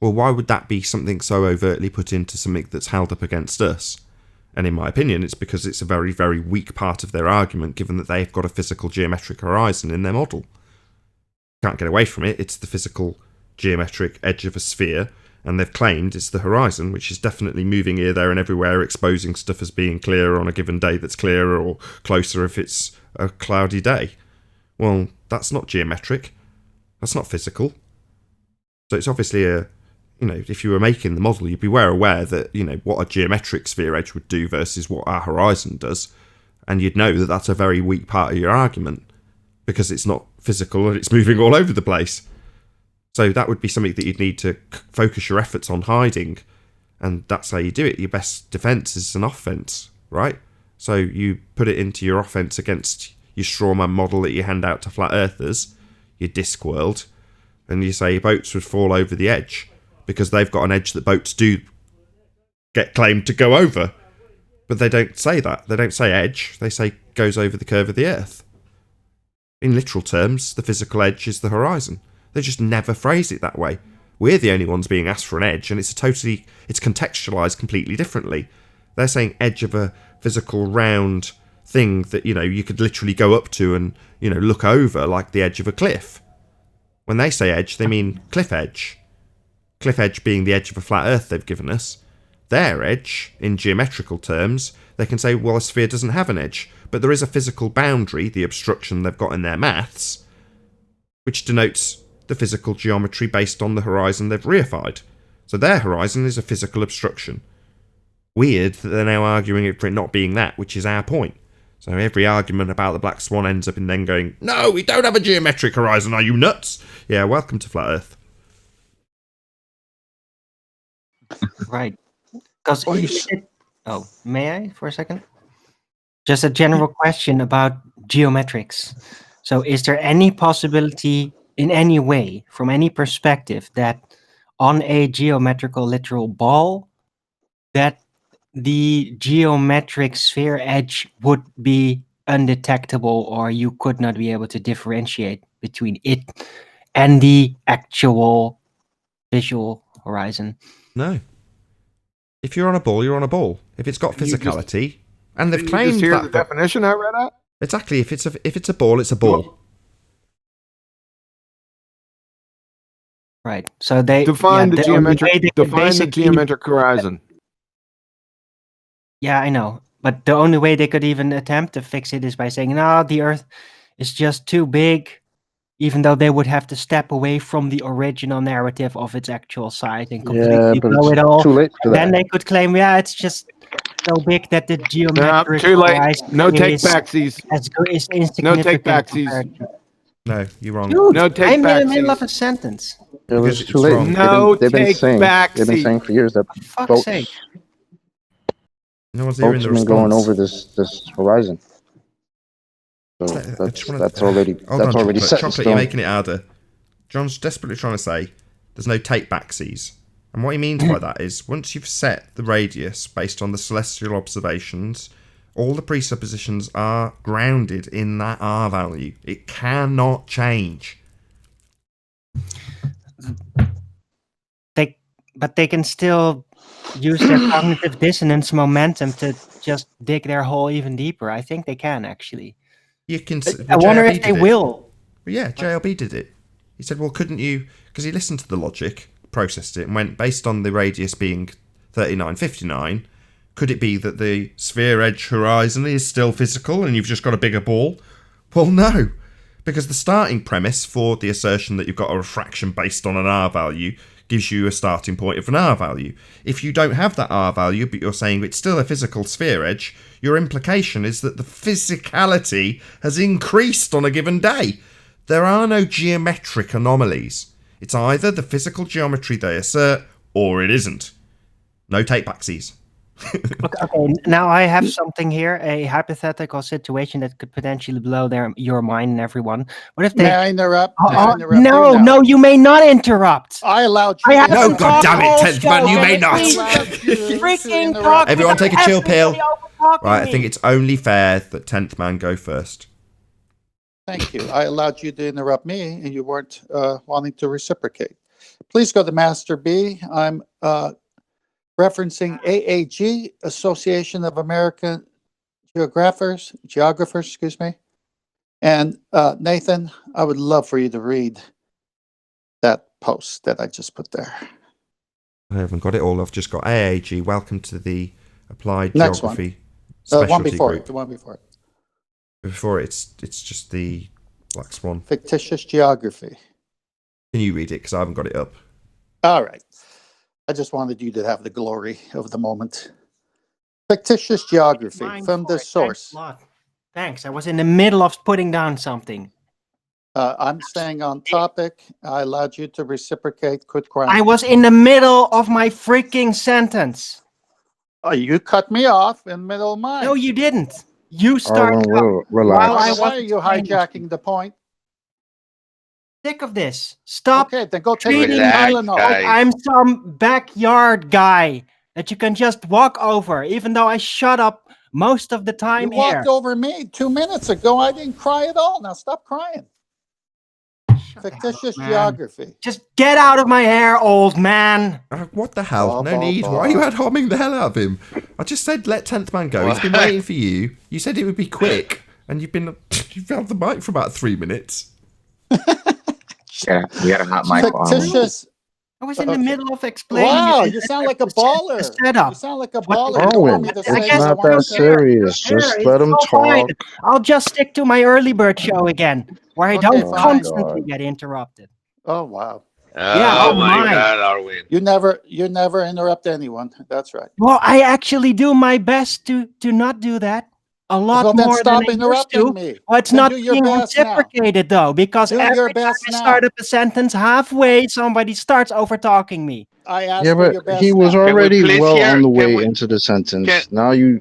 Well, why would that be something so overtly put into something that's held up against us? And in my opinion, it's because it's a very, very weak part of their argument, given that they've got a physical geometric horizon in their model. Can't get away from it. It's the physical geometric edge of a sphere, and they've claimed it's the horizon, which is definitely moving here, there and everywhere, exposing stuff as being clearer on a given day that's clearer, or closer if it's a cloudy day. Well, that's not geometric. That's not physical. So it's obviously if you were making the model, you'd be well aware that, what a geometric sphere edge would do versus what our horizon does. And you'd know that that's a very weak part of your argument, because it's not physical and it's moving all over the place. So that would be something that you'd need to focus your efforts on hiding. And that's how you do it. Your best defense is an offense, right? So you put it into your offense against your strawman model that you hand out to flat earthers, your Discworld, and you say boats would fall over the edge because they've got an edge that boats do get claimed to go over. But they don't say that. They don't say edge. They say goes over the curve of the Earth. In literal terms, the physical edge is the horizon. They just never phrase it that way. We're the only ones being asked for an edge, and it's contextualized completely differently. They're saying edge of a physical round thing that, you could literally go up to and, look over, like the edge of a cliff. When they say edge, they mean cliff edge. Cliff edge being the edge of a flat Earth they've given us. Their edge, in geometrical terms, they can say, well, a sphere doesn't have an edge, but there is a physical boundary, the obstruction they've got in their maths, which denotes the physical geometry based on the horizon they've reified. So their horizon is a physical obstruction. Weird that they're now arguing for it not being that, which is our point. So every argument about the Black Swan ends up in them going, no, we don't have a geometric horizon, are you nuts? Yeah, welcome to Flat Earth. Right. Because may I for a second? Just a general question about geometrics. So is there any possibility in any way, from any perspective, that on a geometrical literal ball, that the geometric sphere edge would be undetectable, or you could not be able to differentiate between it and the actual visual horizon? No. If you're on a ball, you're on a ball. If it's got physicality, and they've claimed just hear that the definition I read out? Exactly. If it's a ball, it's a ball. Right. So they define the geometric horizon. Yeah, I know. But the only way they could even attempt to fix it is by saying, no, the Earth is just too big, even though they would have to step away from the original narrative of its actual size and completely blow it all. Too late for then that. they could claim, it's just so big that the geometric too late. horizon No take is backsies. Is insignificant. No take backsies. No, you're wrong. Dude, no take I'm in the backsies. middle of a sentence. It was Because too it's late. wrong. No They've been take saying backsies. for years that For fuck's boats sake. No one's hearing the Spokesman going response. over this horizon. So that's already Hold on, already set in Chocolate, stone. you're making it harder. John's desperately trying to say there's no take-backsies. And what he means by that is once you've set the radius based on the celestial observations, all the presuppositions are grounded in that R value. It cannot change. But they can still use their cognitive dissonance momentum to just dig their hole even deeper. I think they can actually. You can. I wonder if they will. Well, yeah, JLB did it. He said, well, couldn't you... Because he listened to the logic, processed it, and went, based on the radius being 3959, could it be that the sphere edge horizon is still physical and you've just got a bigger ball? Well, no. Because the starting premise for the assertion that you've got a refraction based on an R value gives you a starting point of an R value. If you don't have that R value, but you're saying it's still a physical sphere edge, your implication is that the physicality has increased on a given day. There are no geometric anomalies. It's either the physical geometry they assert, or it isn't. No take-backsies. Okay, now I have something here, a hypothetical situation that could potentially blow your mind and everyone. What if they... May I interrupt? May I interrupt no, you now? no, you may not interrupt. I allowed you. No, God damn it, 10th man, you may not. Freaking talk. Everyone take a chill pill. Right, Right, I think it's only fair that 10th man go first. Thank you. I allowed you to interrupt me, and you weren't wanting to reciprocate. Please go to Master B. I'm referencing AAG, Association of American Geographers, excuse me. And Nathan, I would love for you to read that post that I just put there. I haven't got it all. I've just got AAG. Welcome to the Applied Next Geography one. Specialty One before Group. it. The one before it. Before it's just the Black Swan. Fictitious geography. Can you read it? Because I haven't got it up. All right. I just wanted you to have the glory of the moment. Fictitious geography from the source. Thanks. I was in the middle of putting down something. I'm staying on topic. I allowed you to reciprocate. Quit crying. I was in the middle of my freaking sentence. Oh, you cut me off in the middle of mine. No, you didn't. You started Why I are you hijacking the point? Sick of this. Stop. Okay, then go take treating it. me like I'm some backyard guy that you can just walk over, even though I shut up most of the time You walked over me 2 minutes ago. I didn't cry at all. Now stop crying. Fictitious geography. Just get out of my hair, old man. What the hell? No need. Why are you ad homing the hell out of him? I just said let 10th man go. He's been waiting for you. You said it would be quick, and you've held the mic for about 3 minutes. Yeah, we had a hot mic on. Fictitious. I was in the middle of explaining. Wow, you sound like a baller. You sound like a baller. You don't want me to say It's not that serious. Just let him talk. I'll just stick to my early bird show again, where I don't constantly get interrupted. Oh wow. Oh my God, Arwin. You never interrupt anyone. That's right. Well, I actually do my best to not do that. A lot Well, then more stop than I used interrupting to. me. Well, it's Then not do your being best now. reciprocated though, because Do your every time best I now. start up a sentence halfway, somebody starts over talking me. I asked Yeah, for your but best he was now. already well on the way into the sentence. Now you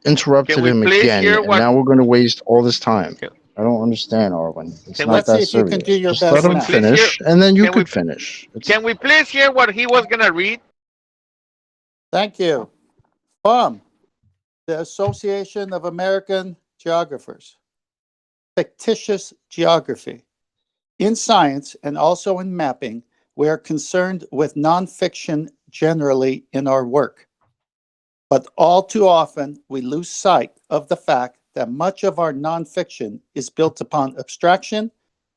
interrupted him again, and now we're going to waste all this time. I don't understand, Arwen. It's not Let's see that if you can serious. do your Just best let him now. finish, and then you Can we- could finish. Can we please hear what he was gonna read? Thank you. The Association of American Geographers. Fictitious geography. In science and also in mapping, we are concerned with nonfiction generally in our work. But all too often, we lose sight of the fact that much of our nonfiction is built upon abstraction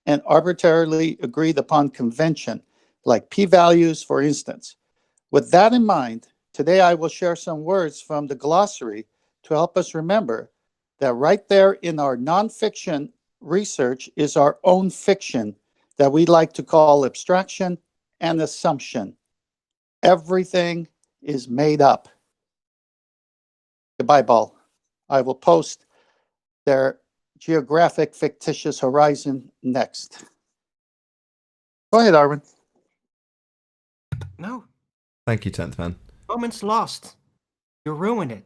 and arbitrarily agreed upon convention, like p-values, for instance. With that in mind, today I will share some words from the glossary to help us remember that right there in our nonfiction research is our own fiction that we like to call abstraction and assumption. Everything is made up. Goodbye, Ball. I will post their geographic fictitious horizon next. Go ahead, Arwen. No, Thank you, 10th man. moment's lost. You ruined it.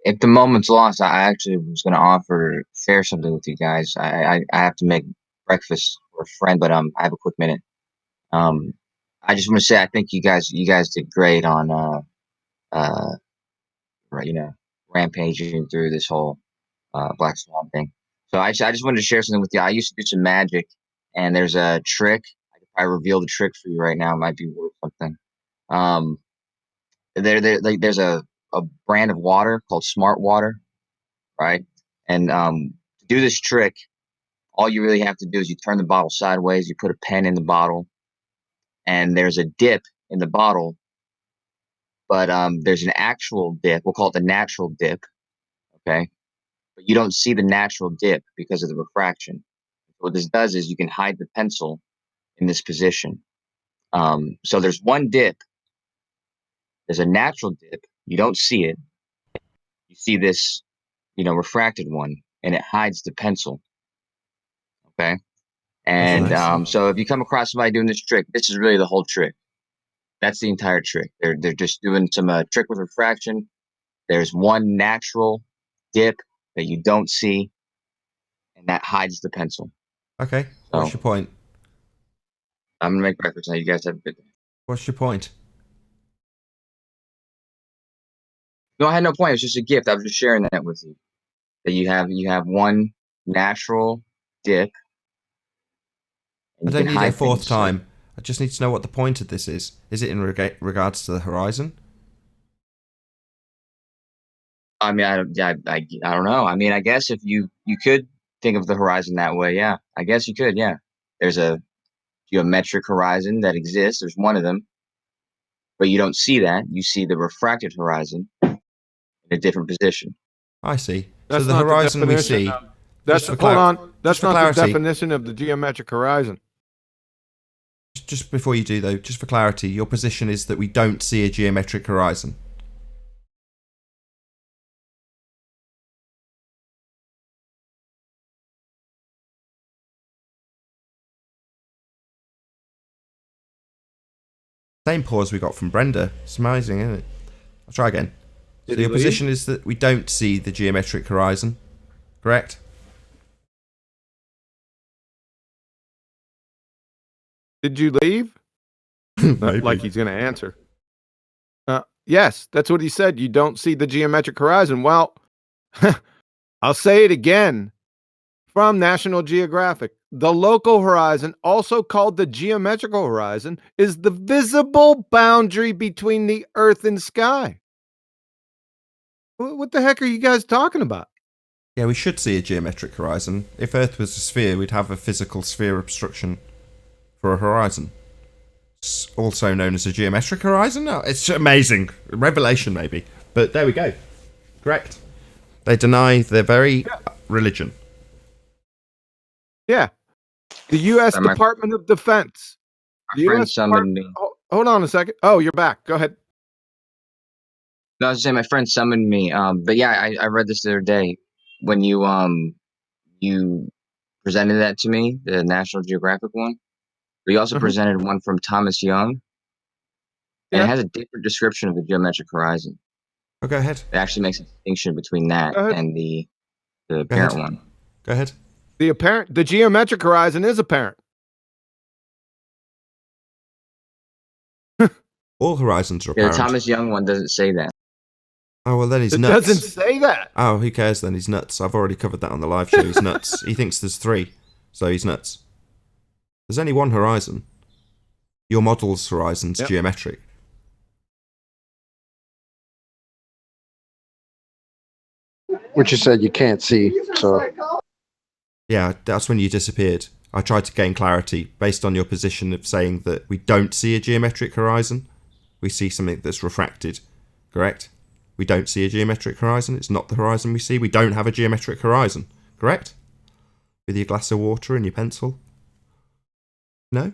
if the moment's lost, I actually was going to offer share something with you guys. I have to make breakfast for a friend, but I have a quick minute. I just want to say I think you guys did great on rampaging through this whole Black Swan thing. So I just wanted to share something with you. I used to do some magic, and there's a trick. I reveal the trick for you right now. It might be worth something. There's a brand of water called Smart Water, right? And to do this trick, all you really have to do is you turn the bottle sideways, you put a pen in the bottle, and there's a dip in the bottle, but there's an actual dip. We'll call it the natural dip, okay? But you don't see the natural dip because of the refraction. What this does is you can hide the pencil in this position. So there's one dip. There's a natural dip. You don't see it. You see this, refracted one, and it hides the pencil. Okay. And so if you come across somebody doing this trick, this is really the whole trick. That's the entire trick. They're just doing some trick with refraction. There's one natural dip that you don't see, and that hides the pencil. Okay. What's your point? I'm gonna make breakfast now. You guys have a good day. What's your point? No, I had no point. It's just a gift. I was just sharing that with you. That you have one natural dip. I don't need it a fourth time. I just need to know what the point of this is. Is it in regards to the horizon? I mean, I don't know. I mean, I guess if you could think of the horizon that way, yeah. I guess you could, yeah. There's a geometric horizon that exists. There's one of them. But you don't see that. You see the refracted horizon in a different position. I see. That's so the not horizon the we definition see... of- That's hold on. That's not the definition of the geometric horizon. Just before you do, though, just for clarity, your position is that we don't see a geometric horizon. Same pause we got from Brenda. It's amazing, isn't it? I'll try again. So your position is that we don't see the geometric horizon, correct? Did you leave? Not like he's going to answer. Yes, that's what he said. You don't see the geometric horizon. Well, I'll say it again from National Geographic. The local horizon, also called the geometrical horizon, is the visible boundary between the earth and sky. What the heck are you guys talking about? Yeah, we should see a geometric horizon. If Earth was a sphere, we'd have a physical sphere obstruction for a horizon. It's also known as a geometric horizon. No, it's amazing. Revelation, maybe. But there we go. Correct. They deny their very religion. Yeah. The U.S. Department of Defense. My friend summoned me. Hold on a second. Oh, you're back. Go ahead. No, I was just saying my friend summoned me. But yeah, I read this the other day when you presented that to me, the National Geographic one. But you also presented one from Thomas Young, and it has a different description of the geometric horizon. Oh, go ahead. It actually makes a distinction between that and the apparent one. Go ahead. The geometric horizon is apparent. All horizons are apparent. The Thomas Young one doesn't say that. Oh, well, then he's It nuts. doesn't say that. Oh, who cares then? He's nuts. I've already covered that on the live show. He's nuts. He thinks there's three, so he's nuts. There's only one horizon. Your model's horizon's geometric. Which you said you can't see, so... Yeah, that's when you disappeared. I tried to gain clarity based on your position of saying that we don't see a geometric horizon. We see something that's refracted, correct? We don't see a geometric horizon. It's not the horizon we see. We don't have a geometric horizon, correct? With your glass of water and your pencil. No?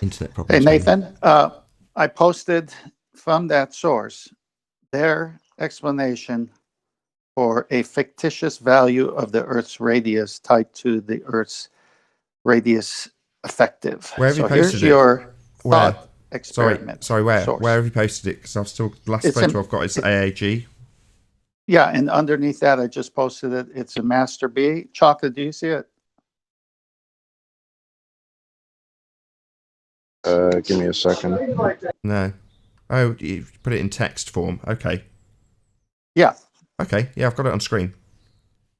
Internet problems. Hey, Nathan, I posted from that source their explanation for a fictitious value of the Earth's radius tied to the Earth's radius effective. Where have you So posted here's it? your Where? thought experiment. Sorry, where? source. Where have you posted it? Because I've still, the last It's photo in- I've got is AAG. Yeah, and underneath that, I just posted it. It's a Master B. Chocolate, do you see it? Give me a second. No. Oh, you put it in text form. Okay. Yeah. Okay. Yeah, I've got it on screen.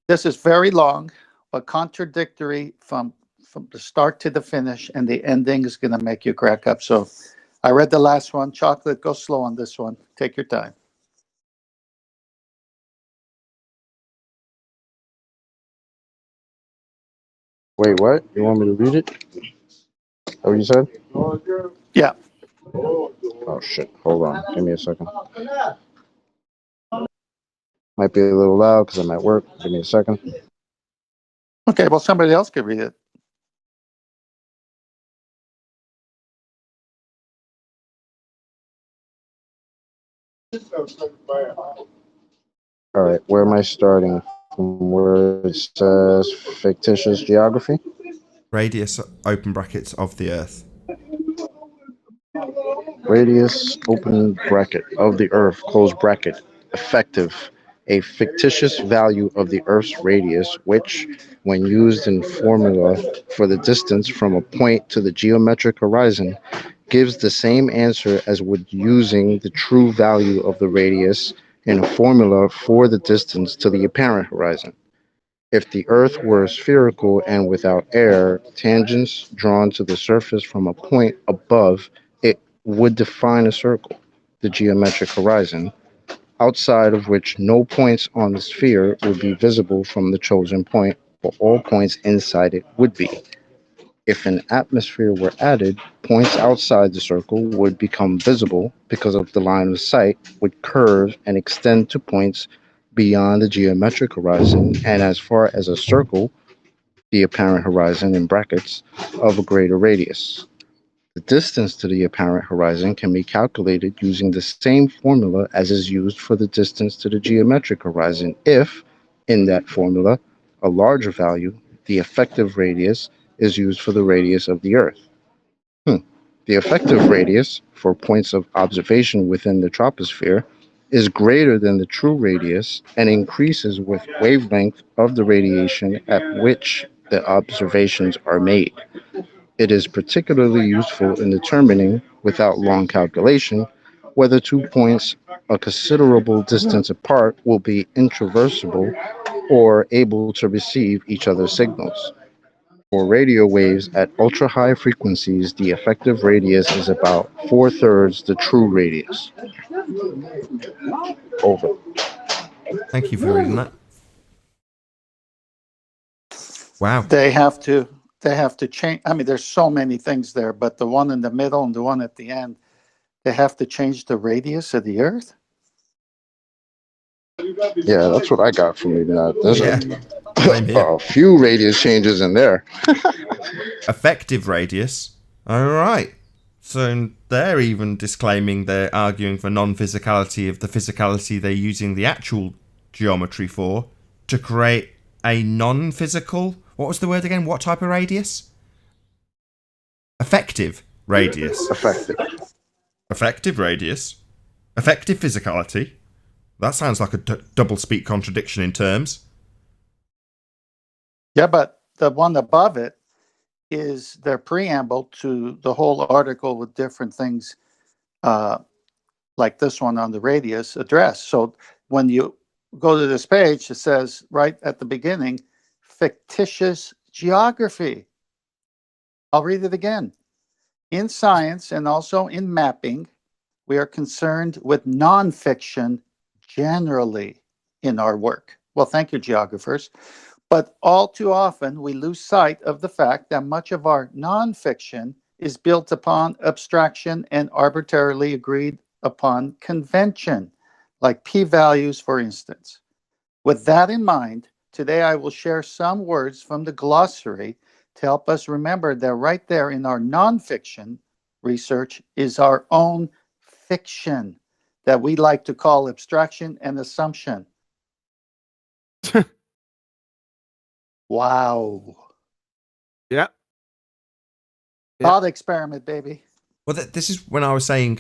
This is very long, but contradictory from the start to the finish, and the ending is going to make you crack up. So I read the last one. Chocolate, go slow on this one. Take your time. Wait, what? You want me to read it? What you said? Yeah. Oh shit! Hold on. Give me a second. Might be a little loud because I'm at work. Give me a second. Okay, well, somebody else could read it. All right, where am I starting? From where it says fictitious geography? Radius, open brackets, of the Earth. Radius, open bracket, of the Earth, close bracket, effective. A fictitious value of the Earth's radius, which, when used in formula for the distance from a point to the geometric horizon, gives the same answer as would using the true value of the radius in a formula for the distance to the apparent horizon. If the Earth were spherical and without air, tangents drawn to the surface from a point above it would define a circle, the geometric horizon, outside of which no points on the sphere would be visible from the chosen point, but all points inside it would be. If an atmosphere were added, points outside the circle would become visible because of the line of sight would curve and extend to points beyond the geometric horizon and as far as a circle, the apparent horizon in brackets, of a greater radius. The distance to the apparent horizon can be calculated using the same formula as is used for the distance to the geometric horizon if, in that formula, a larger value, the effective radius, is used for the radius of the Earth. The effective radius for points of observation within the troposphere is greater than the true radius and increases with wavelength of the radiation at which the observations are made. It is particularly useful in determining, without long calculation, whether 2 points a considerable distance apart will be intraversable or able to receive each other's signals. For radio waves at ultra-high frequencies, the effective radius is about 4/3 the true radius. Over. Thank you for reading that. Wow. They have to change. I mean, there's so many things there, but the one in the middle and the one at the end, they have to change the radius of the Earth. Yeah, that's what I got from reading that. There's Same here. a few radius changes in there. Effective radius. All right. So they're even disclaiming they're arguing for non-physicality of the physicality they're using the actual geometry for to create a non-physical. What was the word again? What type of radius? Effective radius. Effective radius. Effective physicality. That sounds like a double speak contradiction in terms. Yeah, but the one above it is their preamble to the whole article with different things, like this one on the radius address. So when you go to this page, it says right at the beginning, fictitious geography. I'll read it again. In science and also in mapping, we are concerned with nonfiction generally in our work. Well, thank you, geographers. But all too often, we lose sight of the fact that much of our nonfiction is built upon abstraction and arbitrarily agreed upon convention, like p-values, for instance. With that in mind, today I will share some words from the glossary to help us remember that right there in our nonfiction research is our own fiction that we like to call abstraction and assumption. Wow. Yeah. Thought experiment, baby. Well, this is when I was saying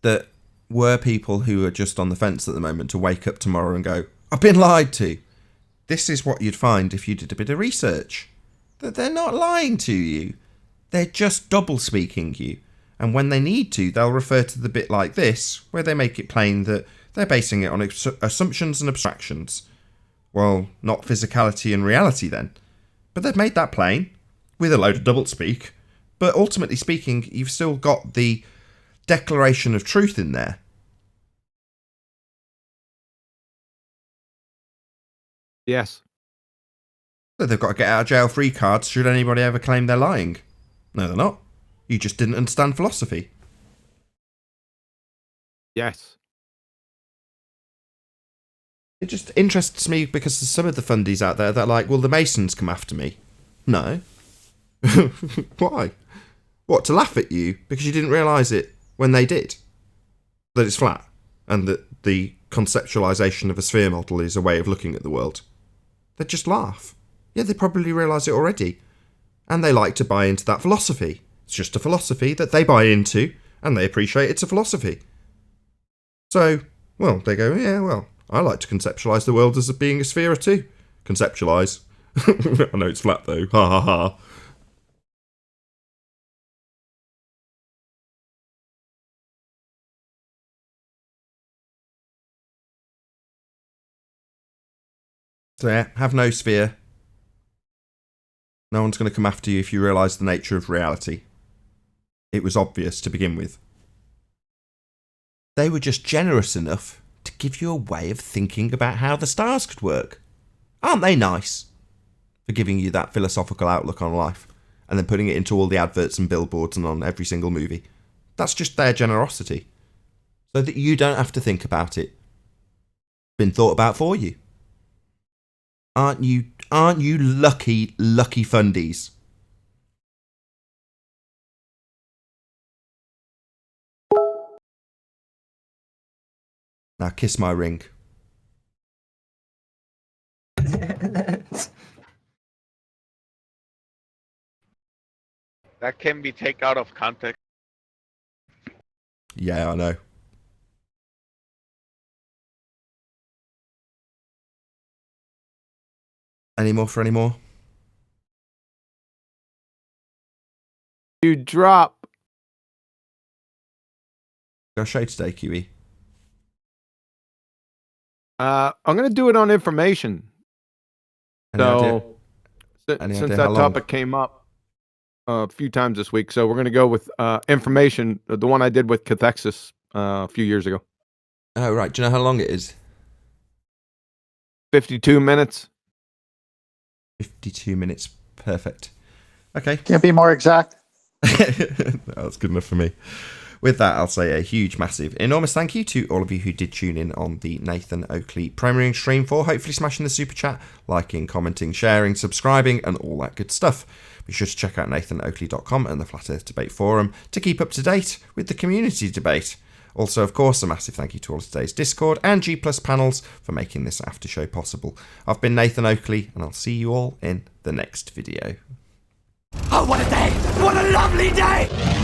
that were people who are just on the fence at the moment to wake up tomorrow and go, I've been lied to. This is what you'd find if you did a bit of research. That they're not lying to you. They're just double speaking you. And when they need to, they'll refer to the bit like this, where they make it plain that they're basing it on assumptions and abstractions. Well, not physicality and reality then. But they've made that plain, with a load of doublespeak. But ultimately speaking, you've still got the declaration of truth in there. Yes. So they've got to get out of jail free cards should anybody ever claim they're lying. No, they're not. You just didn't understand philosophy. Yes. It just interests me because there's some of the fundies out there that are like, well, the Masons come after me. No. Why? What, to laugh at you because you didn't realise it when they did? That it's flat and that the conceptualisation of a sphere model is a way of looking at the world. They'd just laugh. Yeah, they probably realise it already. And they like to buy into that philosophy. It's just a philosophy that they buy into and they appreciate it's a philosophy. So, well, they go, yeah, well, I like to conceptualise the world as being a sphere too. Conceptualise. I know it's flat though. Ha ha ha. So yeah, have no sphere. No one's going to come after you if you realise the nature of reality. It was obvious to begin with. They were just generous enough to give you a way of thinking about how the stars could work. Aren't they nice? For giving you that philosophical outlook on life, and then putting it into all the adverts and billboards and on every single movie. That's just their generosity. So that you don't have to think about it. Been thought about for you. Aren't you lucky fundies? Now kiss my ring. That can be taken out of context. Yeah, I know. Any more for any more? You drop. Go show today, QE. I'm going to do it on information. Any idea? Since that topic came up a few times this week, so we're going to go with information, the one I did with cathexis a few years ago. Oh, right. Do you know how long it is? 52 minutes. 52 minutes. Perfect. Okay. Can't be more exact. That's good enough for me. With that, I'll say a huge, massive, enormous thank you to all of you who did tune in on the Nathan Oakley premiering stream for hopefully smashing the super chat, liking, commenting, sharing, subscribing, and all that good stuff. Be sure to check out nathanoakley.com and the Flat Earth Debate Forum to keep up to date with the community debate. Also, of course, a massive thank you to all of today's Discord and G+ panels for making this after show possible. I've been Nathan Oakley, and I'll see you all in the next video. Oh, what a day! What a lovely day!